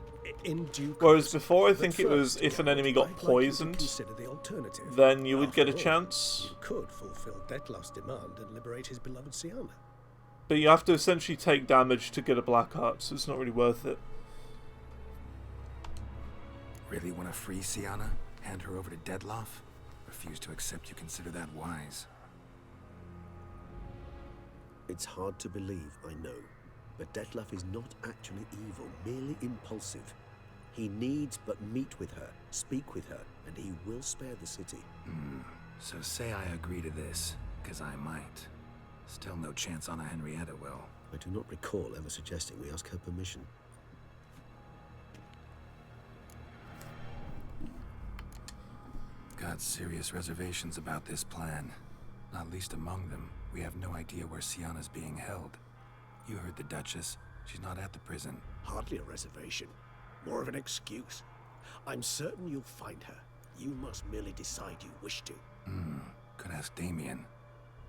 In due Whereas course. before I But think it was first, if an Geralt, enemy got I'd like you to poisoned, consider the alternative. then you would get a After all, chance. You could fulfill Detlef's demand and liberate his beloved Siana. But you have to essentially take damage to get a black heart, so it's not really worth it. Really want to free Siana? Hand her over to Detlef? Refuse to accept you consider that wise. It's hard to believe, I know. But Detlef is not actually evil, merely impulsive. He needs but meet with her, speak with her, and he will spare the city. So say I agree to this, because I might. Still no chance Anna Henrietta will. I do not recall ever suggesting we ask her permission. Got serious reservations about this plan. Not least among them, we have no idea where Siana's being held. You heard the Duchess. She's not at the prison. Hardly a reservation. More of an excuse. I'm certain you'll find her. You must merely decide you wish to. Could ask Damien.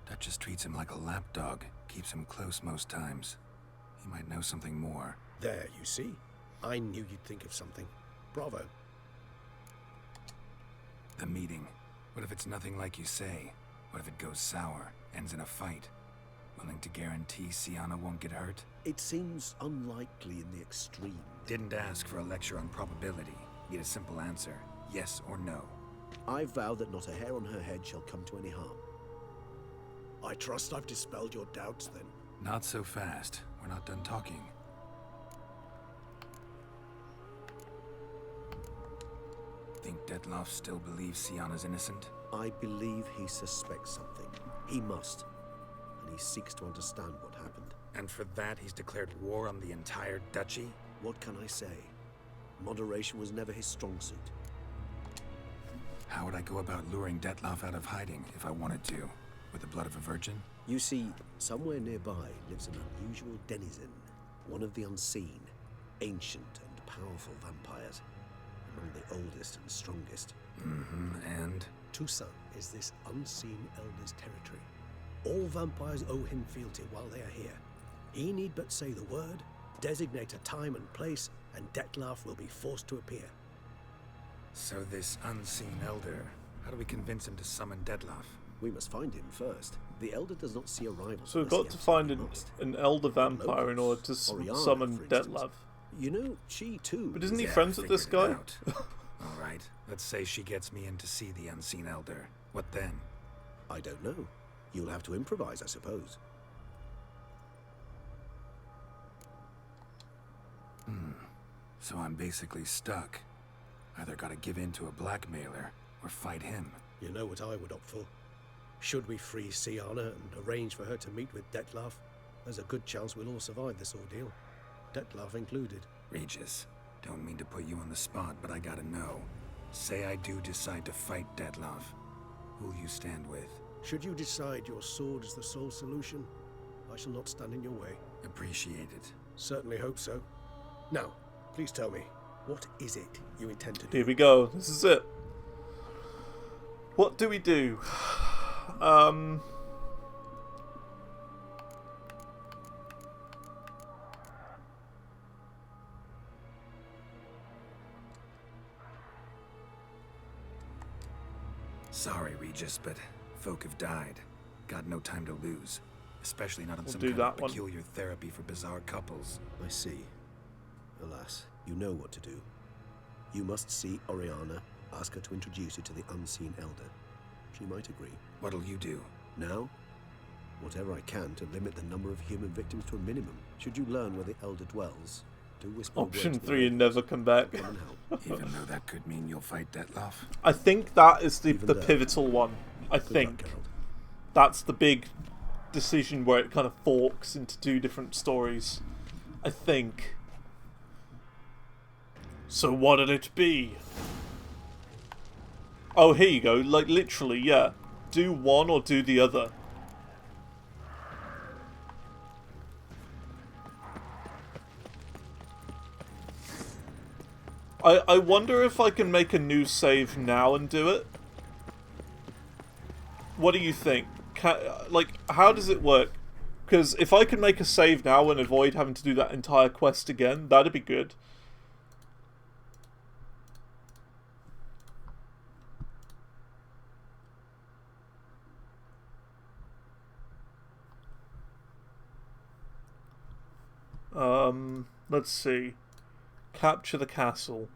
Duchess treats him like a lapdog. Keeps him close most times. He might know something more. There, you see? I knew you'd think of something. Bravo. The meeting. What if it's nothing like you say? What if it goes sour? Ends in a fight? Willing to guarantee Siana won't get hurt? It seems unlikely in the extreme. Didn't ask for a lecture on probability. Need a simple answer. Yes or no. I vow that not a hair on her head shall come to any harm. I trust I've dispelled your doubts, then. Not so fast. We're not done talking. Think Detlef still believes Siana's innocent? I believe he suspects something. He must. And he seeks to understand what happened. And for that, he's declared war on the entire duchy? What can I say? Moderation was never his strong suit. How would I go about luring Detlef out of hiding if I wanted to? With the blood of a virgin? You see, somewhere nearby lives an unusual denizen. One of the unseen, ancient and powerful vampires. Among the oldest and strongest. And? Toussaint is this unseen elder's territory. All vampires owe him fealty while they are here. He need but say the word, designate a time and place, and Detlef will be forced to appear. So this unseen elder, how do we convince him to summon Detlef? We must find him first. The elder does not see a rival. So we've got to find an elder vampire in order to summon Detlef. You know, she too. But isn't he friends with this guy? Alright, let's say she gets me in to see the unseen elder. What then? I don't know. You'll have to improvise, I suppose. So I'm basically stuck. Either gotta give in to a blackmailer, or fight him. You know what I would opt for. Should we free Siana and arrange for her to meet with Dettlaff, there's a good chance we'll all survive this ordeal. Dettlaff included. Regis, don't mean to put you on the spot, but I gotta know. Say I do decide to fight Dettlaff. Who'll you stand with? Should you decide your sword is the sole solution, I shall not stand in your way. Appreciate it. Certainly hope so. Now, please tell me, what is it you intend to do? Here we go. This is it. What do we do? Sorry, Regis, but folk have died. Got no time to lose. Especially not on some do kind that of one. peculiar therapy for bizarre couples. I see. Alas, you know what to do. You must see Oriana, ask her to introduce you to the unseen elder. She might agree. What'll you do? Now? Whatever I can to limit the number of human victims to a minimum. Should you learn where the elder dwells, do whisper Option words to 3 and never come back. come and help. Even though that could mean you'll fight Dettlaff. I think that is the Even though. pivotal one. I Good luck, think Geralt. that's the big decision where it kind of forks into two different stories. I think. So what'd it be? Oh, here you go. Like, literally, yeah. Do one or do the other. I wonder if I can make a new save now and do it. What do you think? Like, how does it work? Because if I can make a save now and avoid having to do that entire quest again, that'd be good. Let's see. Capture the castle.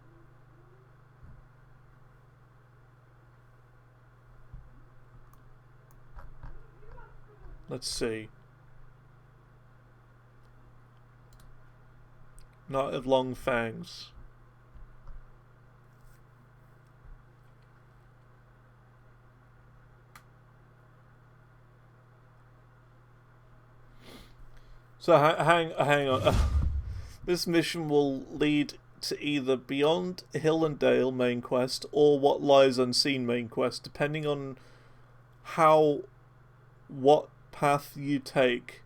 Let's see. Knight of Long Fangs. So hang on. This mission will lead to either Beyond Hill and Dale main quest or What Lies Unseen main quest, depending on what path you take.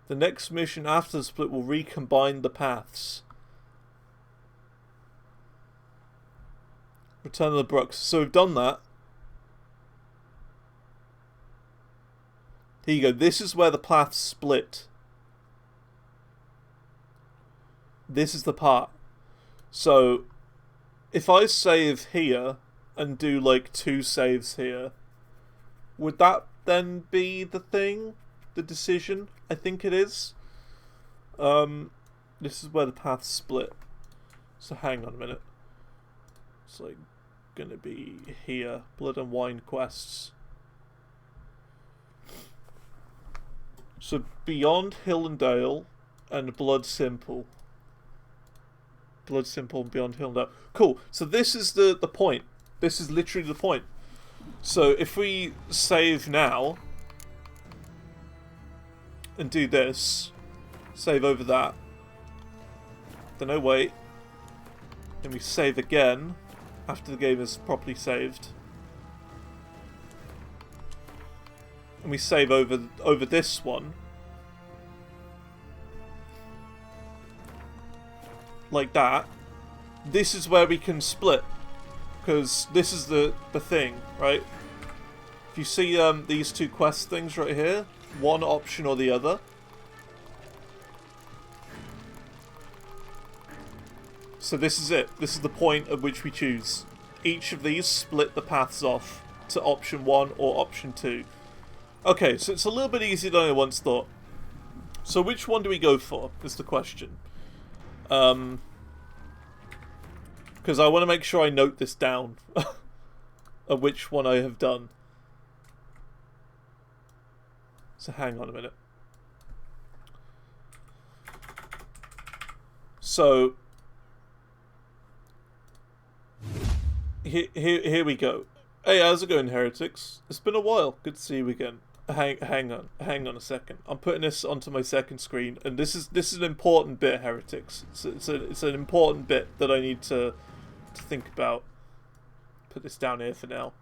The next mission after the split will recombine the paths. Return of the Brooks. So we've done that. Here you go. This is where the paths split. This is the part. So, if I save here and do like 2 saves here, would that then be the thing? The decision? I think it is. This is where the paths split. So hang on a minute. It's like gonna be here. Blood and Wine quests. So Beyond Hill and Dale and Blood Simple. Blood Simple and Beyond Hill and Dale. Cool. So this is the point. This is literally the point. So if we save now and do this, save over that, then wait, then we save again after the game is properly saved, and we save over this one, like that. This is where we can split, because this is the thing, right? If you see these 2 quest things right here, one option or the other. So this is it. This is the point at which we choose. Each of these split the paths off to option 1 or option 2. Okay, so it's a little bit easier than I once thought. So which one do we go for, is the question. Because I want to make sure I note this down. Of which one I have done. So hang on a minute. So here we go. Hey, how's it going, heretics? It's been a while. Good to see you again. Hang on a second. I'm putting this onto my second screen, and this is an important bit, heretics. It's an important bit that I need to think about. Put this down here for now.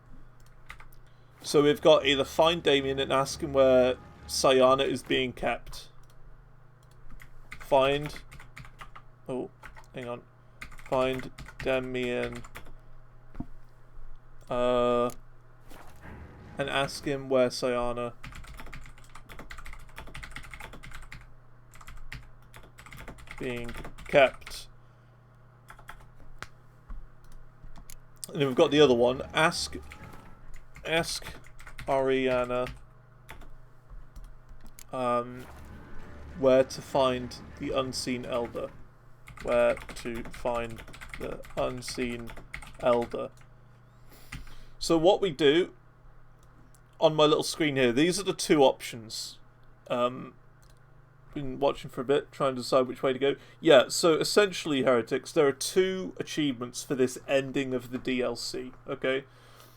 So we've got either find Damien and ask him where Sayana is being kept. Find. Oh, hang on. Find Damien. And ask him where Sayana being kept. And then we've got the other one. Ask Ariana where to find the unseen elder. Where to find the unseen elder. So what we do on my little screen here, these are the two options. Been watching for a bit, trying to decide which way to go. Yeah, so essentially, heretics, there are two achievements for this ending of the DLC, okay?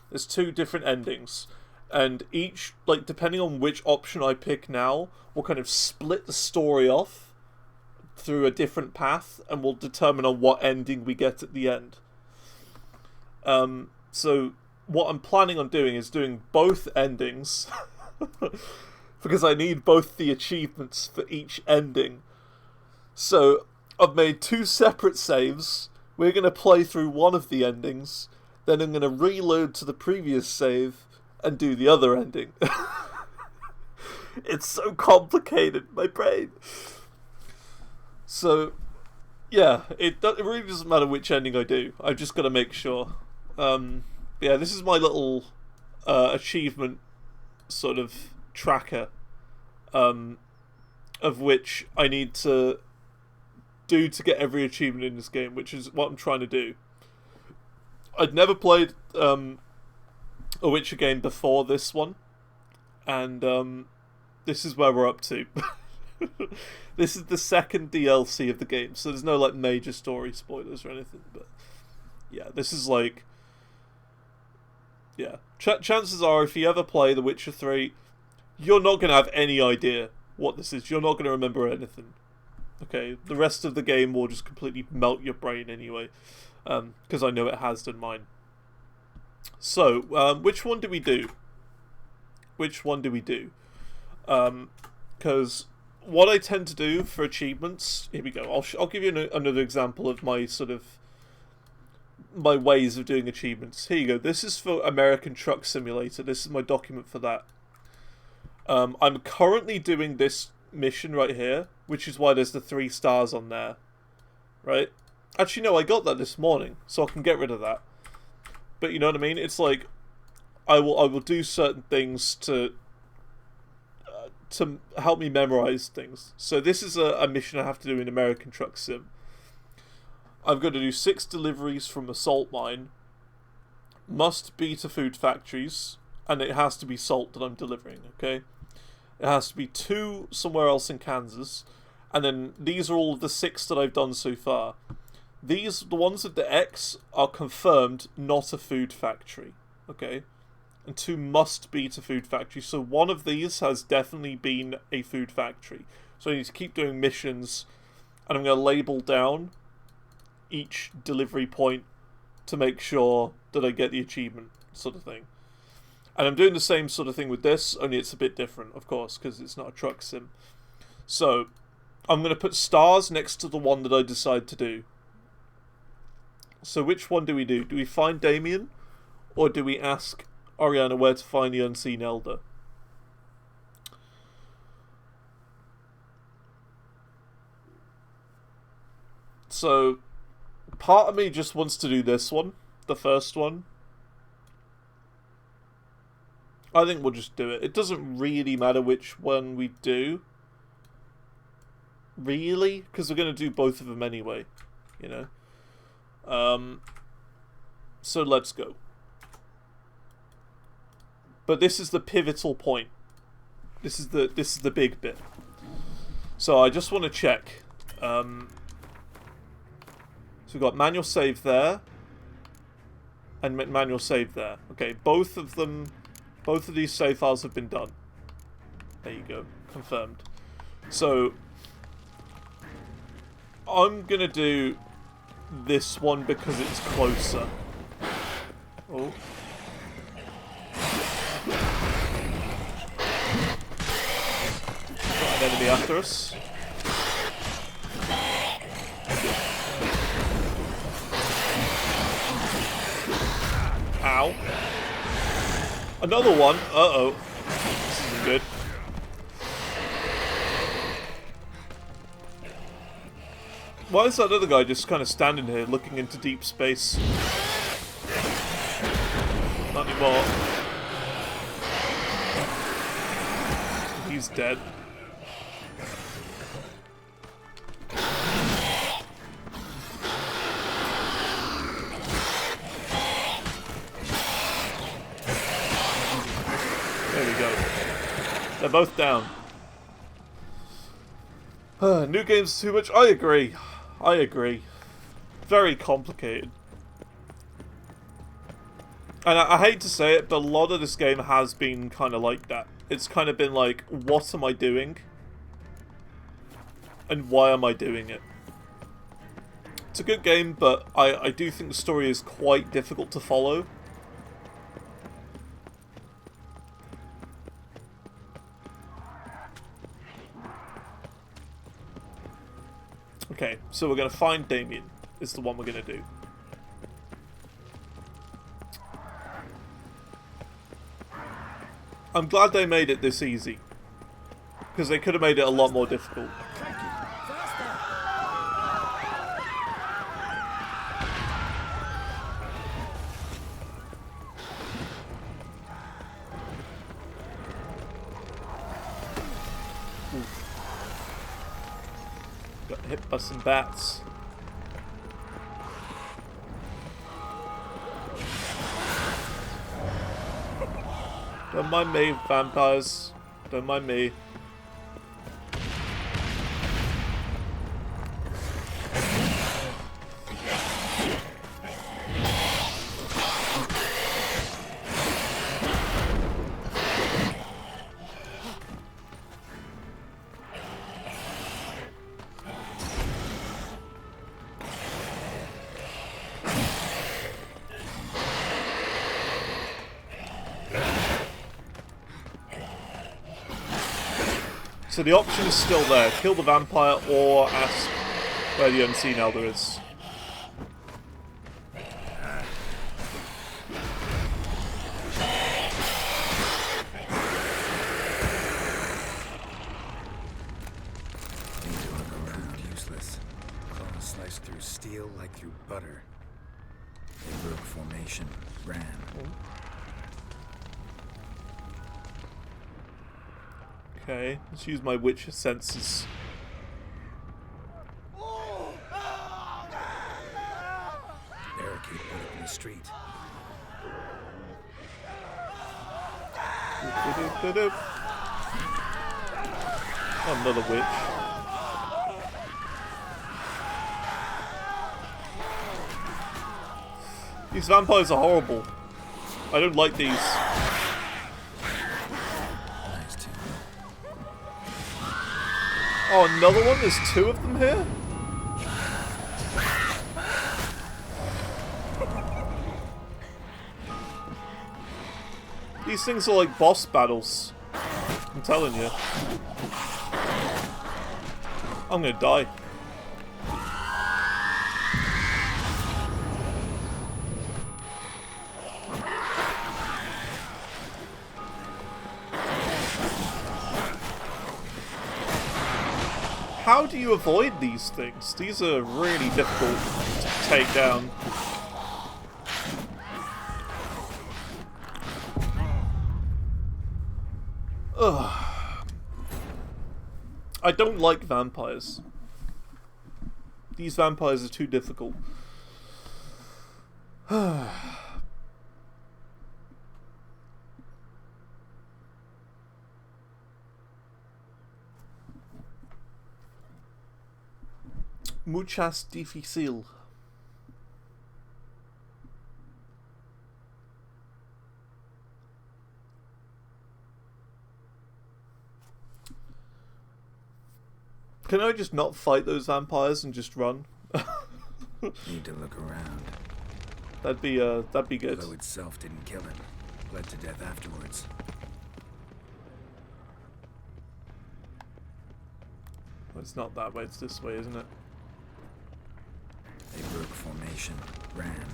There's two different endings. And each, like, depending on which option I pick now, will kind of split the story off through a different path, and will determine on what ending we get at the end. So what I'm planning on doing is doing both endings because I need both the achievements for each ending. So I've made two separate saves. We're going to play through one of the endings, then I'm going to reload to the previous save and do the other ending. It's so complicated, my brain. So yeah, it really doesn't matter which ending I do. I've just got to make sure. Yeah, this is my little achievement sort of tracker, of which I need to do to get every achievement in this game, which is what I'm trying to do. I'd never played a Witcher game before this one, and this is where we're up to. This is the second DLC of the game, so there's no like major story spoilers or anything, but yeah, this is like, yeah. Chances are, if you ever play The Witcher 3, you're not going to have any idea what this is. You're not going to remember anything. Okay, the rest of the game will just completely melt your brain anyway, because I know it has done mine. So, which one do we do? Which one do we do? Because what I tend to do for achievements... Here we go. I'll give you another example of my sort of... my ways of doing achievements. Here you go. This is for American Truck Simulator. This is my document for that. I'm currently doing this mission right here, which is why there's the 3 stars on there. Right? Actually, no, I got that this morning, so I can get rid of that. But you know what I mean? It's like, I will do certain things to help me memorize things. So this is a mission I have to do in American Truck Sim. I've got to do 6 deliveries from a salt mine, must be to food factories, and it has to be salt that I'm delivering, okay? It has to be 2 somewhere else in Kansas, and then these are all of the 6 that I've done so far. The ones with the X are confirmed not a food factory, okay? And 2 must be to food factory, so one of these has definitely been a food factory. So I need to keep doing missions, and I'm going to label down each delivery point to make sure that I get the achievement, sort of thing. And I'm doing the same sort of thing with this, only it's a bit different, of course, because it's not a truck sim. So, I'm going to put stars next to the one that I decide to do. So which one do we do? Do we find Damien, or do we ask Ariana where to find the unseen elder? So, part of me just wants to do this one, the first one. I think we'll just do it. It doesn't really matter which one we do. Really? Because we're going to do both of them anyway, you know? So let's go. But this is the pivotal point. This is the big bit. So I just want to check. So we've got manual save there. And manual save there. Okay, both of these save files have been done. There you go. Confirmed. So I'm gonna do this one because it's closer. Oh. Got an enemy after us. Ow. Another one. Uh-oh. This isn't good. Why is that other guy just kind of standing here looking into deep space? Not anymore. He's dead. There we go. They're both down. New game's too much. I agree. I agree. Very complicated. And I hate to say it, but a lot of this game has been kind of like that. It's kind of been like, what am I doing? And why am I doing it? It's a good game, but I do think the story is quite difficult to follow. Okay, so we're going to find Damien, is the one we're going to do. I'm glad they made it this easy, because they could have made it a lot more difficult. Got hit by some bats. Don't mind me, vampires. Don't mind me. So the option is still there. Kill the vampire or ask where the unseen elder is. These look around useless. Claws slice through steel like through butter. They broke formation, ran. Okay, let's use my witcher senses. Barricade put up in the street. Another witch. These vampires are horrible. I don't like these. Oh, another one? There's two of them here? These things are like boss battles. I'm telling you. I'm gonna die. How do you avoid these things? These are really difficult to take down. Ugh. I don't like vampires. These vampires are too difficult. Muchas difícil. Can I just not fight those vampires and just run? Need to look around. That'd be good. The blow itself didn't kill him. Bled to death afterwards. Well, it's not that way, it's this way, isn't it? They broke formation, ran.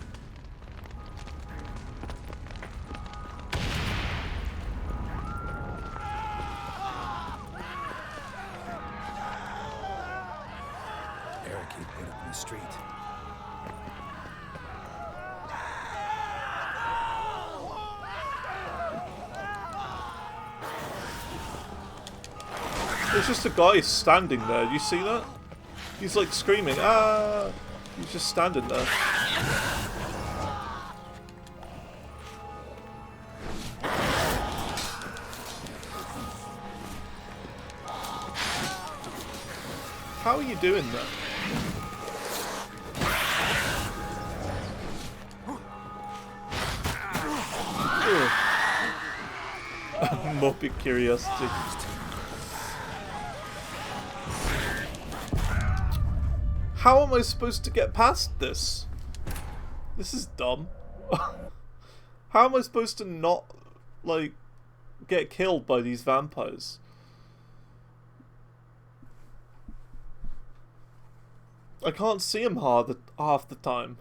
Barricade put up in the street. There's just a guy standing there. Do you see that? He's like screaming, ah! He's just standing there. How are you doing that? Morbid curiosity. How am I supposed to get past this? This is dumb. How am I supposed to not, like, get killed by these vampires? I can't see them half the time.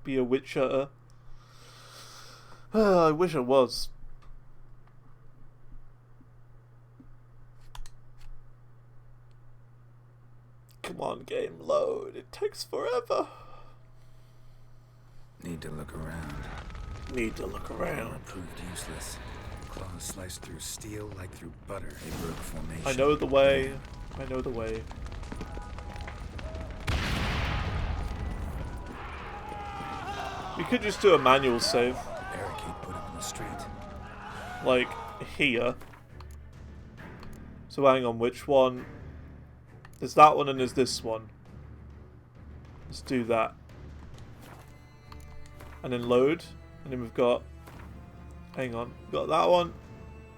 Be a witcher. I wish I was. Come on, game, load. It takes forever. Need to look around. Need to look around. Armor proved useless. Claws sliced through steel like through butter. They broke formation. I know the way. I know the way. We could just do a manual save. Barricade put up in the street. Like, here. So hang on, which one? There's that one and there's this one. Let's do that. And then load. And then we've got... Hang on. We've got that one.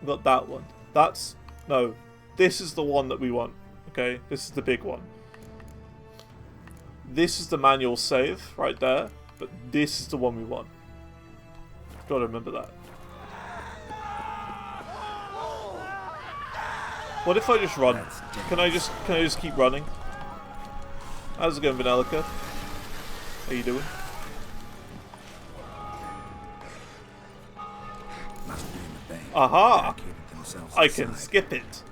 We've got that one. That's... No. This is the one that we want. Okay? This is the big one. This is the manual save right there. But this is the one we want. Gotta remember that. What if I just run? Can I just keep running? How's it going, Vanellica? How you doing? Aha! I can skip it.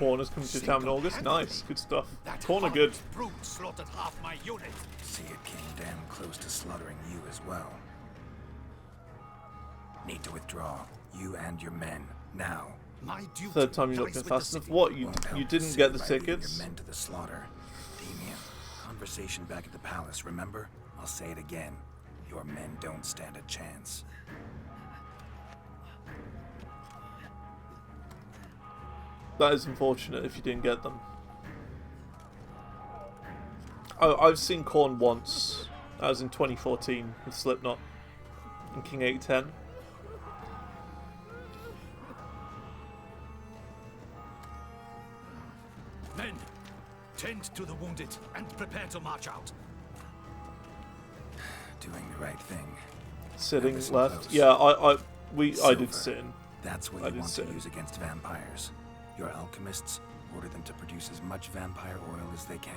Corner's coming to town in August. Nice, good stuff. Corner good. Slaughtered half my unit. See, it came damn close to slaughtering you as well. Need to withdraw. You and your men now. Third time you've not been fast enough. What? You didn't get the tickets? Your men to the slaughter. Damien, conversation back at the palace. Remember? I'll say it again. Your men don't stand a chance. That is unfortunate if you didn't get them. Oh, I've seen Korn once. That was in 2014 with Slipknot and King 810. Men, tend to the wounded and prepare to march out. Doing the right thing. Sitting Everson left. close. Yeah, I Silver. did sit in. That's what you want to use against vampires. Your alchemists, order them to produce as much vampire oil as they can.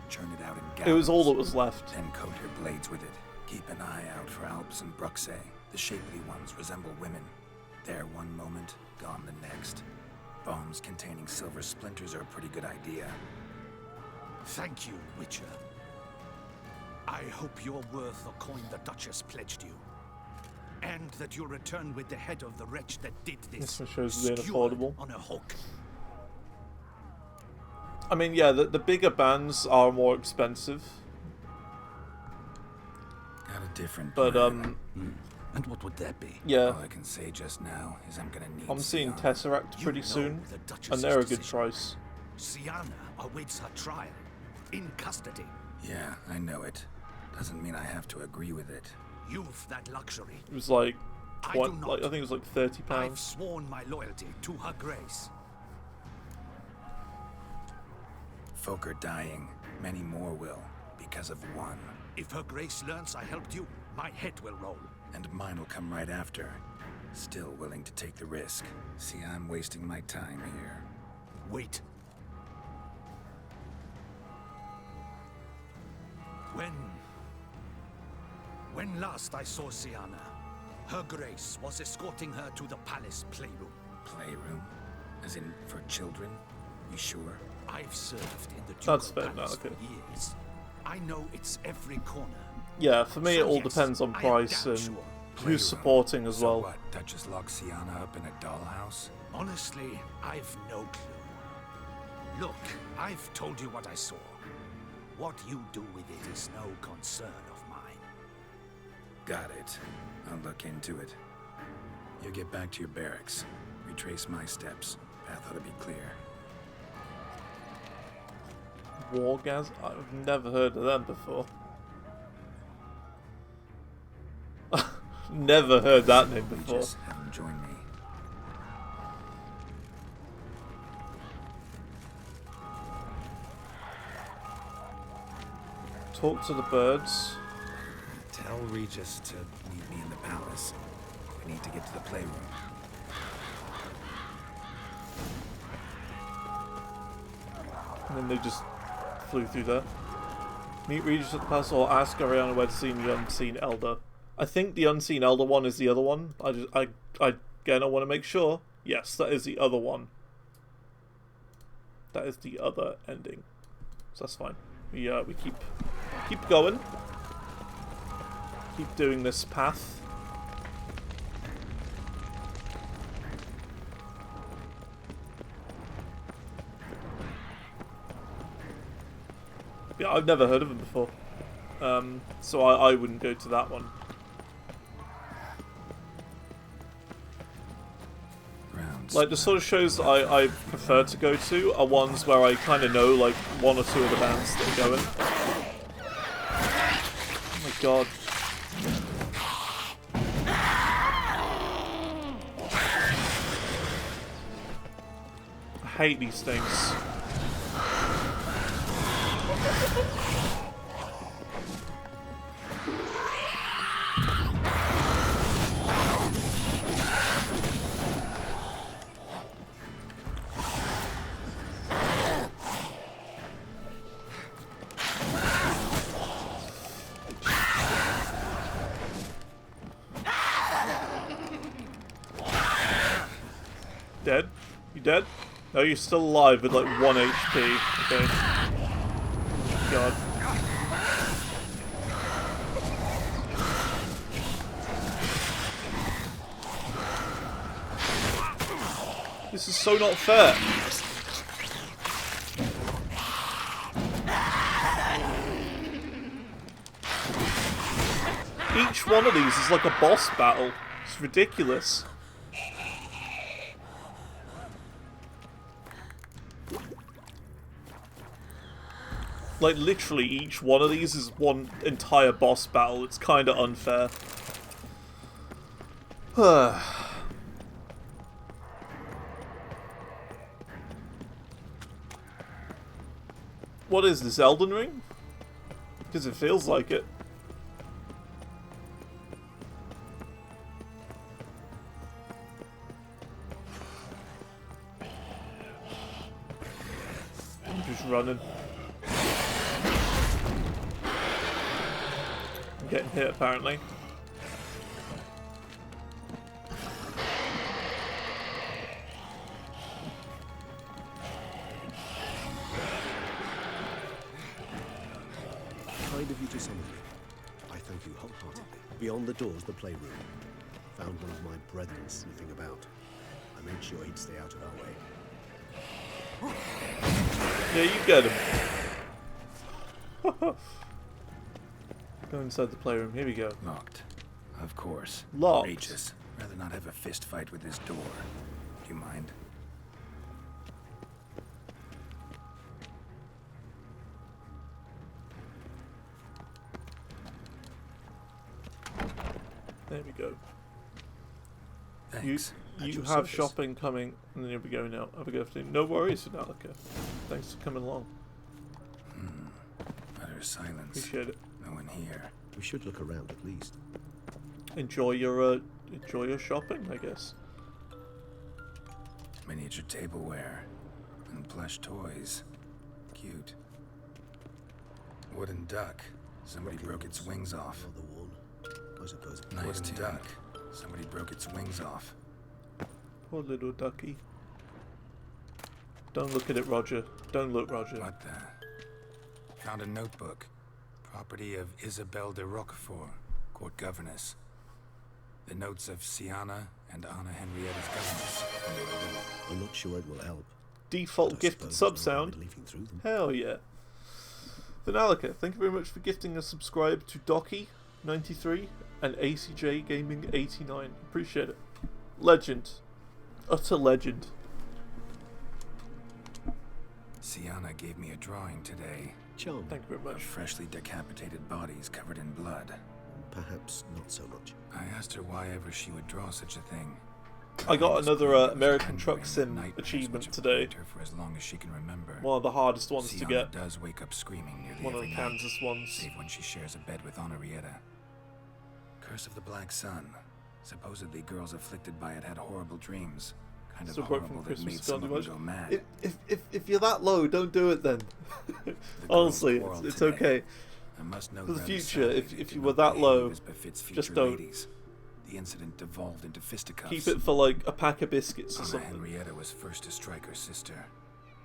Churn it out in gallons. It was all that was left. Then coat your blades with it. Keep an eye out for Alps and Bruxae. The shapely ones resemble women. There one moment, gone the next. Bombs containing silver splinters are a pretty good idea. Thank you, Witcher. I hope you're worth the coin the Duchess pledged you. And that you'll return with the head of the wretch that did this. This one shows being skewered affordable. on a hook. I mean, yeah, the bigger bands are more expensive. Got a different But, plan. And what would that be? Yeah. All I can say just now is I'm gonna need I'm seeing Siana. Tesseract pretty soon, and they're a good price. Siana awaits her trial. In custody. Yeah, I know it. Doesn't mean I have to agree with it. You've that luxury. It was like, I do not. I think it was like £30. I've sworn my loyalty to her grace. Folk are dying. Many more will, because of one. If her grace learns I helped you, my head will roll. And mine will come right after. Still willing to take the risk. See, I'm wasting my time here. Wait. When last I saw Siana, her grace was escorting her to the palace playroom. Playroom? As in, for children? You sure? I've served in the That's Ducal fair, no, Palace okay. for years. I know it's every corner. Yeah, for me it So all yes, depends on I am price damn and sure. who's supporting as So well. what, Duchess locked Siana up in a dollhouse? Honestly, I've no clue. Look, I've told you what I saw. What you do with it is no concern of mine. Got it. I'll look into it. You get back to your barracks. Retrace my steps. Path ought to be clear. Wargas? I've never heard of them before. Never heard that name before. Just have him join me. Talk to the birds. Tell Regis to meet me in the palace. We need to get to the playroom. And then they just flew through there. Meet Regis at the palace or ask Ariana where to see the Unseen Elder. I think the Unseen Elder one is the other one. Again, I want to make sure. Yes, that is the other one. That is the other ending. So that's fine. We keep going. Keep doing this path. Yeah, I've never heard of him before. So I wouldn't go to that one. Like, the sort of shows that I prefer to go to are ones where I kind of know, like, one or two of the bands that are going. Oh my god. I hate these things. Dead? You dead? No, you're still alive with like 1 HP. Okay. God. This is so not fair. Each one of these is like a boss battle. It's ridiculous. Like, literally each one of these is one entire boss battle. It's kind of unfair. What is this, Elden Ring? Because it feels like it. I'm just running. I'm getting hit, apparently. Kind of you you summoned me. I thank you wholeheartedly. Beyond the doors, the playroom. Found one of my brethren sniffing about. I made sure he'd stay out of our way. Yeah, you get him. Go inside the playroom. Here we go. Locked. Of course. Locked. Regis. Rather not have a fist fight with this door. Do you mind? There we go. Thanks. You have shopping coming, and then you'll be going out. Have a good afternoon. No worries, Finalica. Thanks for coming along. Utter silence. Appreciate it. No one here. We should look around at least. Enjoy your shopping, I guess. Miniature tableware and plush toys. Cute. Wooden duck. Somebody broke its wings off. Another one. I suppose. Nice duck. Somebody broke its wings off. Poor little ducky. Don't look at it, Roger. Don't look, Roger. What the? Found a notebook. Property of Isabelle de Roquefort, court governess. The notes of Siana and Anna Henrietta's governess when they were little. I'm not sure it will help. Default gifted sub sound. Hell yeah. Finalica, thank you very much for gifting a subscribe to Docky93 and ACJ Gaming 89. Appreciate it. Legend. Utter legend. Siana gave me a drawing today. Charm. Thank you very much. Of freshly decapitated bodies covered in blood. Perhaps not so much. I asked her why ever she would draw such a thing. I got another American Truck Sim achievement today. For as long as she can remember. One of the hardest ones Siana to get. Does wake up screaming nearly one of the every Kansas night, ones. save when she shares a bed with Henrietta. Curse of the Black Sun. Supposedly, girls afflicted by it had horrible dreams. Kind of Still quote horrible from that Christmas made some of them Candy go mad. If you're that low, don't do it then. Honestly, it's okay. I must note For the rather future, sadly if they you did were not that behave low, as befits just future don't. ladies. The incident devolved into fisticuffs. Keep it for like a pack of biscuits or Anna something. Henrietta was first to strike her sister.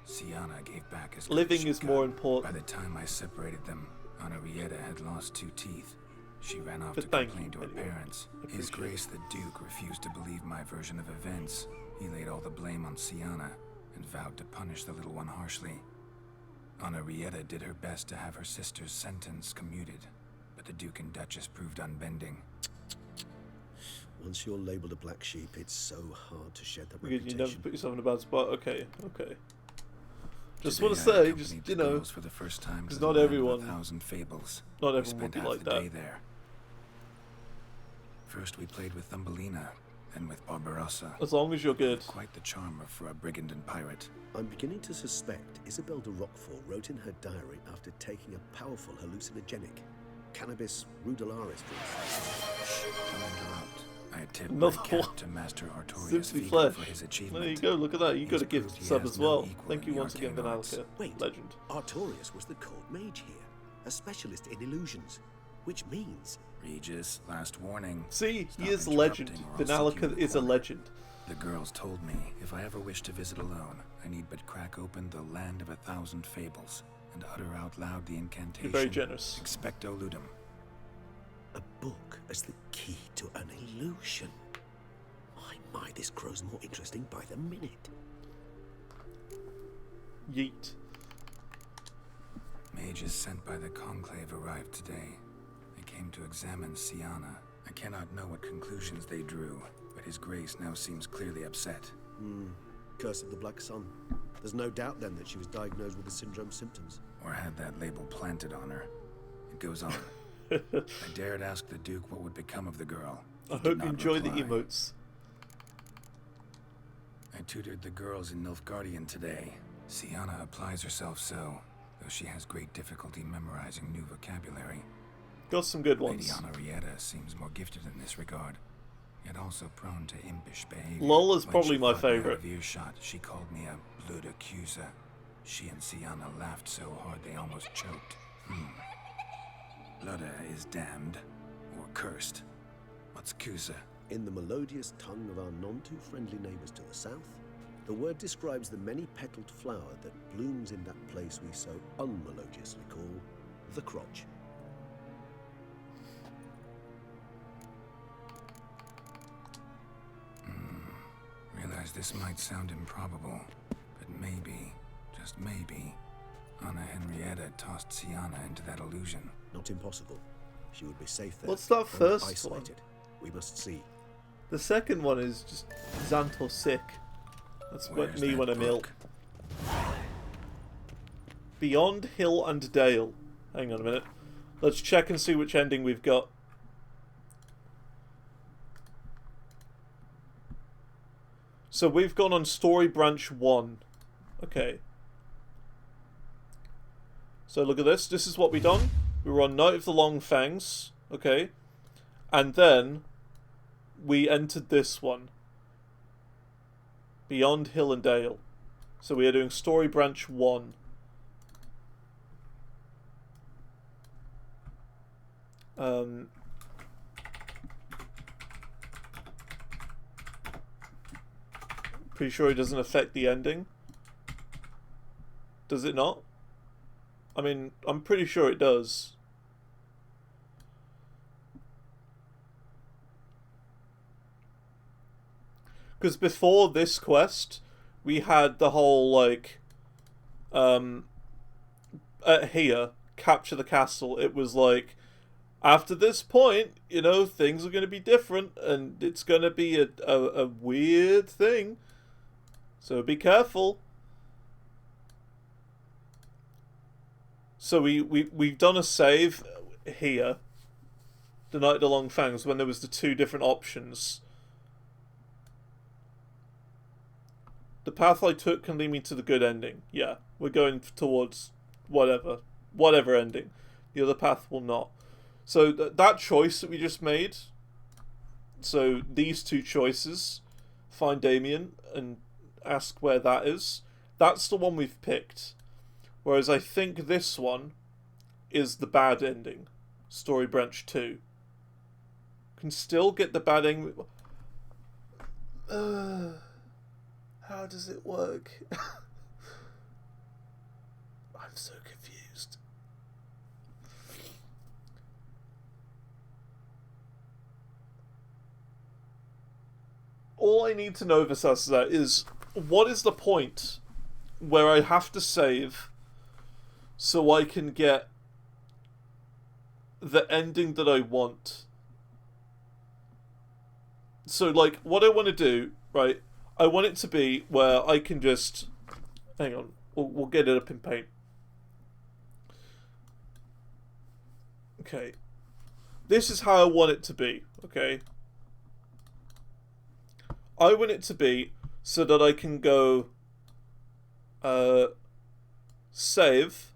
Siana gave back as Living is more important. By the time I separated them, Henrietta had lost 2 teeth. She ran off But to thank complain you, to her anyway. parents. His Grace the Duke refused to believe my version of events. He laid all the blame on Siana and vowed to punish the little one harshly. Henrietta did her best to have her sister's sentence commuted, but the Duke and Duchess proved unbending. Once you're labelled a black sheep, it's so hard to shed that Because reputation. you never put yourself in a bad spot. Okay, okay. Just Today want to I say, accompanied just the you know, girls for the first time to because the not land of everyone, 1,000 fables. not We everyone would spent be half like the day that. there. First we played with Thumbelina, then with Barbarossa. As long as you're good. Quite the charmer for a brigand and pirate. I'm beginning to suspect Isabelle de Roquefort wrote in her diary after taking a powerful hallucinogenic. Cannabis rudularis, Shh, don't interrupt. I had tipped Another my cap one. to Master Artorius Simply Figo Flesh. for his achievement. There you go, look at that. You got a He's gift proved he sub has as no well. equal Thank you in the once again, arcane arts. Vanalka. Wait, Legend. Artorius was the court mage here, a specialist in illusions, which means... Regis, last warning. See, Stop he is a legend. interrupting or I'll stick you in Vanalka the is a corner. legend. The girls told me if I ever wish to visit alone, I need but crack open the land of 1,000 fables and utter out loud the incantation. You're very generous. Expecto ludum. A book as the key to an illusion. My, this grows more interesting by the minute. Yeet. Mages sent by the Conclave arrived today. They came to examine Siana. I cannot know what conclusions they drew, but His Grace now seems clearly upset. Curse of the Black Sun. There's no doubt then that she was diagnosed with the syndrome symptoms. Or had that label planted on her. It goes on. I dared ask the Duke what would become of the girl. I He did hope you not enjoy reply. the emotes. I tutored the girls in Nilfgaardian today. Siana applies herself so, though she has great difficulty memorizing new vocabulary. Got some good ones. Lady Henrietta seems more gifted in this regard, yet also prone to impish behavior. Lol is When probably she my thought me out favourite. of earshot, she called me a blood accuser. She and Siana laughed so hard they almost choked. Blood is damned, or cursed. What's accuser? In the melodious tongue of our none-too-friendly neighbors to the south, the word describes the many-petaled flower that blooms in that place we so unmelodiously call the crotch. As this might sound improbable, but maybe, just maybe, Anna Henrietta tossed Sienna into that illusion. Not impossible. She would be safe there. What's that first isolated. one? We must see. The second one is just Zantor sick. That's what me when I'm ill. Beyond Hill and Dale. Hang on a minute. Let's check and see which ending we've got. So we've gone on Story Branch 1. Okay. So look at this. This is what we done. We were on Night of the Long Fangs. Okay. And then we entered this one. Beyond Hill and Dale. So we are doing Story Branch 1. Pretty sure it doesn't affect the ending. Does it not? I mean, I'm pretty sure it does. Because before this quest, we had the whole, like, here, capture the castle. It was like, after this point, you know, things are going to be different, and it's going to be a weird thing. So be careful. So we've done a save here. The Night of the Long Fangs, when there was the two different options. The path I took can lead me to the good ending. Yeah, we're going towards whatever ending. The other path will not. So that choice that we just made, so these two choices, find Damien and ask where that is, that's the one we've picked. Whereas I think this one is the bad ending. Story Branch 2. Can still get the bad ending. How does it work? I'm so confused. All I need to know, Visasa, is what is the point where I have to save so I can get the ending that I want? So, like, what I want to do, right, I want it to be where I can just... Hang on, we'll get it up in paint. Okay. This is how I want it to be, okay? I want it to be so that I can go... save.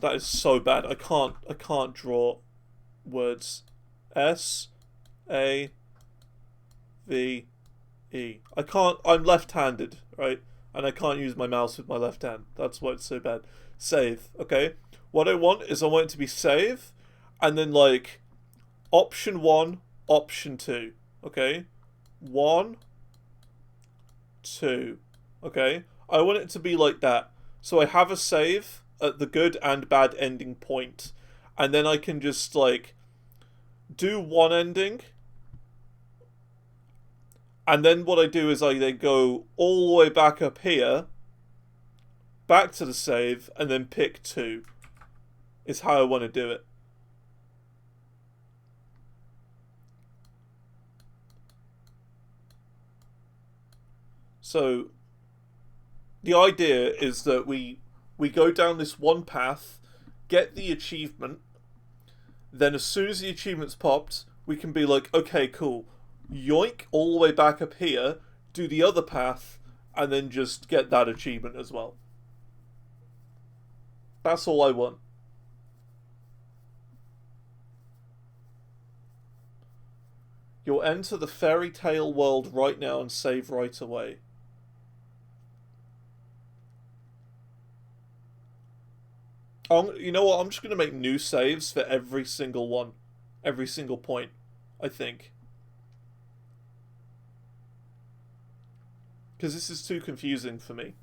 That is so bad. I can't draw words. S-A... V-E. I'm left-handed, right? And I can't use my mouse with my left hand. That's why it's so bad. Save, okay? What I want is I want it to be save, and then, like, option 1, option 2, okay? 1, 2, okay? I want it to be like that. So I have a save at the good and bad ending point, and then I can just, like, do one ending. And then what I do is I then go all the way back up here, back to the save, and then pick 2. Is how I want to do it. So, the idea is that we go down this one path, get the achievement, then as soon as the achievement's popped, we can be like, okay, cool. Yoink, all the way back up here, do the other path, and then just get that achievement as well. That's all I want. You'll enter the fairy tale world right now and save right away. You know what? I'm just going to make new saves for every single one. Every single point, I think. Because this is too confusing for me.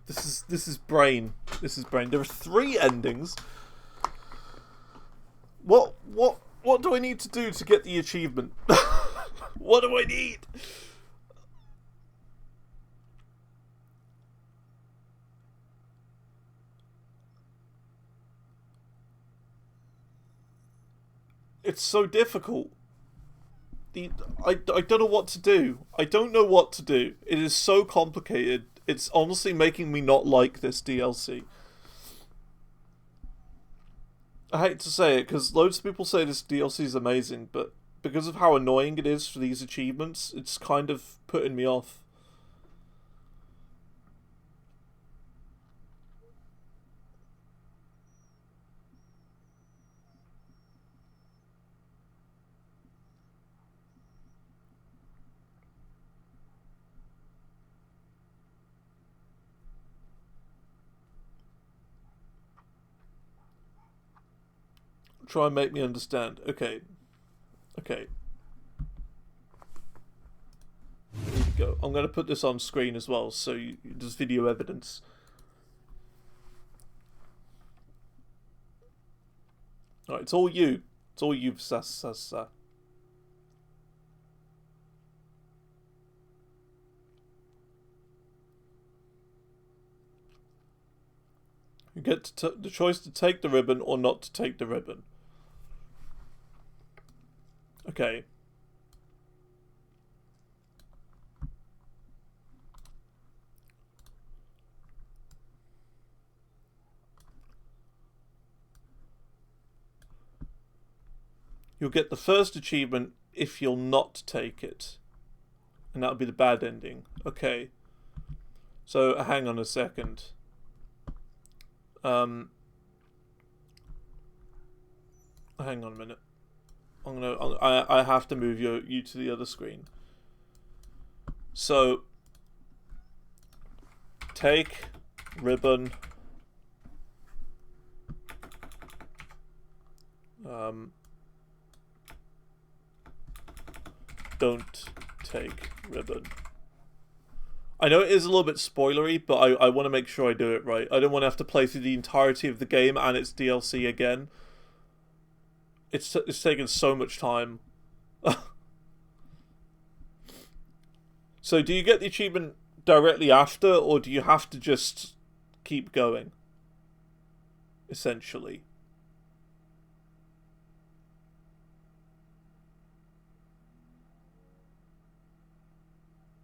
This is brain. This is brain. There are 3 endings. What do I need to do to get the achievement? What do I need? It's so difficult. I don't know what to do. I don't know what to do. It is so complicated. It's honestly making me not like this DLC. I hate to say it, because loads of people say this DLC is amazing, but because of how annoying it is for these achievements, it's kind of putting me off. Try and make me understand. Okay. Okay. Here we go. I'm going to put this on screen as well, so there's video evidence. Alright, it's all you. It's all you, Sasa. You get the choice to take the ribbon or not to take the ribbon. Okay. You'll get the first achievement if you'll not take it. And that'll be the bad ending. Okay. So, hang on a second. Hang on a minute. I have to move you to the other screen. So, take ribbon. Don't take ribbon. I know it is a little bit spoilery, but I want to make sure I do it right. I don't want to have to play through the entirety of the game and its DLC again. It's taken so much time. So do you get the achievement directly after, or do you have to just keep going? Essentially.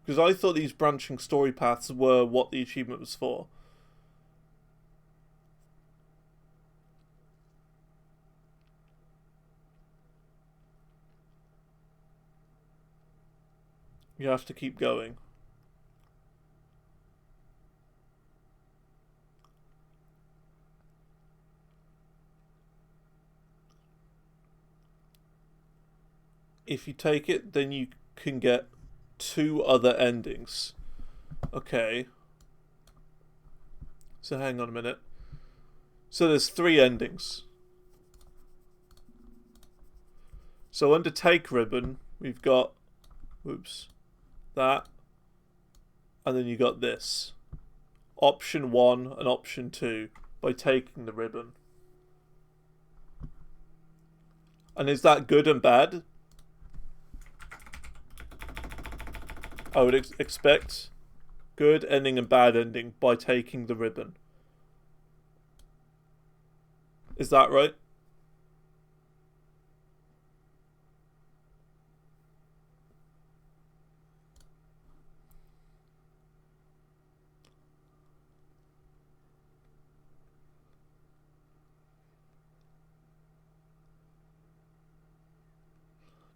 Because I thought these branching story paths were what the achievement was for. You have to keep going. If you take it, then you can get 2 other endings. Okay. So hang on a minute. So there's 3 endings. So under take ribbon, we've got, oops, that, and then you got this. Option 1 and option 2 by taking the ribbon. And is that good and bad? I would expect good ending and bad ending by taking the ribbon. Is that right?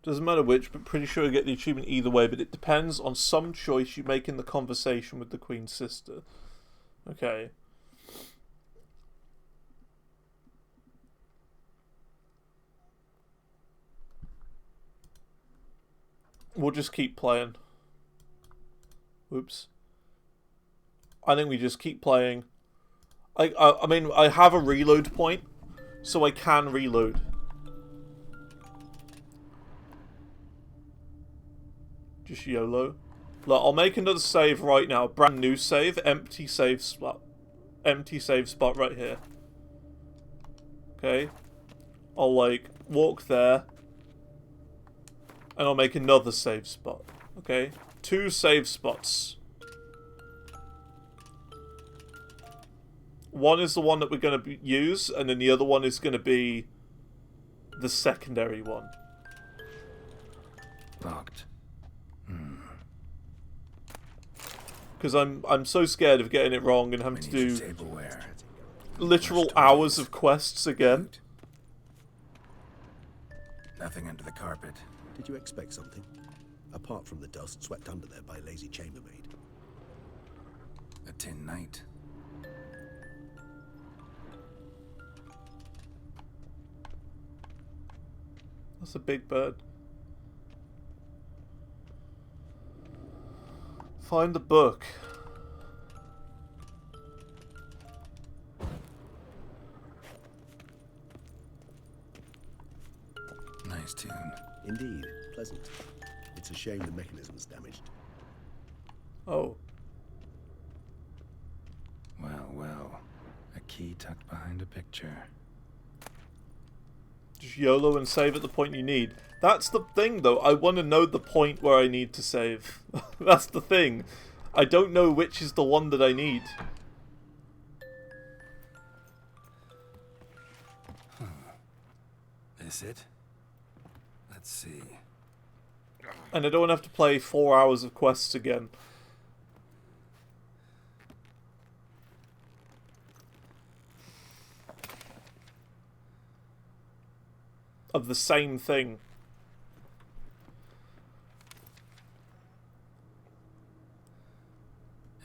Doesn't matter which, but pretty sure you get the achievement either way, but it depends on some choice you make in the conversation with the Queen's sister. Okay. We'll just keep playing. Whoops. I think we just keep playing. I mean, I have a reload point, so I can reload. Just YOLO. Look, I'll make another save right now. Brand new save. Empty save spot. Empty save spot right here. Okay. I'll, like, walk there. And I'll make another save spot. Okay. 2 save spots. One is the one that we're going to use, and then the other one is going to be the secondary one. Locked. Because I'm so scared of getting it wrong and having to do literal hours of quests again. Nothing under the carpet. Did you expect something? Apart from the dust swept under there by a lazy chambermaid. A tin knight. That's a big bird. Find the book. Nice tune. Indeed, pleasant. It's a shame the mechanism's damaged. Oh. Well, well. A key tucked behind a picture. Just YOLO and save at the point you need. That's the thing, though. I want to know the point where I need to save. That's the thing. I don't know which is the one that I need. Is it? Let's see. And I don't want to have to play 4 hours of quests again. Of the same thing.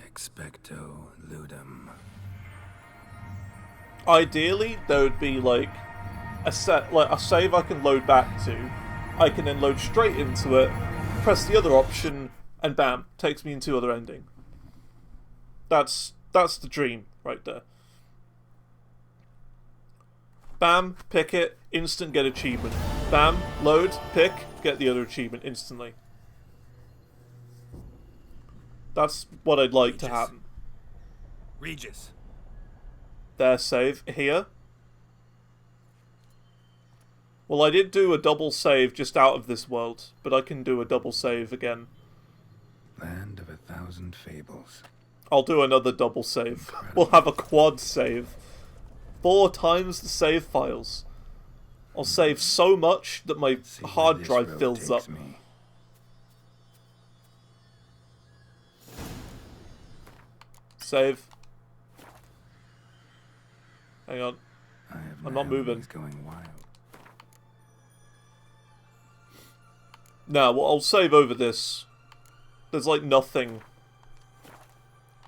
Expecto ludum. Ideally, there would be like a save I can load back to. I can then load straight into it, press the other option, and bam, takes me into other ending. That's the dream right there. Bam, pick it, instant get achievement. Bam, load, pick, get the other achievement instantly. That's what I'd like to happen. Regis. There, save. Here. Well, I did do a double save just out of this world, but I can do a double save again. Land of 1,000 fables. I'll do another double save. We'll have a quad save. 4 times the save files. I'll save so much that my hard drive fills up. Save. Hang on. I'm not moving. Going wild. No, well, I'll save over this. There's like nothing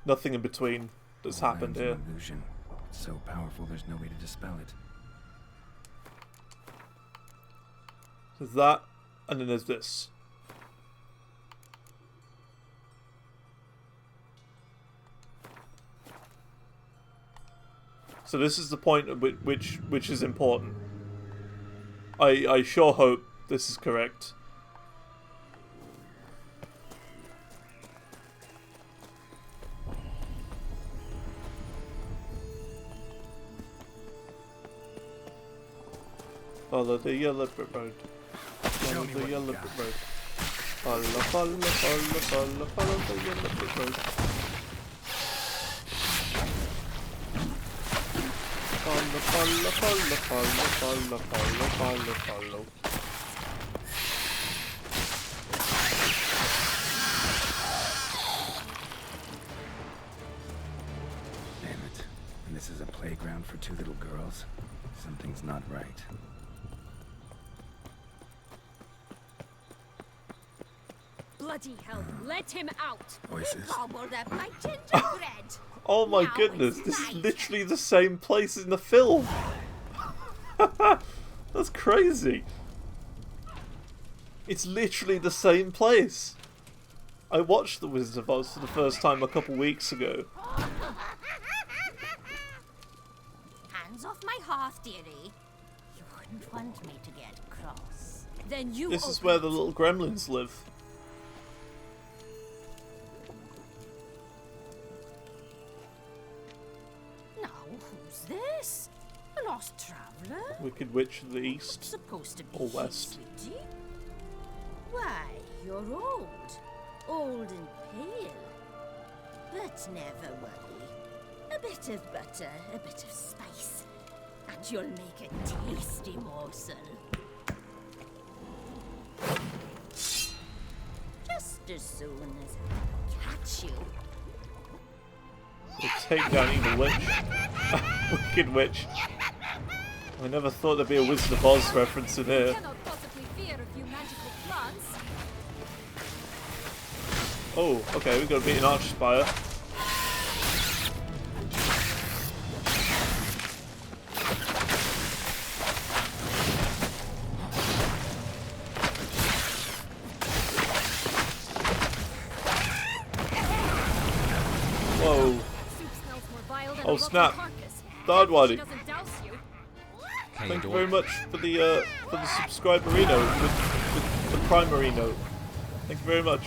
in between that's happened here. Illusion. It's so powerful there's no way to dispel it. There's that, and then there's this. So this is the point at which is important. I sure hope this is correct. Follow the yellow brick road. Follow the yellow brick road. Follow the yellow brick road. Follow. Damn it. And this is a playground for 2 little girls? Something's not right. Bloody hell, let him out! Voices. Gobbled up my gingerbread. Oh my Now goodness, it's this is night. literally the same place in the film. That's crazy. It's literally the same place. I watched The Wizard of Oz for the first time a couple weeks ago. Hands off my hearth, dearie. You wouldn't want me to get cross. Then you This is where the little gremlins live. Wicked Witch of the East. Supposed to be or West. sweetie. Why, you're old. Old and pale. But never worry. A bit of butter, a bit of spice, and you'll make a tasty morsel. Just as soon as I catch you. We'll take down Evil Witch. Wicked Witch. I never thought there'd be a Wizard of Oz reference in here. Cannot possibly fear a few magical plants. Oh, okay, we've got to beat an Archspire. Whoa. Oh snap. Dardwadi. Thank you very much for the subscriberino, the primerino. Thank you very much.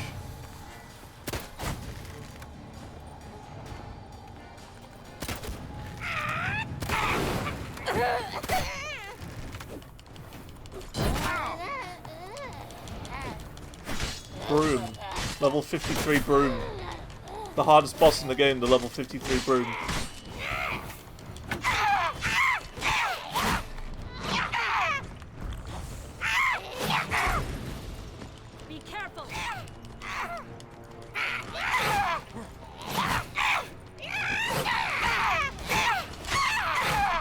Broom. Level 53 Broom. The hardest boss in the game, the level 53 Broom. Be careful.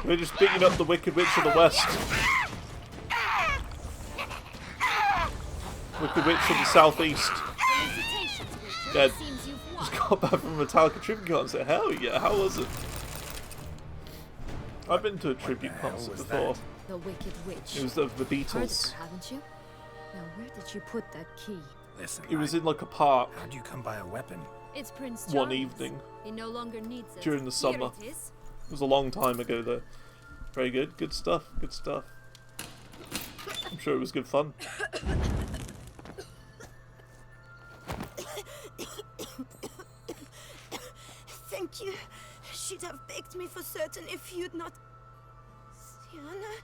We're just beating up the Wicked Witch of the West. Wicked Witch of the Southeast. Dead. Just got back from a Metallica tribute concert. Hell yeah, how was it? I've been to a tribute concert before. The Wicked Witch. It was of the Heard of Beatles. her, haven't you? Now, where did you put that key? Listen, It was in like a park how'd you come by a weapon? It's Prince one John's. evening He no longer needs it. during the summer. Here it is. It was a long time ago though. Very good. Good stuff. Good stuff. I'm sure it was good fun. Thank you. She'd have begged me for certain if you'd not... Sienna?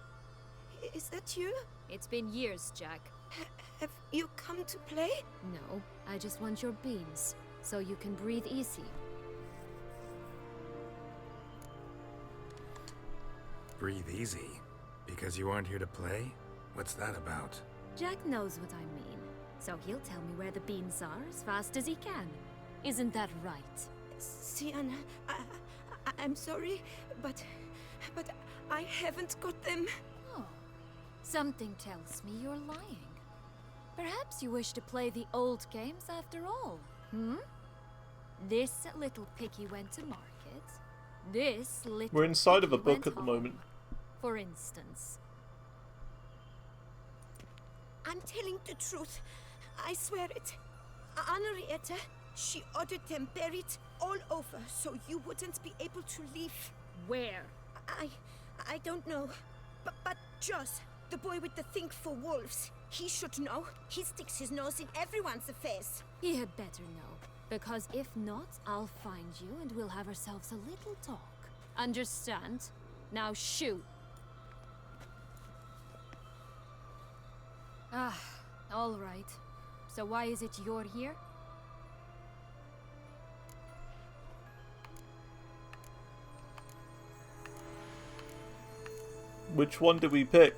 Is that you? It's been years, Jack. Have you come to play? No, I just want your beans, so you can breathe easy. Breathe easy? Because you aren't here to play? What's that about? Jack knows what I mean, so he'll tell me where the beans are as fast as he can. Isn't that right? Sienna, I'm sorry, but I haven't got them. Oh, something tells me you're lying. Perhaps you wish to play the old games after all, hmm? This little piggy went to market. This little We're inside of a piggy book went at the home, moment. For instance. I'm telling the truth. I swear it. Henrietta, she ordered them buried all over so you wouldn't be able to leave. Where? I don't know. But Joss, the boy with the thing for wolves, he should know. He sticks his nose in everyone's affairs. He had better know. Because if not, I'll find you and we'll have ourselves a little talk. Understand? Now shoot. Ah, all right. So why is it you're here? Which one did we pick?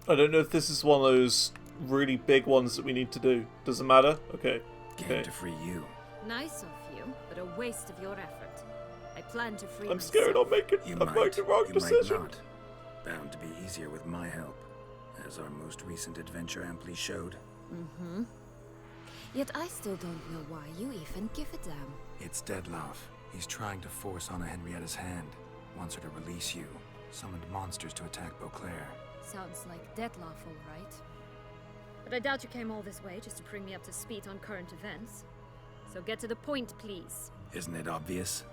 I don't know if this is one of those really big ones that we need to do. Doesn't matter? Okay. Came to free you. Nice of you, but a waste of your effort. I plan to free I'm scared I'll make it. You I'm making the wrong you decision. might not. Bound to be easier with my help, as our most recent adventure amply showed. Mm-hmm. Yet I still don't know why you even give a damn. It's Deadloff. He's trying to force Anna Henrietta's hand. Wants her to release you. Summoned monsters to attack Beauclair. Sounds like Deadloff, all right. But I doubt you came all this way just to bring me up to speed on current events. So get to the point, please. Isn't it obvious?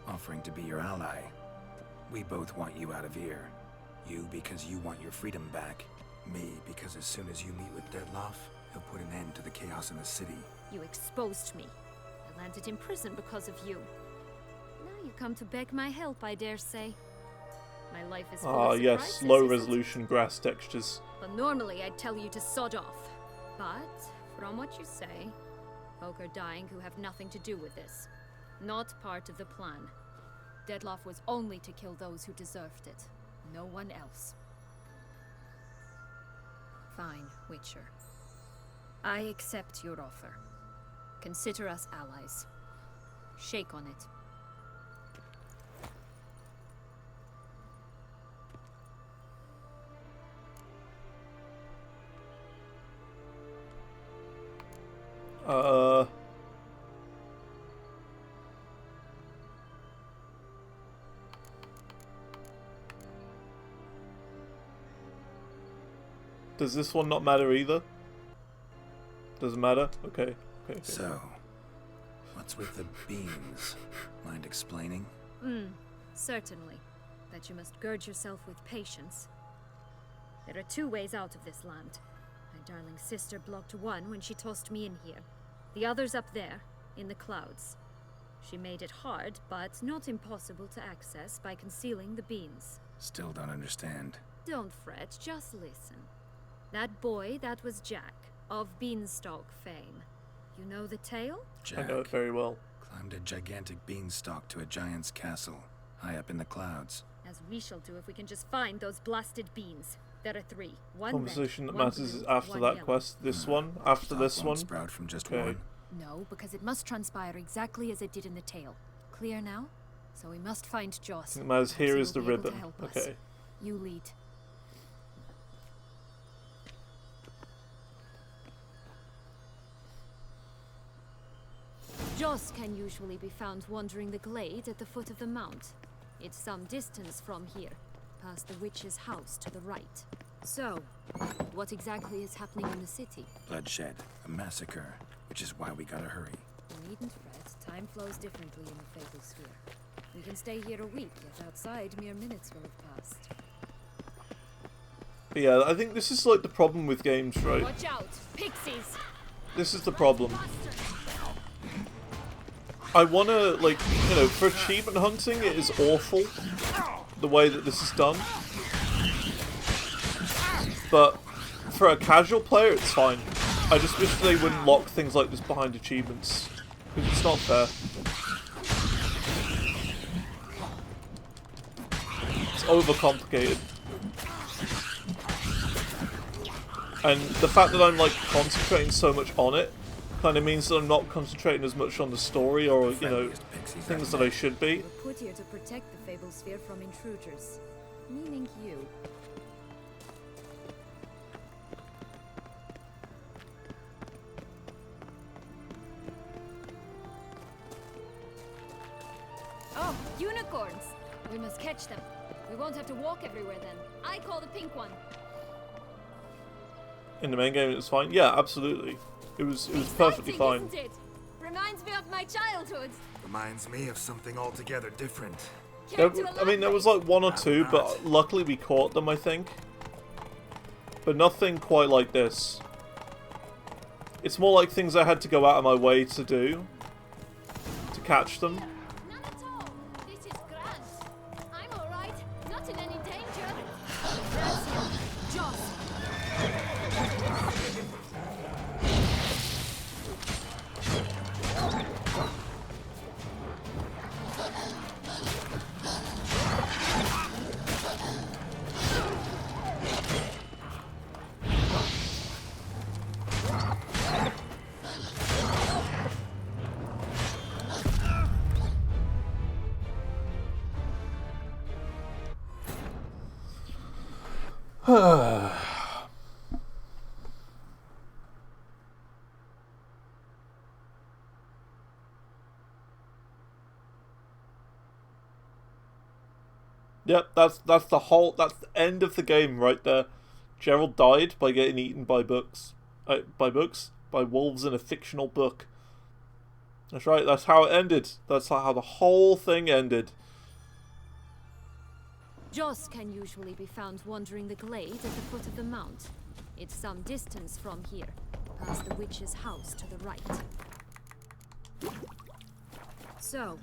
Offering to be your ally. We both want you out of here. You because you want your freedom back. Me because as soon as you meet with Deadloff, he'll put an end to the chaos in the city. You exposed me. landed in prison because of you. Now you come to beg my help, I dare say. My life is full of yes, surprises, low isn't it? resolution grass textures. But normally I'd tell you to sod off. But, from what you say, folk are dying who have nothing to do with this. Not part of the plan. Dettlaff was only to kill those who deserved it. No one else. Fine, Witcher. I accept your offer. Consider us allies. Shake on it. Does this one not matter either? Doesn't matter? Okay. Okay. So, what's with the beans? Mind explaining? Certainly. But you must gird yourself with patience. There are two ways out of this land. My darling sister blocked one when she tossed me in here. The other's up there, in the clouds. She made it hard, but not impossible to access by concealing the beans. Still don't understand. Don't fret, just listen. That boy, that was Jack, of Beanstalk fame. You know the tale? Jack I know it very well. Climbed a gigantic beanstalk to a giant's castle, high up in the clouds. As we shall do if we can just find those blasted beans. There are three. One Conversation red, that one matters blue, is after one that yellow. quest. This one? After Thought this won't one? Sprout from just Okay. one. No, because it must transpire exactly as it did in the tale. Clear now? So we must find Joss. It matters. Here Perhaps is he the will be able to ribbon. help us. Okay. You lead. Joss can usually be found wandering the glade at the foot of the mount. It's some distance from here, past the witch's house to the right. So, what exactly is happening in the city? Bloodshed, a massacre, which is why we gotta hurry. You needn't fret. Time flows differently in the Fatal Sphere. We can stay here a week, yet outside mere minutes will have passed. But yeah, I think this is like the problem with games, right? Watch out! Pixies! This is the problem. I wanna, like, you know, for achievement hunting, it is awful the way that this is done. But for a casual player, it's fine. I just wish they wouldn't lock things like this behind achievements, because it's not fair. It's overcomplicated. And the fact that I'm, like, concentrating so much on it kind of means that I'm not concentrating as much on the story or, you know, things that I should be. We're put here to protect the Fable Sphere from intruders. Meaning you. Oh, unicorns! We must catch them. We won't have to walk everywhere then. I call the pink one. In the main game, it's fine. Yeah, absolutely. It was perfectly fine. Isn't it? Reminds me of my childhood. Reminds me of something altogether different. I mean, there was like one or two, but luckily we caught them, I think. But nothing quite like this. It's more like things I had to go out of my way to do to catch them. None at all. This is grand. I'm all right. Not in any danger. That's you. Joss. Yep, that's the end of the game right there. Gerald died by getting eaten by books. By wolves in a fictional book. That's right, that's how it ended. That's how the whole thing ended. Joss can usually be found wandering the glade at the foot of the mount. It's some distance from here, past the witch's house to the right. So,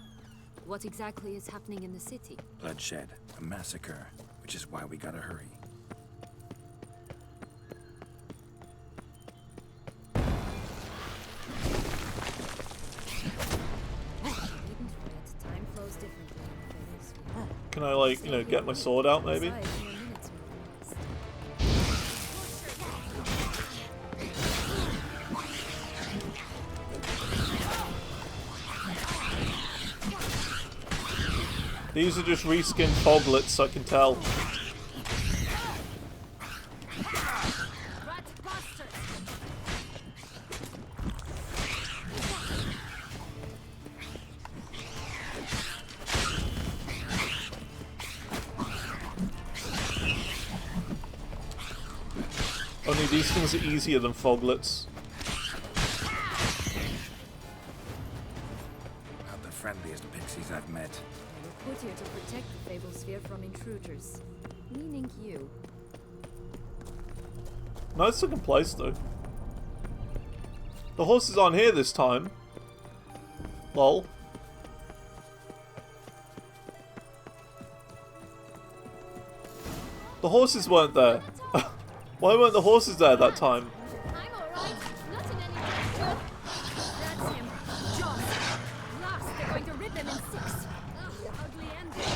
what exactly is happening in the city? Bloodshed, a massacre, which is why we gotta hurry. Time flows differently in the Fatal Sphere. Can I, like, you know, get my sword out, maybe? Besides, your minutes will last. These are just reskinned foglets, I can tell. Only these things are easier than foglets. Not the friendliest pixies I've met. We're put here to protect the Fatal Sphere from intruders. Meaning you. Nice looking place, though. The horses aren't here this time. Lol. The horses weren't there. Why weren't the horses there that time? I'm alright. Not in any danger. That's him. John. Last, they're going to rip them in six. Ugh, ugly ending.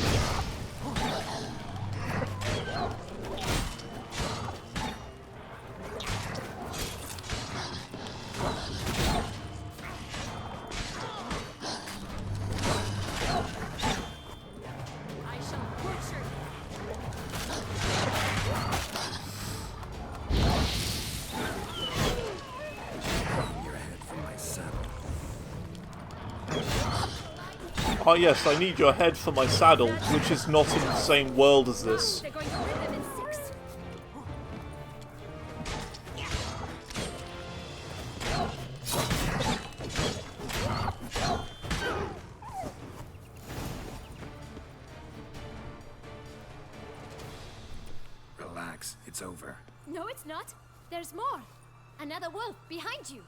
I shall butcher Your head from my saddle. Oh yes, I need your head for my saddle, which is not in the same world as this. They're going to rip them in six. Relax, it's over. No, it's not. There's more. Another wolf behind you.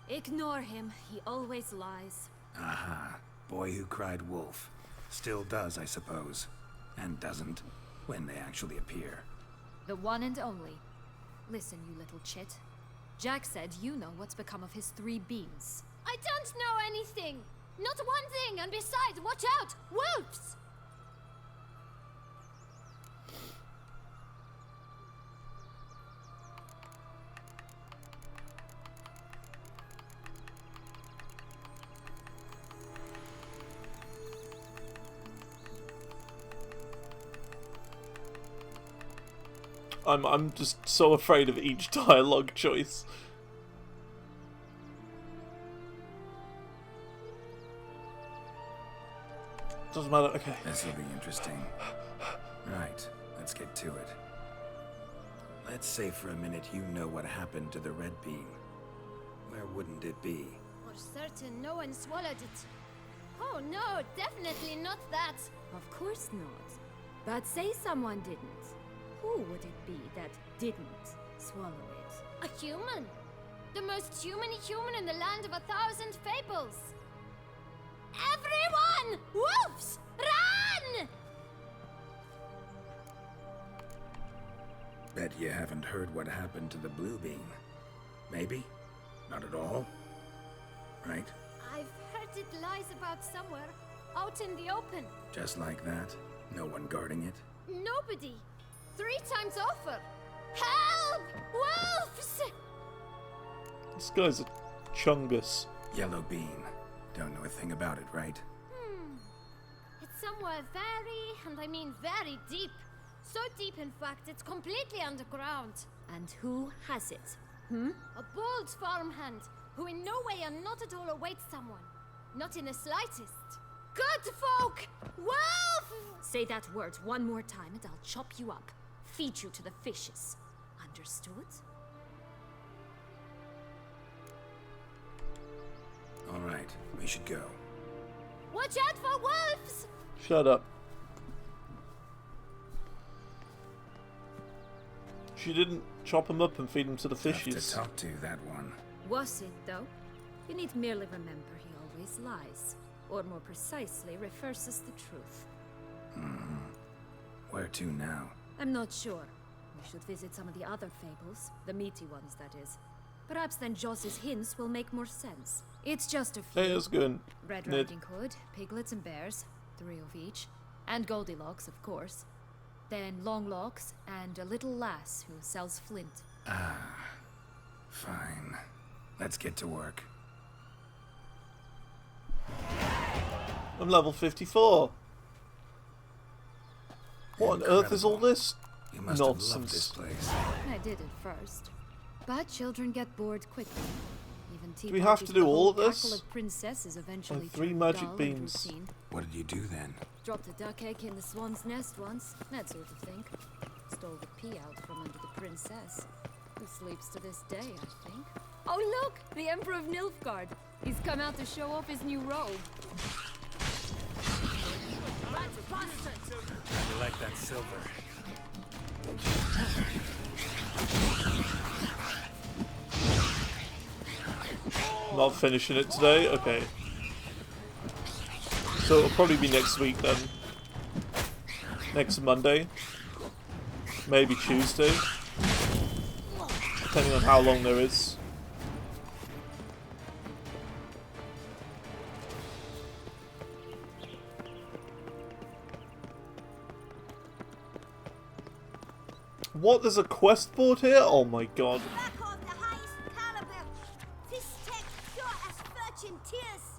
Ignore him. He always lies. Aha. Boy who cried wolf. Still does, I suppose. And doesn't, when they actually appear. The one and only. Listen, you little chit. Jack said you know what's become of his 3 beans. I don't know anything. Not one thing. And besides, watch out. Wolves. I'm just so afraid of each dialogue choice. Doesn't matter, okay. This'll be interesting. Right, let's get to it. Let's say for a minute you know what happened to the red bean. Where wouldn't it be? For certain, no one swallowed it. Oh no, definitely not that. Of course not. But say someone didn't. Who would it be that didn't swallow it? A human. The most humany human in the land of 1,000 fables. Everyone! Wolves! Run! Bet you haven't heard what happened to the blue bean. Maybe? Not at all? Right? I've heard it lies about somewhere, out in the open. Just like that? No one guarding it? Nobody. 3 times over. Help! Wolves! This guy's a chungus. Yellow bean. Don't know a thing about it, right? It's somewhere very, and I mean very deep. So deep, in fact, it's completely underground. And who has it? A bold farmhand, who in no way and not at all awaits someone. Not in the slightest. Good folk! Wolf! Say that word one more time and I'll chop you up. Feed you to the fishes. Understood? All right, we should go. Watch out for wolves! Shut up. She didn't chop him up and feed him to the fishes. Tough to talk to, that one. Was it, though? You need merely remember he always lies. Or more precisely, refers us the truth. Where to now? I'm not sure. We should visit some of the other fables. The meaty ones, that is. Perhaps then Joss's hints will make more sense. It's just a few. Hey, it's good. Red Ned. Riding Hood, piglets and bears, 3 of each. And Goldilocks, of course. Then Longlocks, and a little lass who sells flint. Fine. Let's get to work. I'm level 54. What on earth is all this You must have loved nonsense? this place. I did at first. But children get bored quickly. Even tea Do we have parties to with do a all whole of this? cackle of princesses eventually Like 3 turn magic dull and beams. routine. What did you do then? Dropped a duck egg in the swan's nest once, that sort of thing. Stole the pea out from under the princess, who sleeps to this day, I think. Oh look! The Emperor of Nilfgaard! He's come out to show off his new robe. You like that silver? Not finishing it today? Okay. So it'll probably be next week then. Next Monday. Maybe Tuesday. Depending on how long there is. What? There's a quest board here? Oh my god.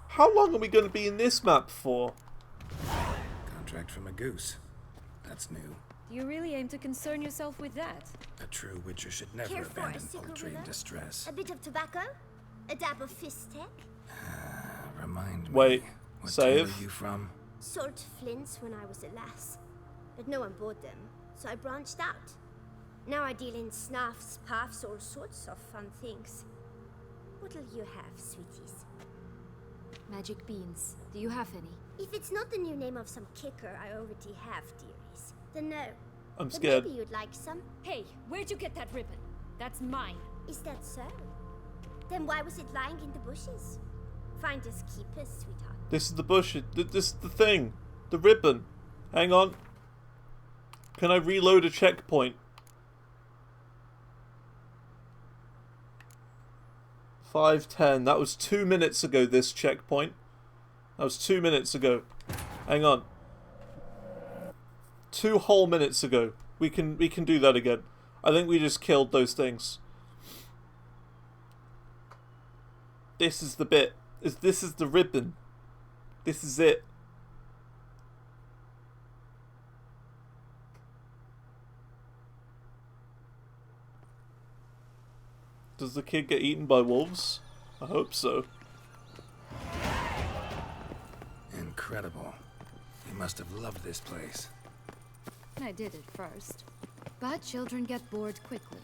How long are we going to be in this map for? Contract from a goose. That's new. Do you really aim to concern yourself with that? A true witcher should never Care for a abandon sickle poultry in with her? distress. A bit of tobacco? A dab of fistek? Remind me. Wait. What Save. tale are you from? Sold flints when I was a lass. But no one bought them, so I branched out. Now I deal in snuffs, puffs, all sorts of fun things. What'll you have, sweeties? Magic beans. Do you have any? If it's not the new name of some kicker I already have, dearies, then no. I'm But scared. maybe you'd like some. Hey, where'd you get that ribbon? That's mine. Is that so? Then why was it lying in the bushes? Finders keepers, sweetheart. This is the bush. This is the thing. The ribbon. Hang on. Can I reload a checkpoint? 5:10. That was 2 minutes ago, this checkpoint. That was 2 minutes ago. Hang on. 2 whole minutes ago. We can do that again. I think we just killed those things. This is the bit. This is the ribbon. This is it. Does the kid get eaten by wolves? I hope so. Incredible. You must have loved this place. I did at first. But children get bored quickly.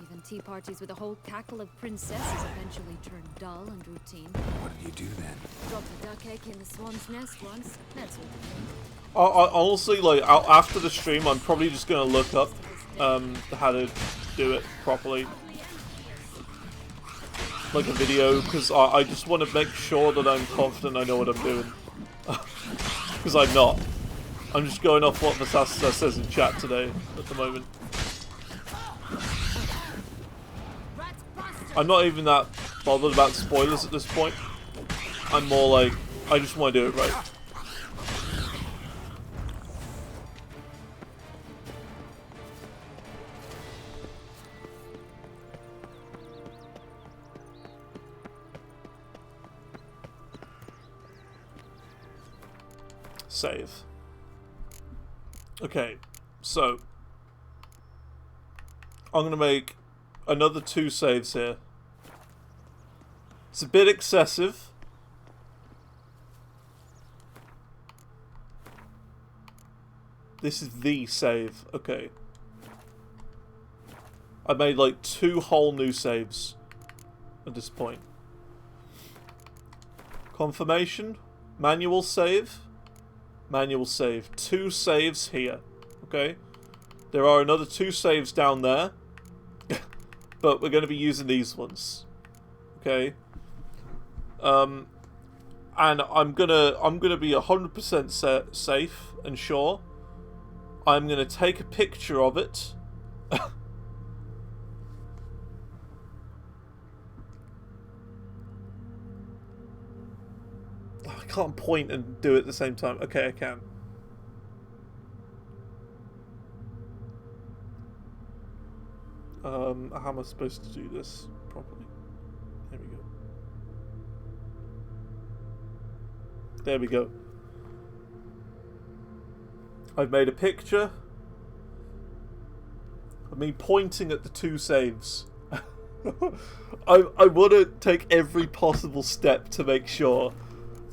Even tea parties with a whole cackle of princesses eventually turn dull and routine. What did you do then? Dropped a duck egg in the swan's nest once, that sort of thing. I honestly, like, after the stream, I'm probably just gonna look up how to do it properly. Like a video, because I just want to make sure that I'm confident I know what I'm doing. Because I'm not. I'm just going off what Matassa says in chat today, at the moment. I'm not even that bothered about spoilers at this point. I'm more like, I just want to do it right. Save. Okay, so I'm gonna make another 2 saves here. It's a bit excessive. This is the save. Okay. I made like 2 whole new saves at this point. Confirmation. Manual save. Manual save. 2 saves here. Okay. There are another 2 saves down there. But we're going to be using these ones. Okay. and I'm gonna be 100% safe and sure. I'm gonna take a picture of it. I can't point and do it at the same time. Okay, I can. How am I supposed to do this properly? There we go. There we go. I've made a picture of me pointing at the two saves. I want to take every possible step to make sure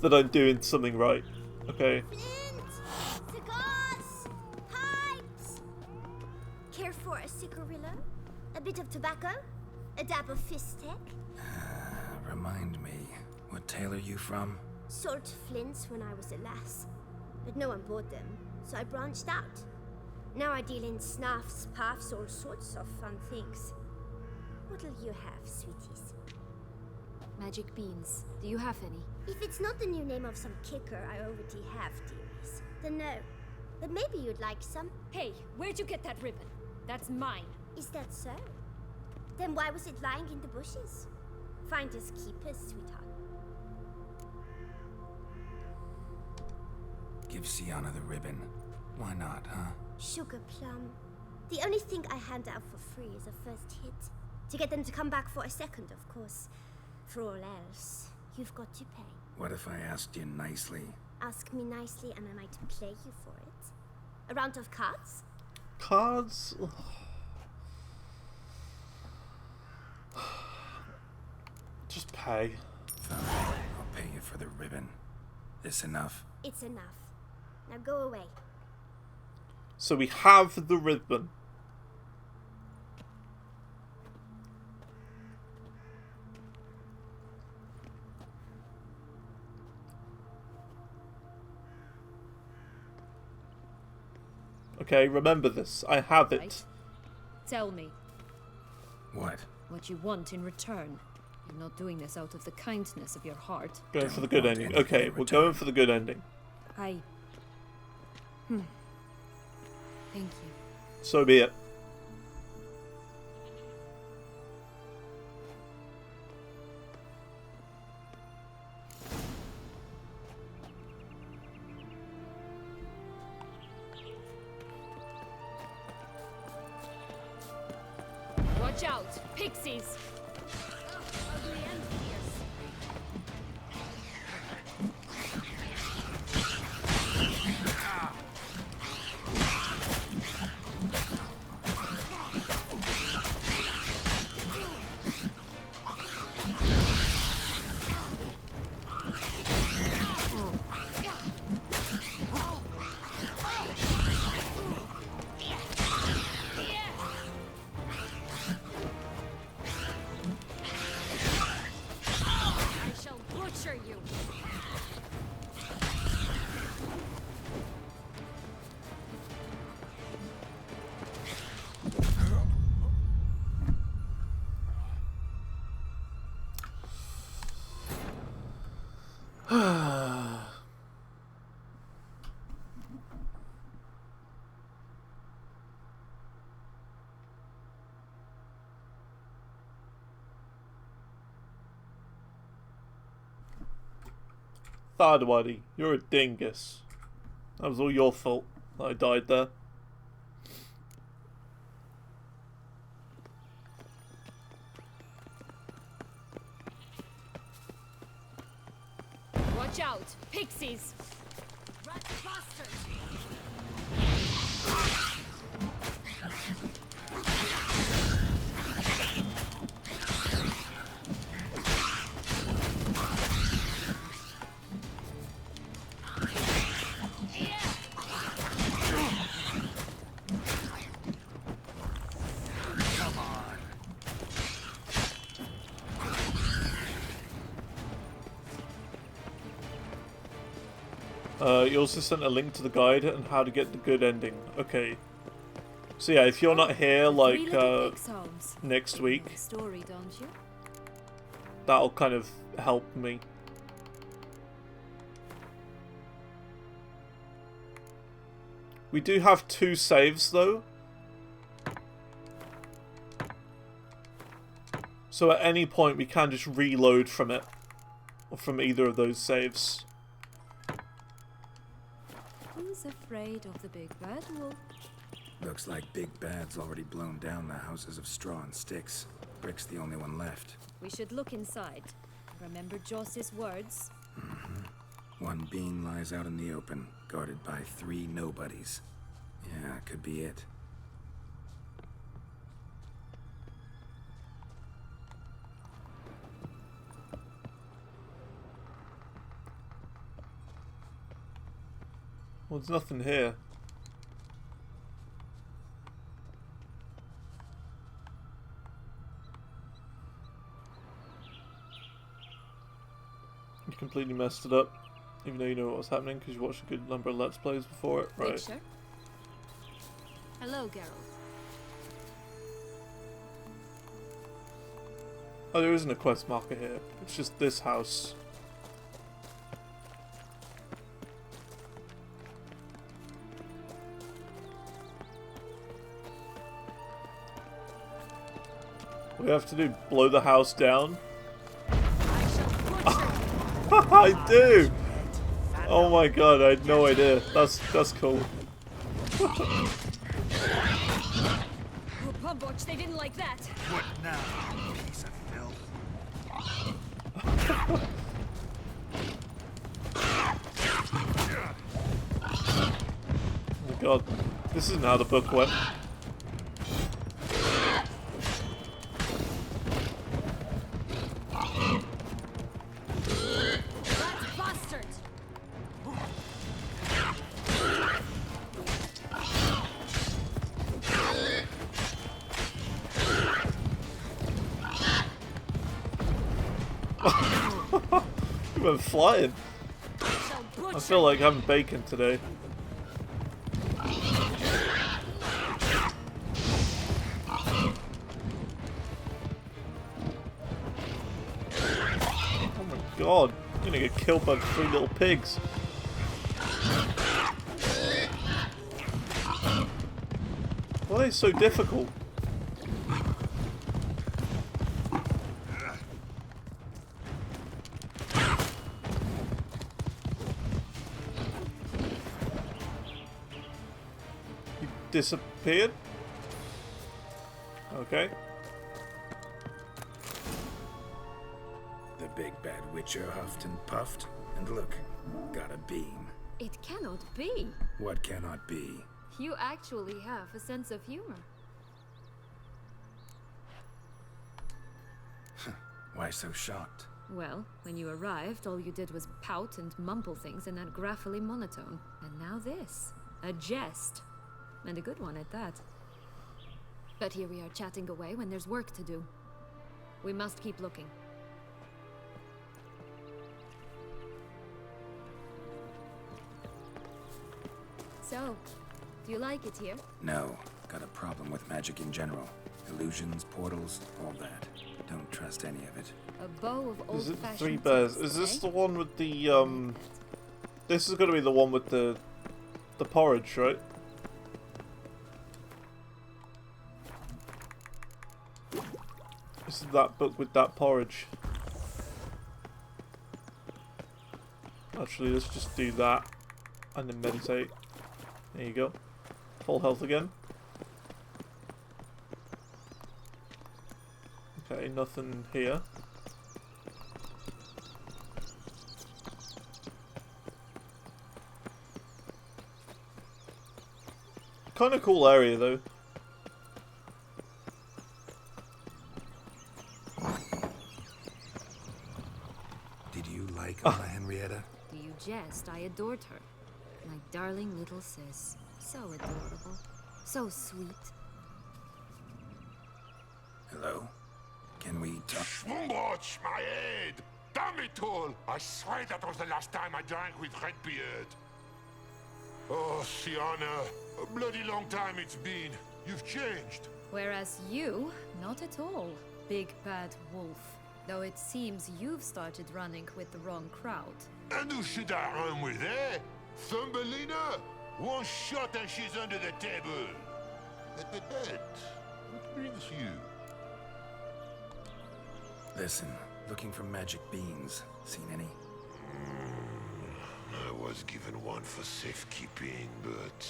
that I'm doing something right. Okay. Flint! Cigars! Pipes! Care for a cigarillo? A bit of tobacco? A dab of fistek? Remind me, what tale are you from? Sold flints when I was a lass, but no one bought them, so I branched out. Now I deal in snuffs, puffs, all sorts of fun things. What'll you have, sweeties? Magic beans. Do you have any? If it's not the new name of some kicker I already have, dearies, then no. But maybe you'd like some. Hey, where'd you get that ribbon? That's mine. Is that so? Then why was it lying in the bushes? Finders keepers, sweetheart. Give Sienna the ribbon. Why not, huh? Sugar plum. The only thing I hand out for free is a first hit. To get them to come back for a second, of course. For all else, you've got to pay. What if I asked you nicely? Ask me nicely and I might play you for it. A round of cards? Cards? Just pay. Fine, I'll pay you for the ribbon. This enough? It's enough. Now go away. So we have the ribbon. Okay, remember this. I have it. Right. Tell me. What? What you want in return. You're not doing this out of the kindness of your heart. Going for the good ending. Okay, we're going for the good ending. Thank you. So be it. Watch out! Pixies! Ugly and fierce. I shall butcher you! Thardwadi, you're a dingus. That was all your fault that I died there. Watch out! Pixies! Rat bastard! You also sent a link to the guide on how to get the good ending. Okay. So yeah, if you're not here like next week, Story, don't you? that'll kind of help me. We do have 2 saves, though. So at any point, we can just reload from it. Or from either of those saves. Who's afraid of the big bad wolf? Looks like Big Bad's already blown down the houses of straw and sticks. Brick's the only one left. We should look inside. Remember Joss's words? One being lies out in the open, guarded by 3 nobodies. Yeah, could be it. Well, there's nothing here. You completely messed it up, even though you know what was happening because you watched a good number of Let's Plays before it. Right. Witcher? Hello, Geralt. Oh, there isn't a quest marker here. It's just this house. What do we have to do? Blow the house down? I do! Oh my god, I had no idea. That's cool. Oh, Pumboch, they didn't like that. What now, piece of filth? Oh my god, this isn't how the book went. You went flying. I feel like having bacon today. Oh my god, I'm gonna get killed by 3 little pigs. Why are they so difficult? Disappeared? Okay. The Big Bad Witcher huffed and puffed, and look, got a beam. It cannot be. What cannot be? You actually have a sense of humor. Why so shocked? Well, when you arrived, all you did was pout and mumble things in that graphically monotone. And now this. A jest. And a good one at that. But here we are chatting away when there's work to do. We must keep looking. So, do you like it here? No. Got a problem with magic in general. Illusions, portals, all that. Don't trust any of it. A bow of Is it old-fashioned 3 bears? taste, Is this eh? the one with the This is gonna be the one with the porridge, right? This is that book with that porridge. Actually, let's just do that and then meditate. There you go. Full health again. Okay, nothing here. Kind of cool area though. Did you like Anna Henrietta? Do you jest? I adored her. My darling little sis. So adorable. So sweet. Hello? Can we talk? Schwumbotsch, my head! Damn it all! I swear that was the last time I drank with Redbeard. Oh, Sienna, a bloody long time it's been. You've changed. Whereas you, not at all, big bad wolf. Though it seems you've started running with the wrong crowd. And who should I run with, eh? Thumbelina? One shot and she's under the table. But, what brings you? Listen, looking for magic beans. Seen any? I was given one for safekeeping, but...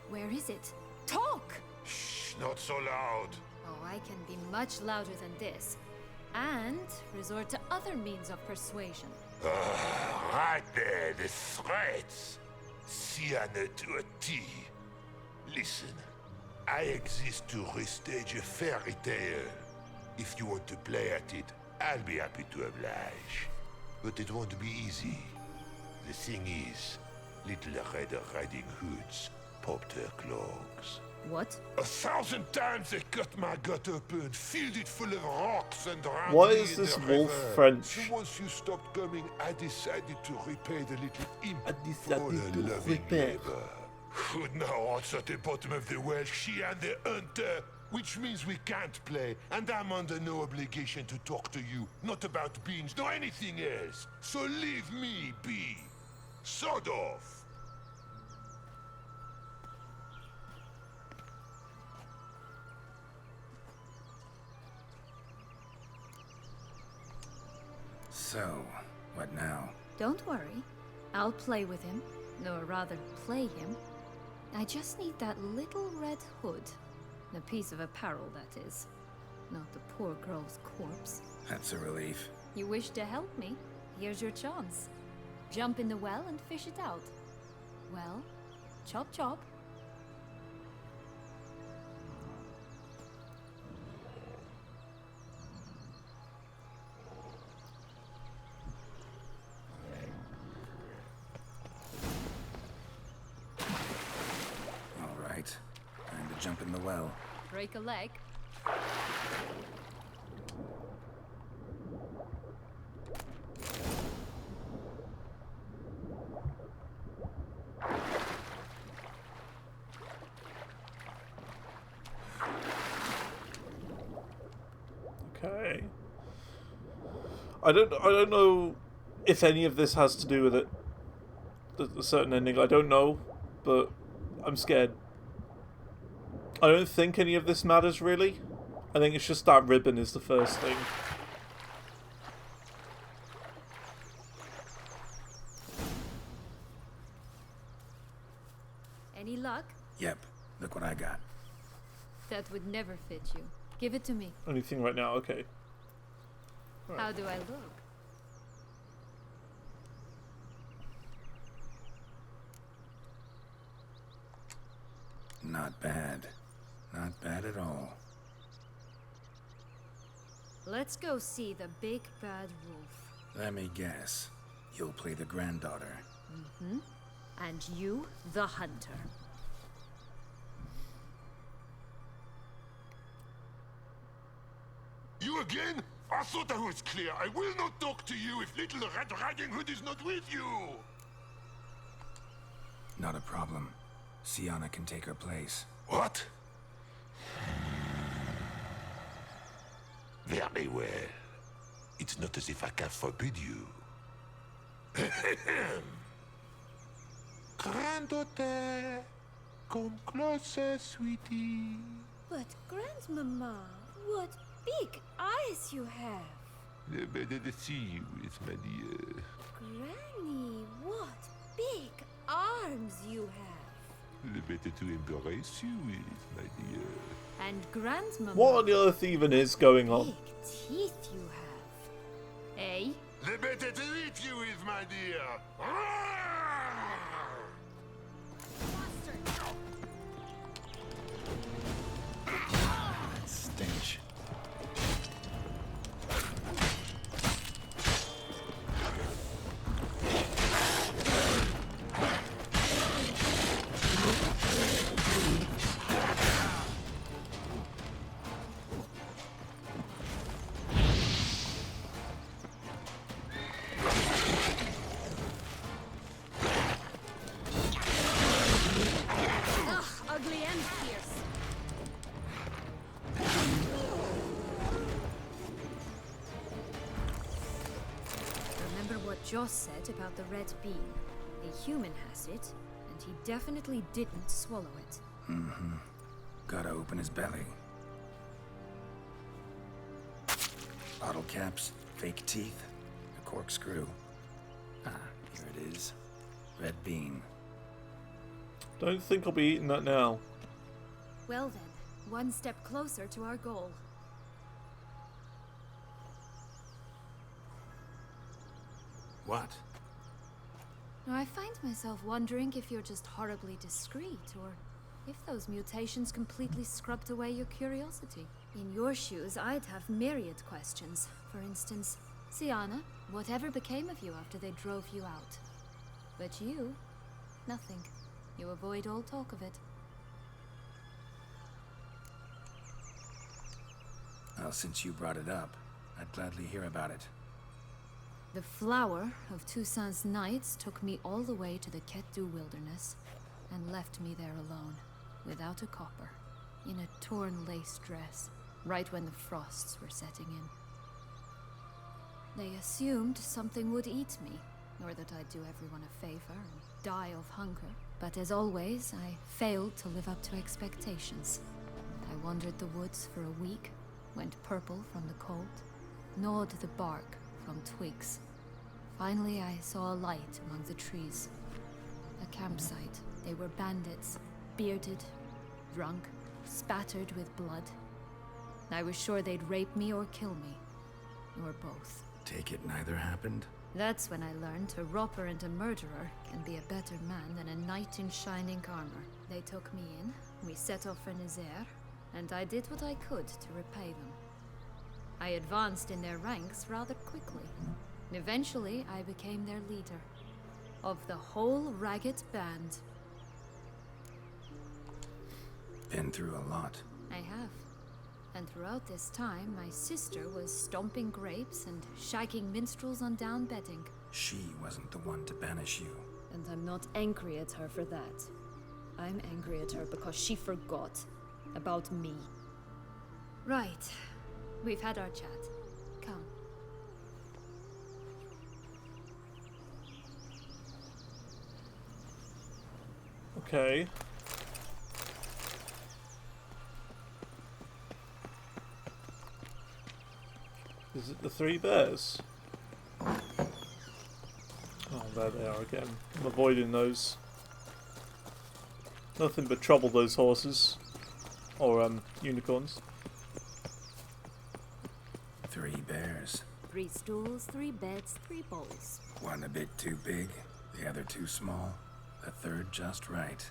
Where is it? Talk! Shh, not so loud. Oh, I can be much louder than this. And resort to other means of persuasion. Right there, the threats. Sienna to a T. Listen, I exist to restage a fairy tale. If you want to play at it, I'll be happy to oblige. But it won't be easy. The thing is, Little Red Riding Hoods popped her clogs. What? 1,000 times they cut my gut open, filled it full of rocks and drowned Why me is in this the wolf river. French? So once you stopped coming, I decided to repay the little imp I decided for her to loving repay. labor. Who now wants at the bottom of the well, she and the hunter, which means we can't play, and I'm under no obligation to talk to you, not about beans, nor anything else. So leave me be. Sod off. So, what now? Don't worry. I'll play with him. Or rather, play him. I just need that little red hood. A piece of apparel, that is. Not the poor girl's corpse. That's a relief. You wish to help me? Here's your chance. Jump in the well and fish it out. Well, chop chop. All right. Time to jump in the well. Break a leg. Okay. I don't know if any of this has to do with it. The certain ending, I don't know, but I'm scared. I don't think any of this matters really. I think it's just that ribbon is the first thing. Any luck? Yep. Look what I got. That would never fit you. Give it to me. Only thing right now, okay. Right. How do I look? Not bad. Not bad at all. Let's go see the big bad wolf. Let me guess. You'll play the granddaughter. Mm-hmm. And you, the hunter. You again? I thought I was clear. I will not talk to you if Little Red Riding Hood is not with you. Not a problem. Sienna can take her place. What? Very well. It's not as if I can forbid you. Granddaughter, come closer, sweetie. But, Grandmama, what big eyes you have. Better to see you, it's my dear. Granny, what big arms you have. Better to embrace you, it's my dear. And Grandmama. What on earth even is going on? Big teeth you have. Eh? The better to eat you is, my dear. Stench. Ugly and fierce. Remember what Joss said about the red bean. A human has it, and and he definitely didn't swallow it. Mm-hmm. Gotta open his belly. Bottle caps, fake teeth, a corkscrew. Ah, here it is. Red bean. Don't think I'll be eating that now. Well then, one step closer to our goal. What? Now, I find myself wondering if you're just horribly discreet, or if those mutations completely scrubbed away your curiosity. In your shoes, I'd have myriad questions. For instance, Siana, whatever became of you after they drove you out? But you, nothing. You avoid all talk of it. Well, since you brought it up, I'd gladly hear about it. The flower of Toussaint's Knights took me all the way to the Ketdu wilderness and left me there alone, without a copper, in a torn lace dress, right when the frosts were setting in. They assumed something would eat me, or that I'd do everyone a favor and die of hunger. But as always, I failed to live up to expectations. I wandered the woods for a week, went purple from the cold, gnawed the bark from twigs. Finally, I saw a light among the trees. A campsite. They were bandits, bearded, drunk, spattered with blood. I was sure they'd rape me or kill me, or both. Take it neither happened? That's when I learned a robber and a murderer can be a better man than a knight in shining armor. They took me in, we set off for Nazaire, and I did what I could to repay them. I advanced in their ranks rather quickly. Eventually, I became their leader. Of the whole ragged band. Been through a lot. I have. And throughout this time, my sister was stomping grapes and shagging minstrels on down bedding. She wasn't the one to banish you. And I'm not angry at her for that. I'm angry at her because she forgot about me. Right. We've had our chat. Come. Okay. Is it the three bears? Oh, there they are again. I'm avoiding those. Nothing but trouble, those horses. Or, unicorns. 3 bears. 3 stools, 3 beds, 3 bowls. One a bit too big, the other too small, the third just right.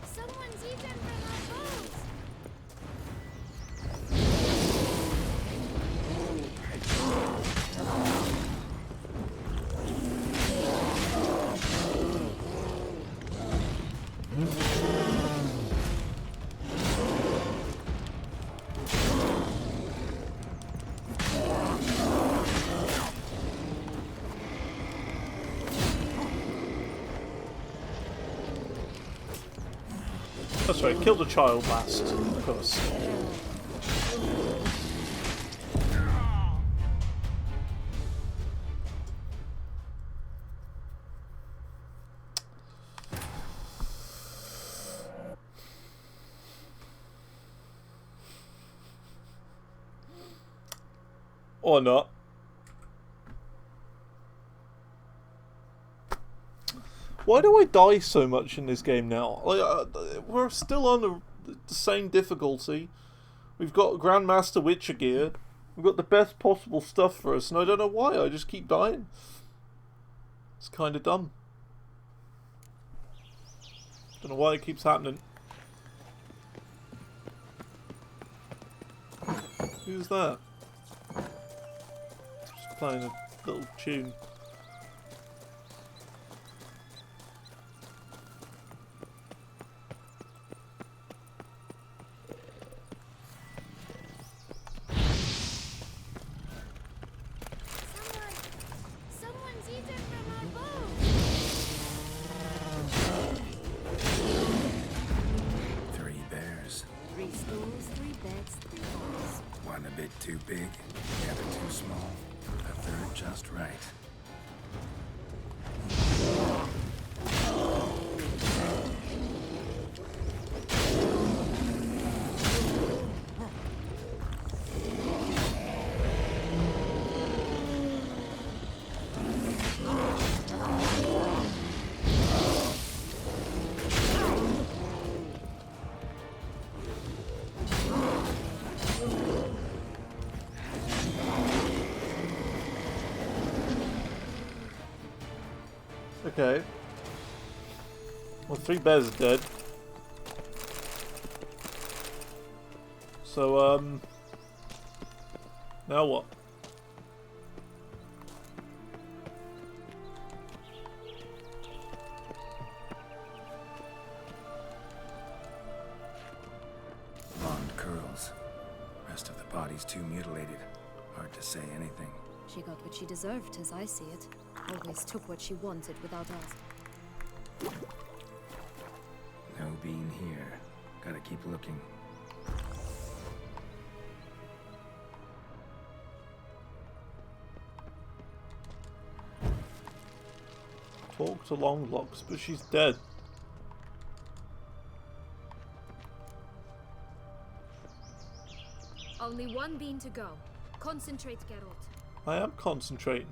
Someone's eaten from our boat! That's right, kill the child last, of course. Or not. Why do I die so much in this game now? Like, we're still on the same difficulty. We've got Grandmaster Witcher gear. We've got the best possible stuff for us, and I don't know why. I just keep dying. It's kind of dumb. Don't know why it keeps happening. Who's that? Just playing a little tune. Someone's eaten from our boat! 3 bears. 3 stools, 3 beds, 3 bowls. One a bit too big, the other too small, the third just right. Okay. Well, 3 bears are dead. So, now what? Blonde curls. Rest of the body's too mutilated. Hard to say anything. She got what she deserved, as I see it. Always took what she wanted without asking. No bean here. Gotta keep looking. Talk to Longlocks, but she's dead. Only one bean to go. Concentrate, Geralt. I am concentrating.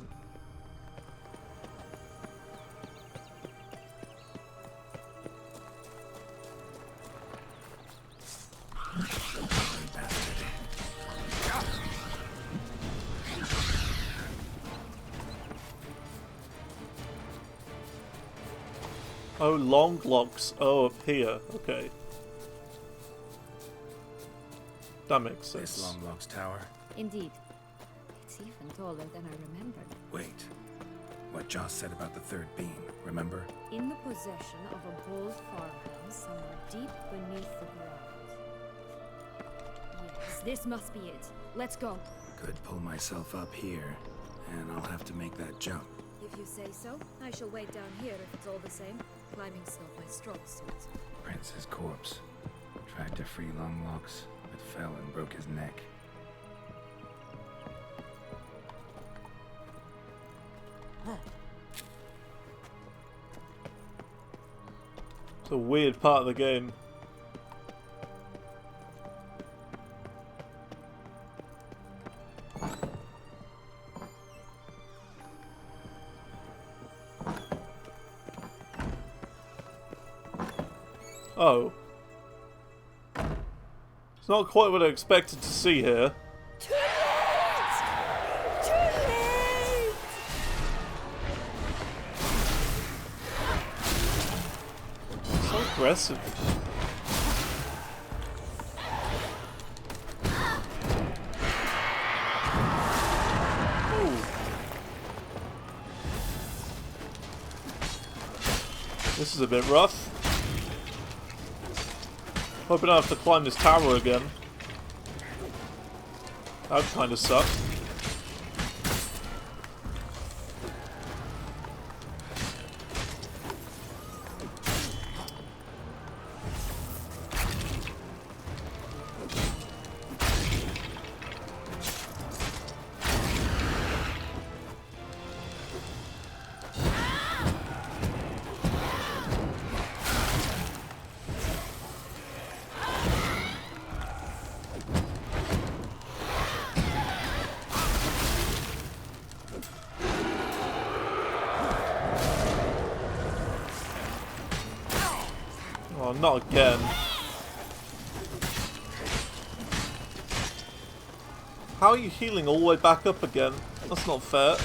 Oh, Longlocks. Oh, up here. Okay. That makes sense. This Longlocks tower? Indeed. It's even taller than I remembered. Wait. What Joss said about the third beam, remember? In the possession of a bold farmhand somewhere deep beneath the ground. Yes, this must be it. Let's go. Could pull myself up here, and I'll have to make that jump. If you say so, I shall wait down here if it's all the same. Climbing's not my strong suit. Prince's corpse. Tried to free Longlocks, but fell and broke his neck. It's a weird part of the game. Oh. It's not quite what I expected to see here. Too late! Too late! So aggressive. Ooh. This is a bit rough. Hoping I have to climb this tower again. That would kind of suck. Oh, not again. How are you healing all the way back up again? That's not fair.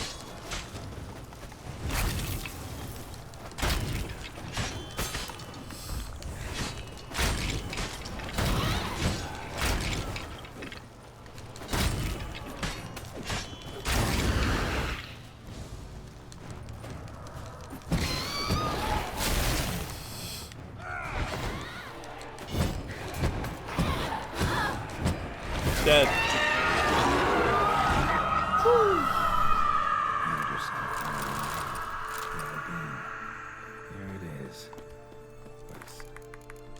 Dead. Here it is.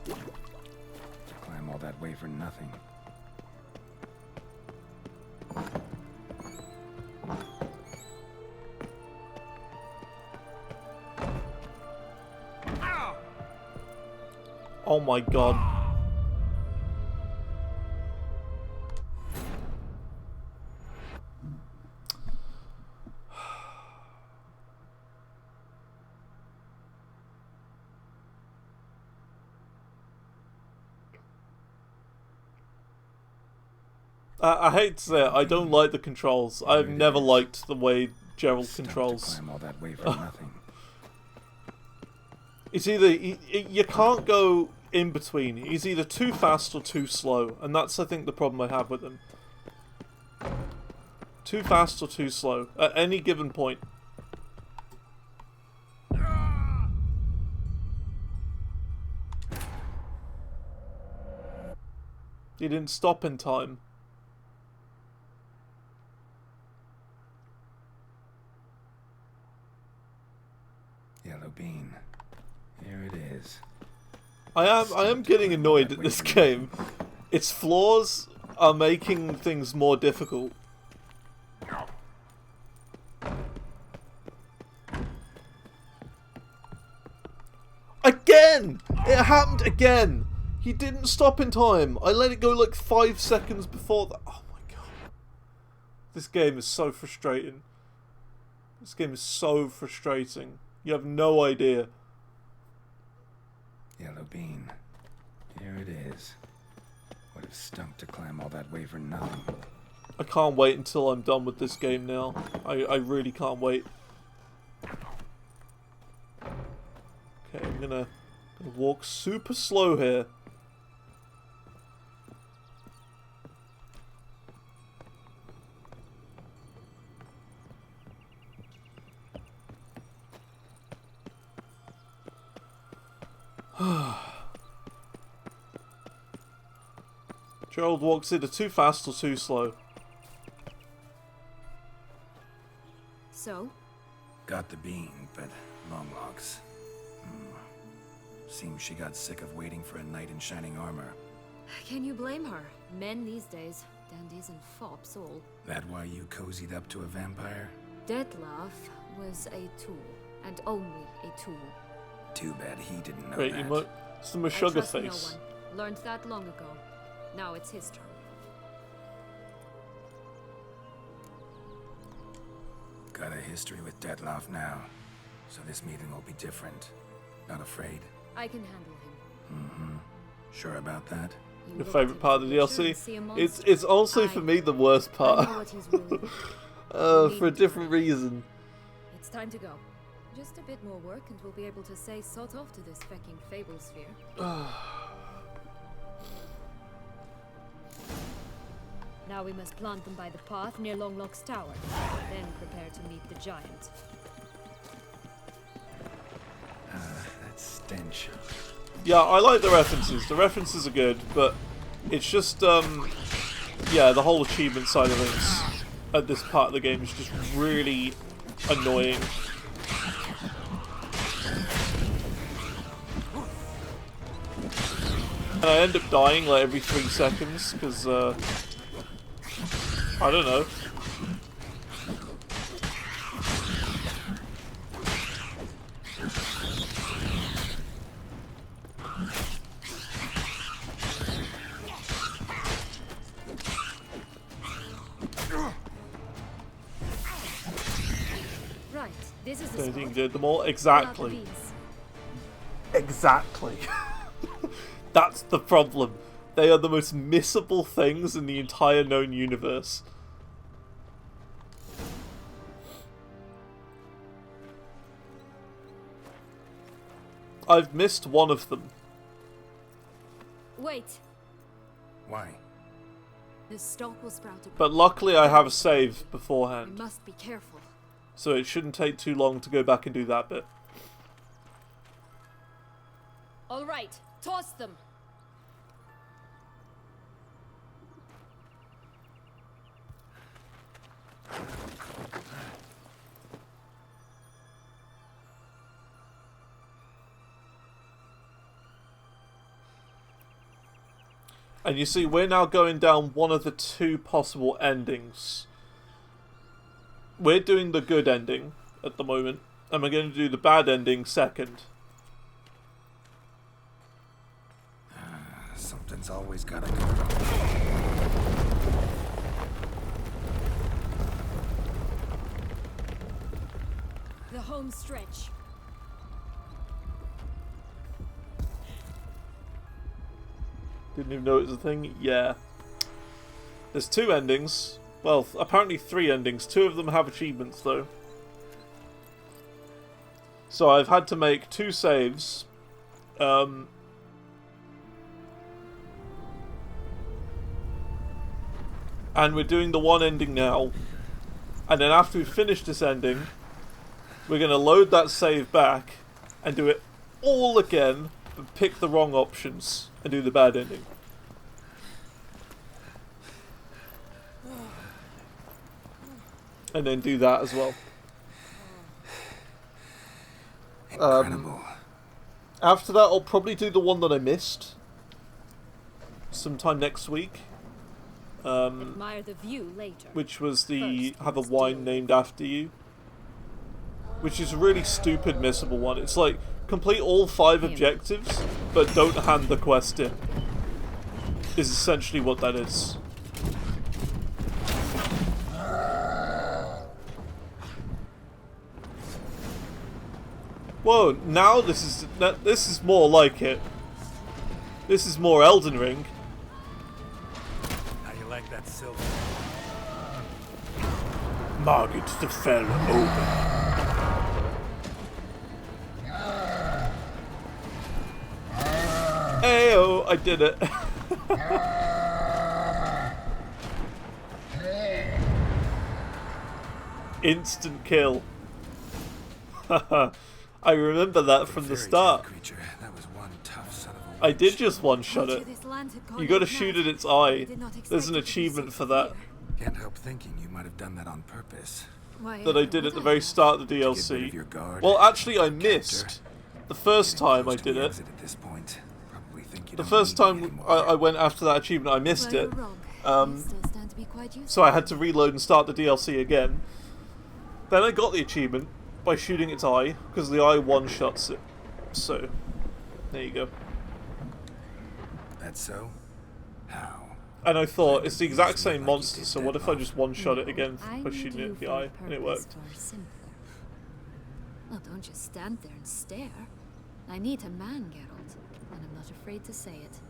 To climb all that way for nothing. Oh my god. I hate to say it, I don't like the controls. I've never liked the way Gerald controls. Climb all that way for nothing. It's either you can't go in between. He's either too fast or too slow, and that's I think the problem I have with him. Too fast or too slow at any given point. He didn't stop in time. Yellow bean. Here it is. I am getting annoyed at this game. Its flaws are making things more difficult. Again! It happened again! He didn't stop in time. I let it go like 5 seconds before that. Oh my god. This game is so frustrating. This game is so frustrating. You have no idea. Yellow bean. Here it is. Would have stunk to climb all that way for nothing. I can't wait until I'm done with this game now. I really can't wait. Okay, I'm gonna walk super slow here. Gerald walks either too fast or too slow. So? Got the bean, but long locks. Seems she got sick of waiting for a knight in shining armor. Can you blame her? Men these days, dandies and fops all. That why you cozied up to a vampire? Detlef was a tool, and only a tool. Too bad he didn't know Wait, that. it's the Meshuggah I trust face. No one. Learned that long ago. Now it's his turn. Got a history with Detlef now, so this meeting will be different. Not afraid? I can handle him. Mm-hmm. Sure about that? Your favourite part of the DLC? It's also for me the worst part. For a different reason. It's time to go. Just a bit more work and we'll be able to say sort off to this fecking fable sphere. Now we must plant them by the path near Longlock's tower. Then prepare to meet the giant. That stench. Yeah, I like the references. The references are good, but it's just, yeah, the whole achievement side of things at this part of the game is just really annoying. And I end up dying like every 3 seconds, because, I don't know. Right, this is Don't think the you did them all? Exactly. Exactly. That's the problem. They are the most missable things in the entire known universe. I've missed one of them. Wait. Why? The stalk will sprout again. But luckily I have a save beforehand. We must be careful. So it shouldn't take too long to go back and do that bit. All right, toss them. And you see, we're now going down one of the 2 possible endings. We're doing the good ending at the moment, and we're going to do the bad ending second. Something's always gotta go wrong. The home stretch. Didn't even know it was a thing. Yeah. There's 2 endings. Well, apparently 3 endings. 2 of them have achievements, though. So I've had to make 2 saves. And we're doing the 1 ending now. And then after we finish this ending, we're going to load that save back and do it all again, but pick the wrong options and do the bad ending. And then do that as well. Incredible. After that, I'll probably do the one that I missed sometime next week. Admire the view later. Which was the have a wine named after you. Which is a really stupid missable one. It's like, complete all 5 objectives, but don't hand the quest in. Is essentially what that is. Whoa, now this is more like it. This is more Elden Ring. How you like that silver? Margit the Fell open. Ayo, I did it. Instant kill. I remember that from the start. That was one tough son of a I did just one-shot it. You gotta shoot at its eye. There's an achievement for that. Can't help thinking you might have done that on purpose. That I did at the very start of the DLC. Well, actually, I missed. The first time I did it. The first time I went after that achievement, I missed it. So I had to reload and start the DLC again. Then I got the achievement by shooting its eye, because the eye one-shots it. So, there you go. That's so? How? And I thought, it's the exact same monster, so what if I just one-shot it again by shooting it in the eye? And it worked. Well, don't just stand there and stare. I need a man, Geralt, and I'm not afraid to say it.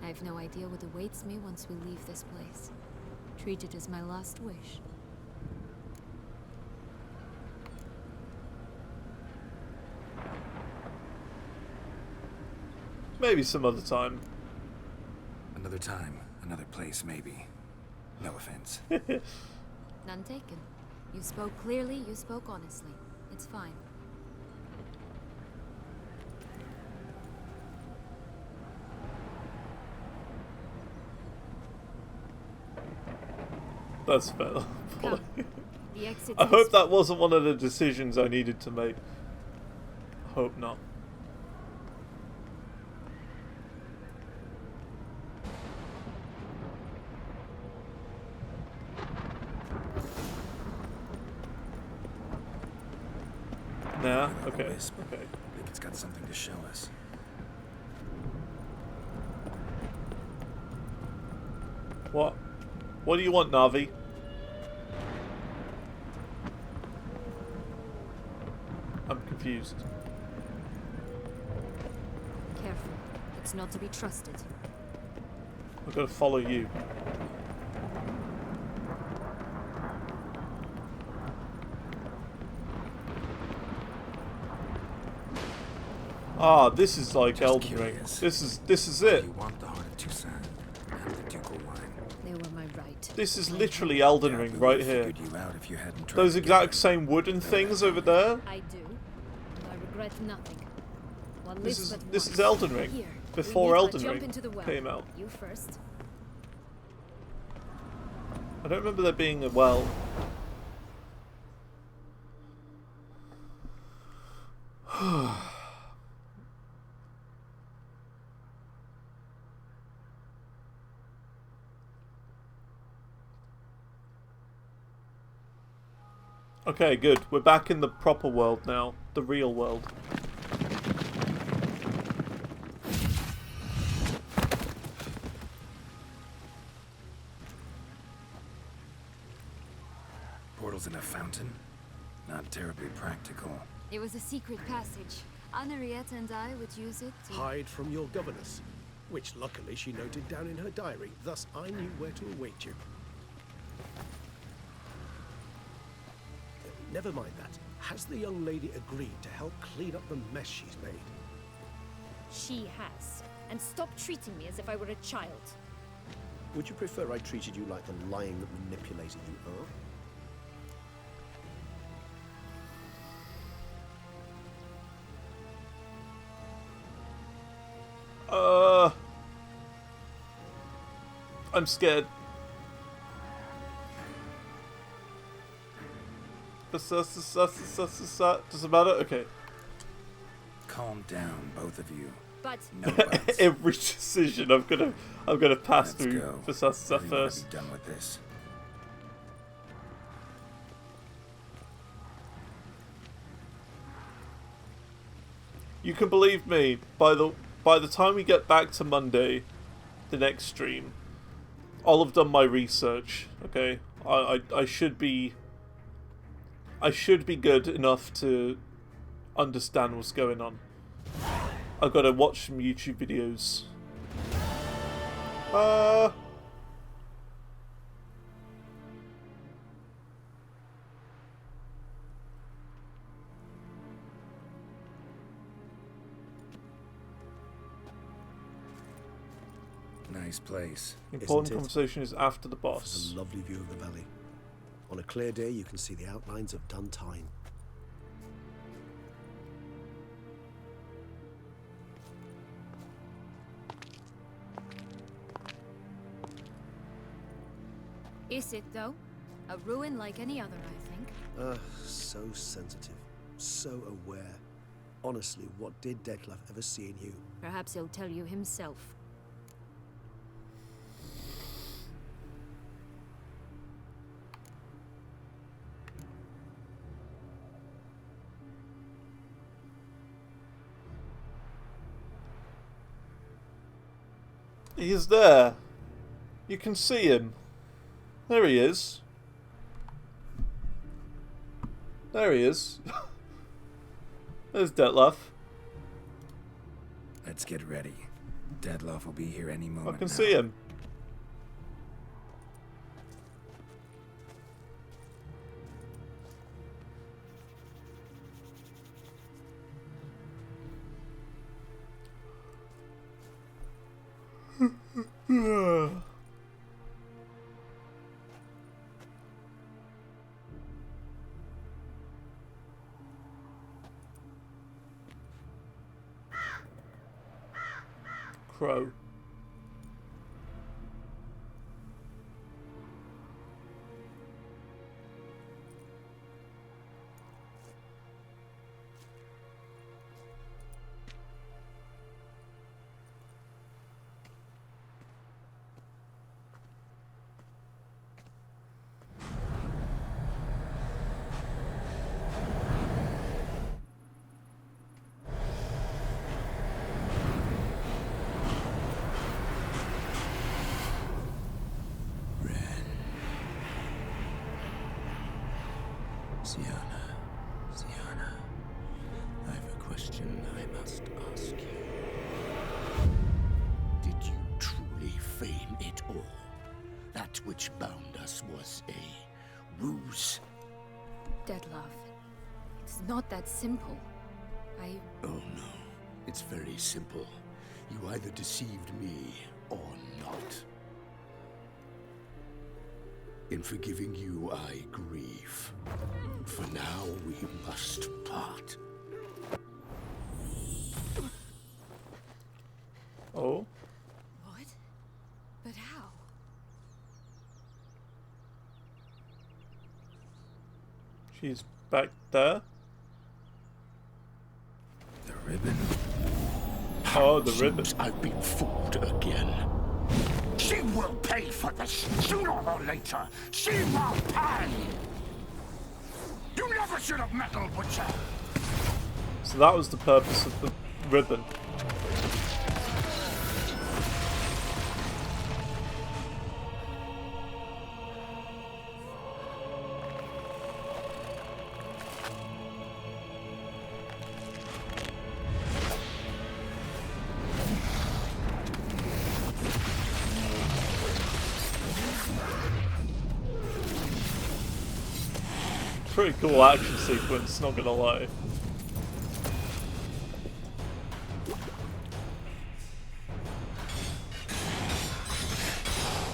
I have no idea what awaits me once we leave this place. Treat it as my last wish. Maybe some other time. Another time, another place, maybe. No offense. None taken. You spoke clearly, you spoke honestly. It's fine. That's better. Come. The exit I hope that wasn't one of the decisions I needed to make. I hope not. Nah, okay. Okay. I think it's got something to show us. What? What do you want, Navi? I'm confused. Careful. It's not to be trusted. I've got to follow you. Ah, this is like Elden Ring. This is it. You want the heart of Toussaint and the ducal wine. They were my right. This is literally Elden Ring right here. Those exact same wooden things over there. I do. And I regret nothing. One This lives is but this once. is Elden Ring Here, before we need Elden to jump Ring into the well. came out. You first. I don't remember there being a well. Okay, good. We're back in the proper world now. The real world. wasn't a fountain? Not terribly practical. It was a secret passage. Henriette and I would use it to... Hide from your governess, which luckily she noted down in her diary. Thus, I knew where to await you. Never mind that. Has the young lady agreed to help clean up the mess she's made? She has. And stop treating me as if I were a child. Would you prefer I treated you like the lying manipulator you are? I'm scared. Does it matter? Okay. Calm down, both of you. But no buts. Every decision I'm gonna pass Let's through go. Fasasa We first. wanna be done with this. You can believe me, by the time we get back to Monday, the next stream, I'll have done my research. Okay, I should be good enough to understand what's going on. I've got to watch some YouTube videos. Nice place. Important conversation is after the boss. Offers a lovely view of the valley. On a clear day, you can see the outlines of Duntine. Is it, though? A ruin like any other, I think. So sensitive. So aware. Honestly, what did Detlef ever see in you? Perhaps he'll tell you himself. He is there. You can see him. There he is. There he is. There's Detlef. Let's get ready. Detlef will be here any moment. I can see him. Crow. Sienna, I have a question I must ask you. Did you truly feign it all? That which bound us was a ruse? Detlef, it's not that simple. Oh no, it's very simple. You either deceived me or not. In forgiving you, I grieve. For now, we must part. Oh? What? But how? She's back there. The ribbon. Oh, the ribbon. I've been fooled again. She will pay for this, sooner or later. She will pay! You never should have meddled with her! So that was the purpose of the ribbon. Pretty cool action sequence, not gonna lie.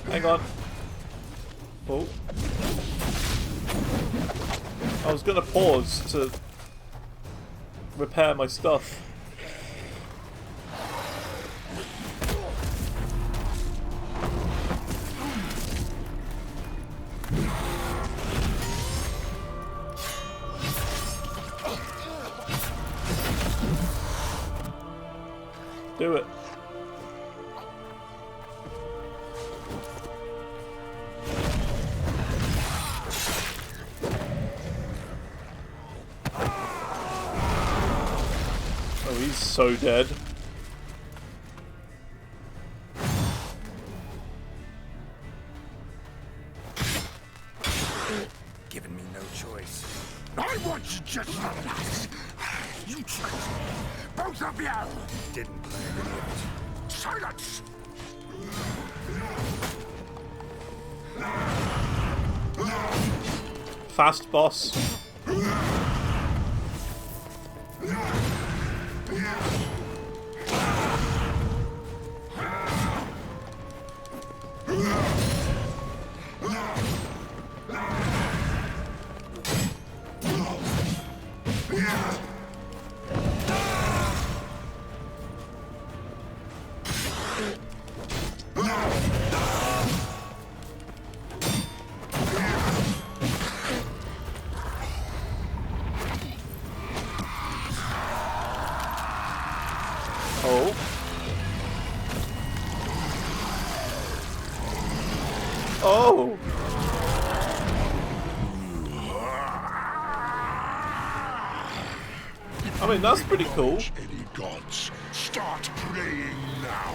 Hang on. Oh. I was gonna pause to repair my stuff. Do it. Oh, he's so dead. Giving me no choice. I want you just like that. You tricked me. Both of you. Didn't plan any of it. Silence. Fast boss. Oh. Oh. I mean, that's pretty cool. Any gods, start praying now.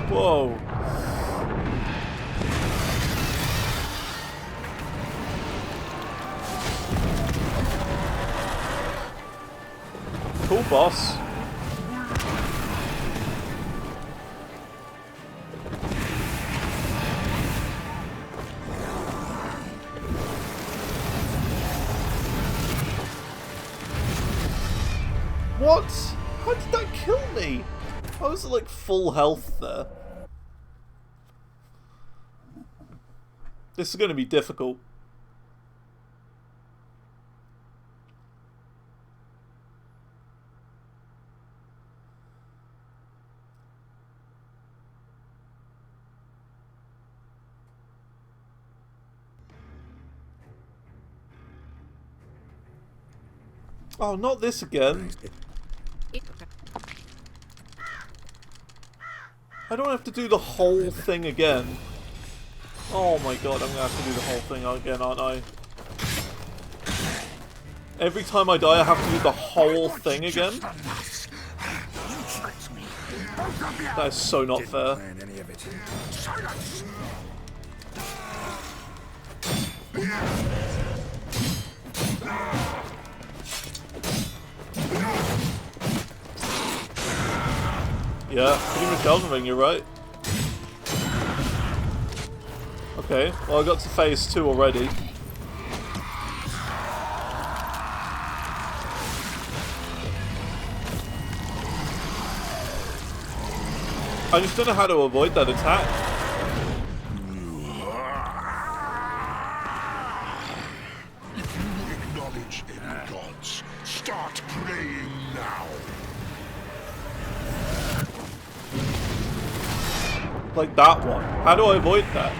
Whoa. Cool boss. What? How did that kill me? I was like full health there. This is going to be difficult. Oh, not this again. I don't have to do the whole thing again. Oh my god, I'm gonna have to do the whole thing again, aren't I? Every time I die, I have to do the whole thing again? That is so not fair. Yeah, pretty much Elden Ring, you're right. Okay, well I got to phase 2 already. I just don't know how to avoid that attack. If you acknowledge any gods, start praying now. Like that one. How do I avoid that?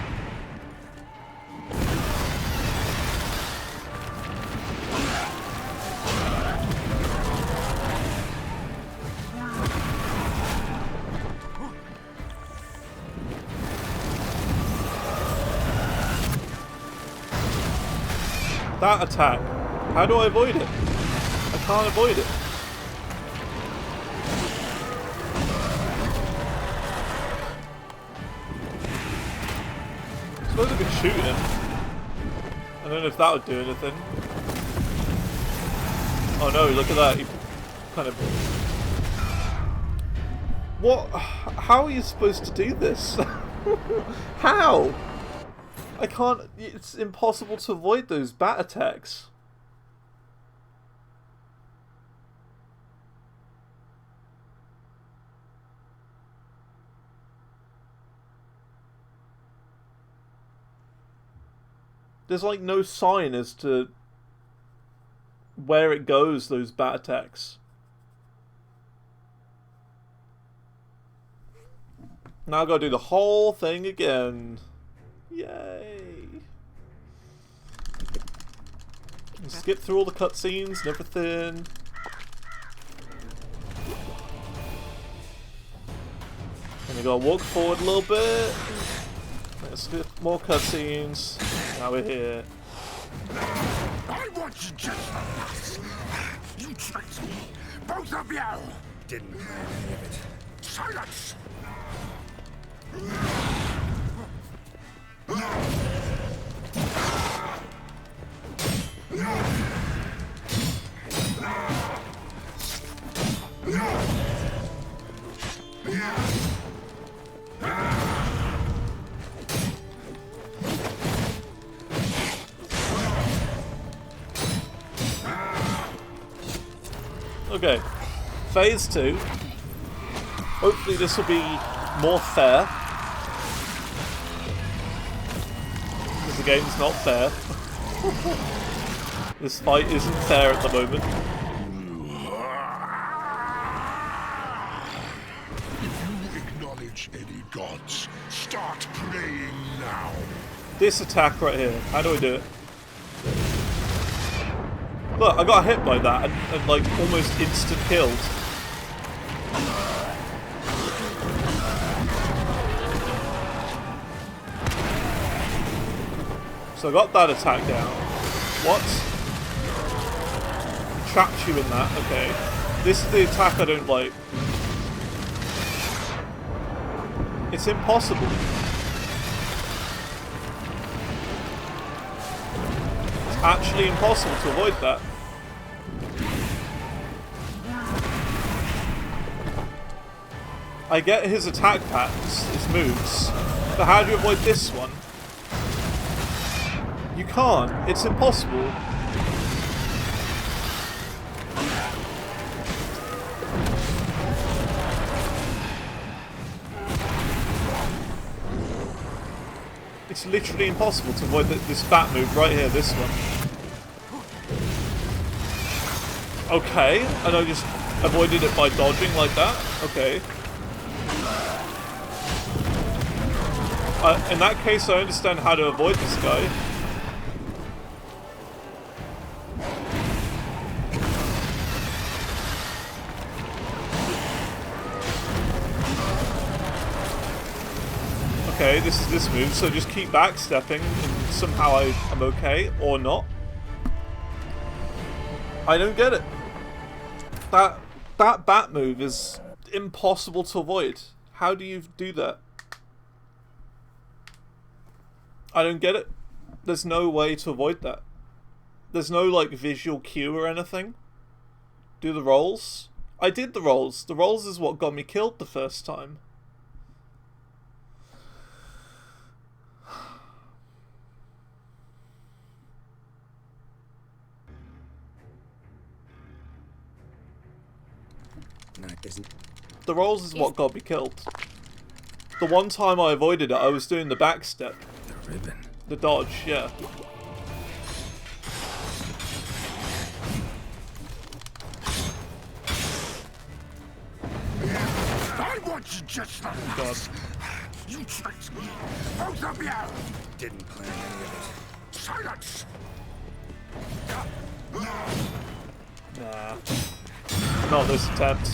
That attack. How do I avoid it? I can't avoid it. I suppose I could shoot him. I don't know if that would do anything. Oh no, look at that. He kind of... What? How are you supposed to do this? How? I can't... It's impossible to avoid those bat attacks. There's like no sign as to where it goes, those bat attacks. Now I've got to do the whole thing again. Yay! Skip through all the cutscenes and everything. And we gotta walk forward a little bit. Let's skip more cutscenes. Now we're here. I want you just for us. You tricked me, both of you. Didn't plan any of it. Silence! Okay, phase 2. Hopefully this will be more fair. Because the game's not fair. This fight isn't fair at the moment. If you acknowledge any gods, start praying now. This attack right here, how do I do it? Look, I got hit by that and like almost instant killed. So I got that attack down. What? Trapped you in that, okay. This is the attack I don't like. It's impossible. It's actually impossible to avoid that. I get his attack patterns, his moves, but how do you avoid this one? You can't. It's impossible. It's literally impossible to avoid this bat move right here, this one. Okay, and I just avoided it by dodging like that. Okay. In that case, I understand how to avoid this guy. Okay, this is this move, so just keep backstepping and somehow I'm okay, or not. I don't get it. That bat move is impossible to avoid. How do you do that? I don't get it. There's no way to avoid that. There's no like visual cue or anything. Do the rolls? I did the rolls. The rolls is what got me killed the first time. No, it isn't. The rolls is what got me killed. The one time I avoided it, I was doing the backstep. The ribbon. The dodge, yeah. I want you just for us. You tricked me, both of you. Didn't plan any of it. Silence! Nah. Not this attempt.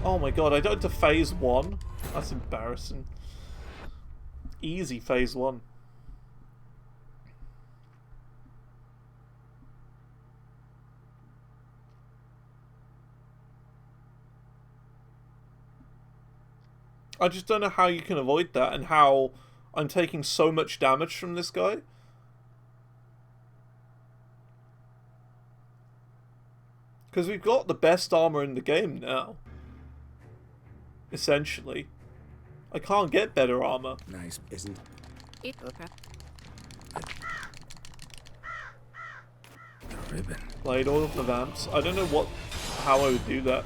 Oh my god, I died to phase 1? That's embarrassing. Easy phase 1. I just don't know how you can avoid that and how I'm taking so much damage from this guy. Because we've got the best armor in the game now. Essentially. I can't get better armor. Nice, isn't it? the ribbon. Blade oil for vamps. I don't know how I would do that.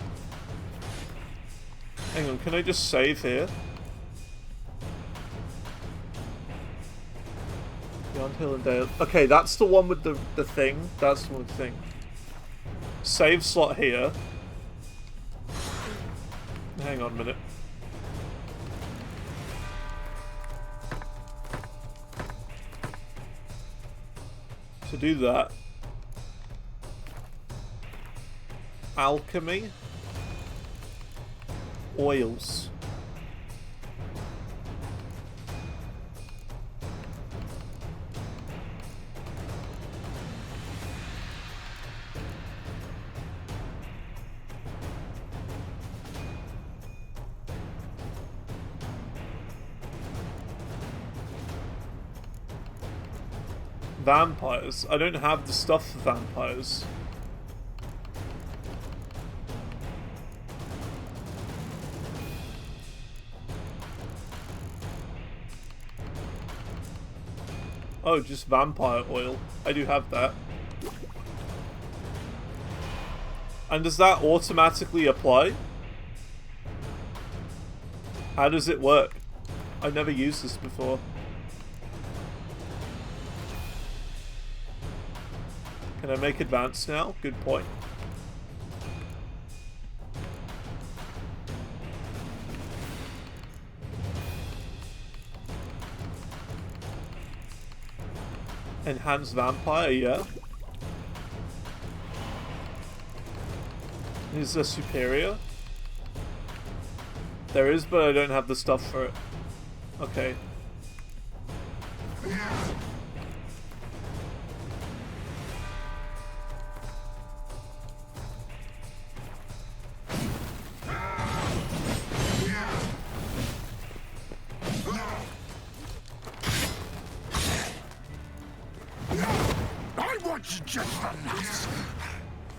Hang on, can I just save here? Beyond Hill and Dale. Okay, that's the one with the thing. That's the one with the thing. Save slot here. Hang on a minute. To do that, alchemy, oils. Vampires. I don't have the stuff for vampires. Oh, just vampire oil. I do have that. And does that automatically apply? How does it work? I've never used this before. Can I make advance now? Good point. Enhanced vampire, yeah. Is there superior? There is, but I don't have the stuff for it. Okay.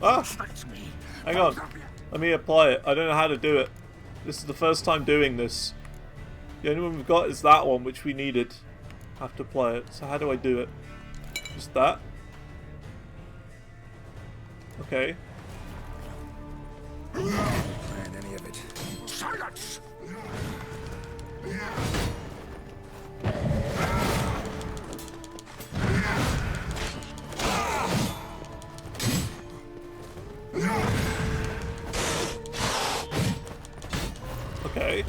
Ah! Hang on. Let me apply it. I don't know how to do it. This is the first time doing this. The only one we've got is that one, which we needed. I have to apply it. So how do I do it? Just that? Okay. Find any of it. Silence! Okay.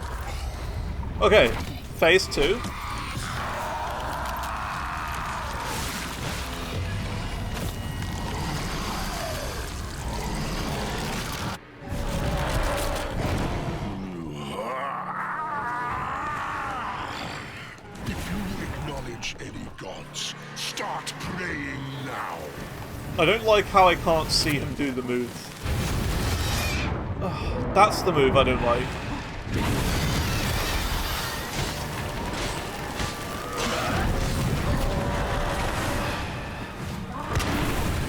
Okay. Phase 2. If you acknowledge any gods, start praying now. I don't like how I can't see him do the move. Ugh, that's the move I don't like.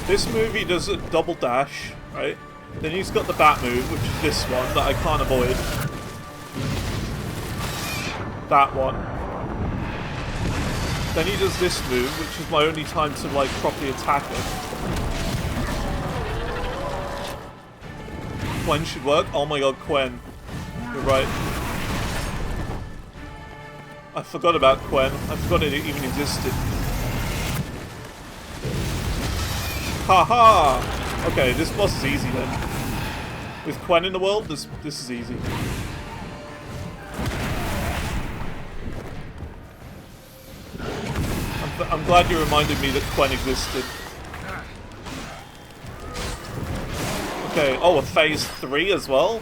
This move he does a double dash, right? Then he's got the bat move, which is this one that I can't avoid. That one. Then he does this move, which is my only time to like properly attack him. Quen should work. Oh my god, Quen. You're right. I forgot about Quen. I forgot it even existed. Haha! Okay, this boss is easy then. With Quen in the world, this is easy. I'm glad you reminded me that Quen existed. Okay, oh, a phase 3 as well?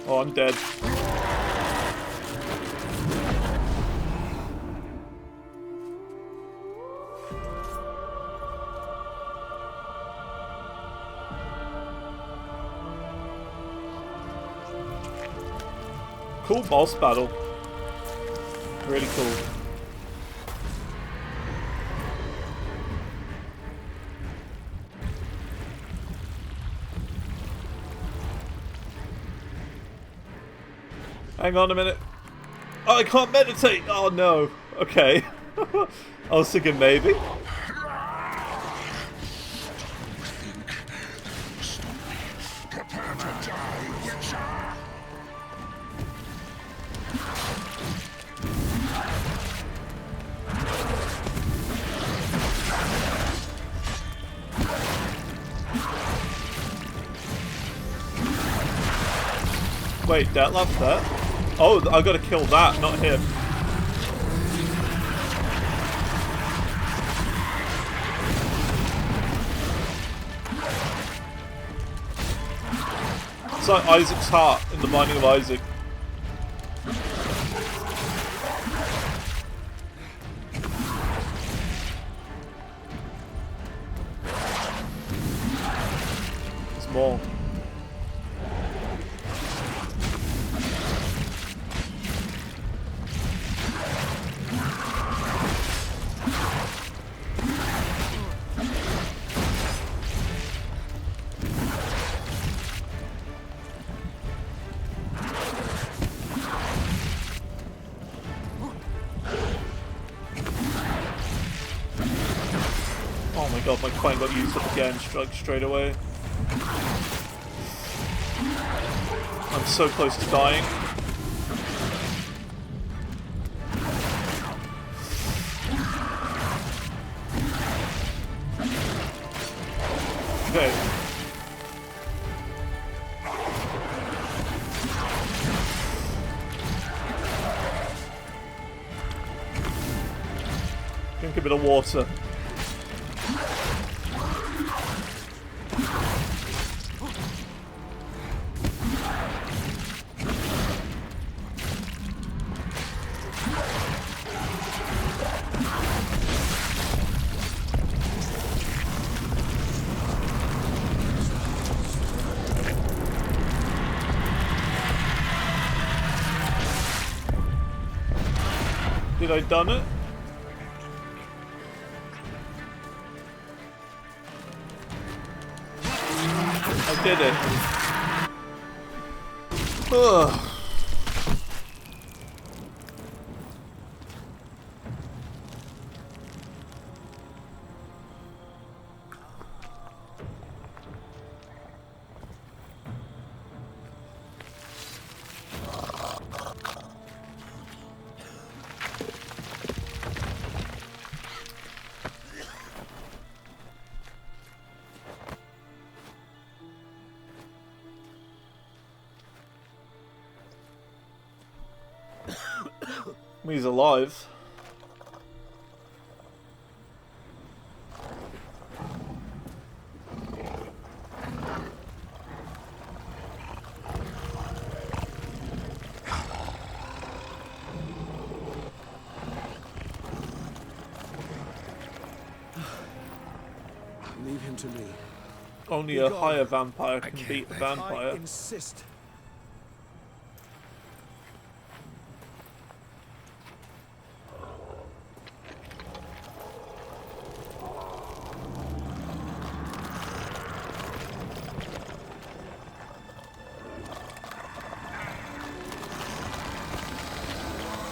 Oh, I'm dead. Cool boss battle. Really cool. Hang on a minute. Oh, I can't meditate! Oh no. Okay. I was thinking maybe. Prepare to die, Witcher! Wait, Detlef's there? Oh, I gotta kill that, not him. It's like Isaac's heart in the Binding of Isaac. There's more. Oh my god, my coin got used up again, straight away. I'm so close to dying. Okay. Drink a bit of water. Did I done it? I did it. Ugh. He's alive. Leave him to me. Only a higher vampire can beat a vampire. I insist.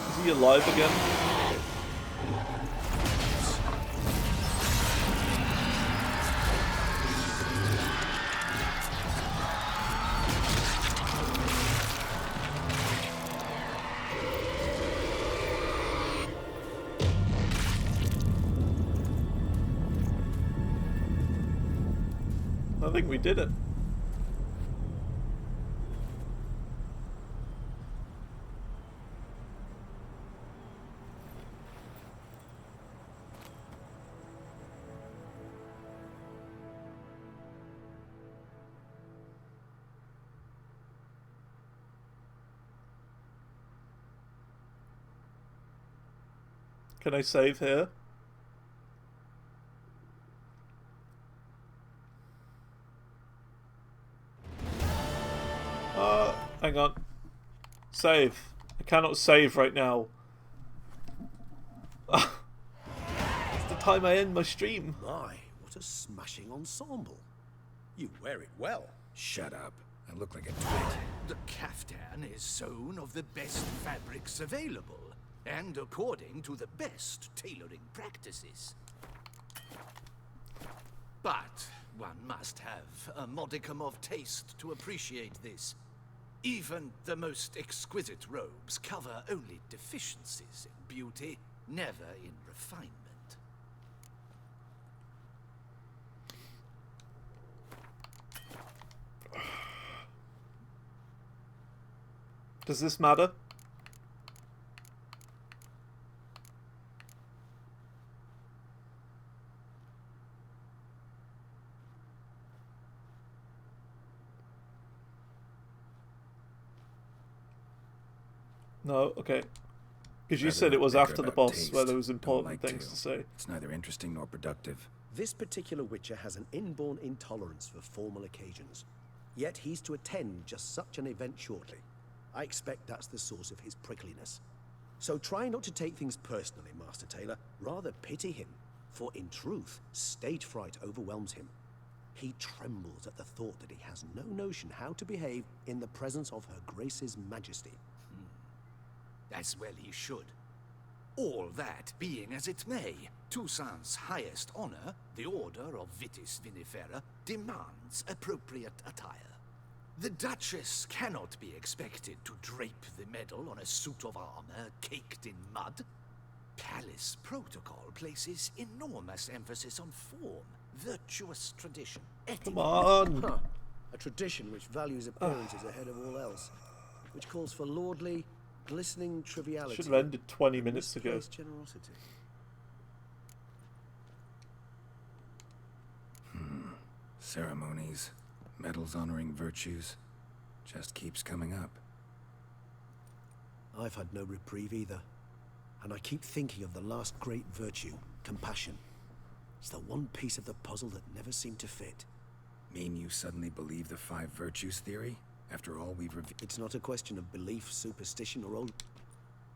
Is he alive again? I think we did it. Can I save here? Hang on. Save. I cannot save right now. It's the time I end my stream. My, what a smashing ensemble. You wear it well. Shut up. I look like a twig. The caftan is sewn of the best fabrics available, and according to the best tailoring practices. But one must have a modicum of taste to appreciate this. Even the most exquisite robes cover only deficiencies in beauty, never in refinement. Does this matter? No? Okay. Because you Rather said it not was bicker after the about boss taste. where there was Don't important like things to say. It's neither interesting nor productive. This particular Witcher has an inborn intolerance for formal occasions. Yet he's to attend just such an event shortly. I expect that's the source of his prickliness. So try not to take things personally, Master Taylor. Rather pity him. For in truth, stage fright overwhelms him. He trembles at the thought that he has no notion how to behave in the presence of Her Grace's Majesty. As well he should. All that being as it may, Toussaint's highest honor, the Order of Vitis Vinifera, demands appropriate attire. The Duchess cannot be expected to drape the medal on a suit of armor caked in mud. Palace protocol places enormous emphasis on form, virtuous tradition, etiquette. Come on! Huh. A tradition which values appearances ahead of all else, which calls for lordly, glistening triviality. Should have ended 20 minutes ago. Generosity. Ceremonies, medals honoring virtues, just keeps coming up. I've had no reprieve either. And I keep thinking of the last great virtue, compassion. It's the one piece of the puzzle that never seemed to fit. Mean you suddenly believe the 5 virtues theory? After all we've revealed? It's not a question of belief, superstition, or old...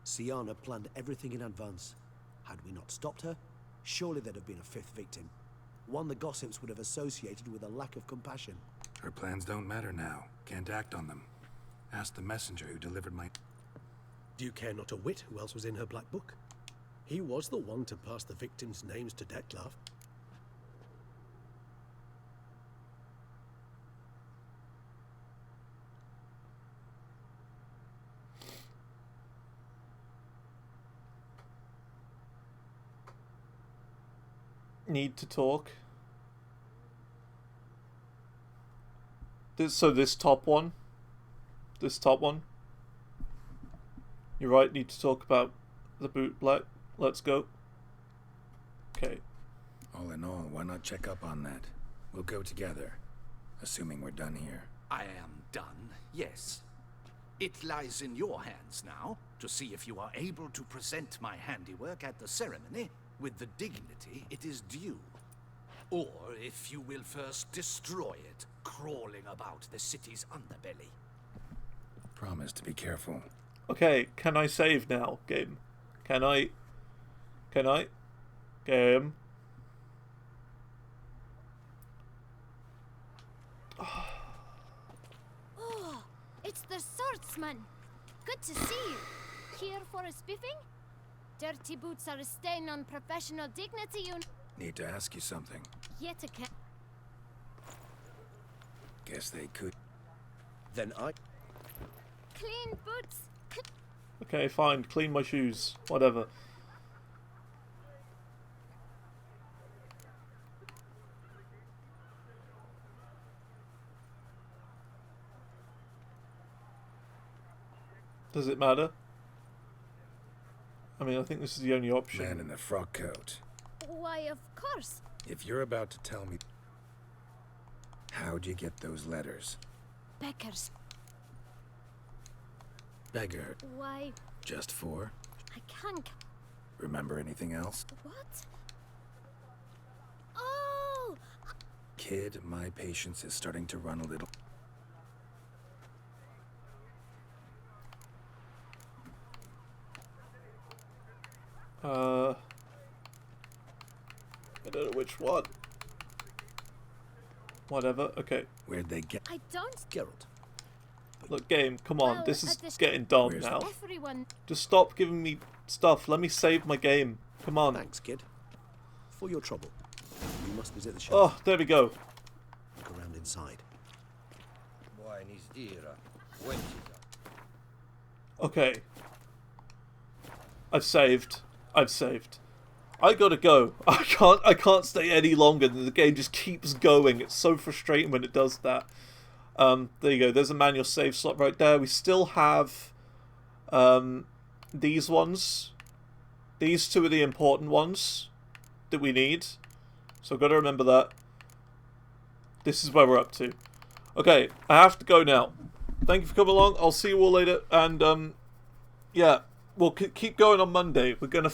Siana planned everything in advance. Had we not stopped her, surely there'd have been a 5th victim. One the gossips would have associated with a lack of compassion. Her plans don't matter now. Can't act on them. Ask the messenger who delivered my... Do you care not a whit who else was in her black book? He was the one to pass the victims' names to Dettlaff. Need to talk. So this top one. This top one. You're right, need to talk about the boot black. Let's go. Okay. All in all, why not check up on that? We'll go together. Assuming we're done here. I am done, yes. It lies in your hands now to see if you are able to present my handiwork at the ceremony with the dignity it is due. Or if you will first destroy it, crawling about the city's underbelly. Promise to be careful. Okay, can I save now, game? Can I? Can I? Game. Oh, it's the swordsman. Good to see you. Here for a spiffing? Dirty boots are a stain on professional dignity, you... Need to ask you something. Yet again. Guess they could. Then I... Clean boots. Okay, fine. Clean my shoes. Whatever. Does it matter? I mean, I think this is the only option. Man in the frock coat. Why, of course. If you're about to tell me... How'd you get those letters? Beggars. Beggar. Why, Just 4? I can't... Remember anything else? What? Oh! Kid, my patience is starting to run a little. I don't know which one. Whatever, okay. Where'd they get... I don't... Geralt, Look, game, come on. Well, This is at this- getting dumb Where's now. Everyone. Just stop giving me stuff. Let me save my game. Come on. Thanks, kid. For your trouble, you must visit the Oh, shelter. there we go. Look around inside. Okay. I've saved. I gotta go. I can't stay any longer. The game just keeps going. It's so frustrating when it does that. There you go. There's a manual save slot right there. We still have these ones. These two are the important ones that we need. So I've got to remember that. This is where we're up to. Okay, I have to go now. Thank you for coming along. I'll see you all later. And, yeah, we'll keep going on Monday. We're going to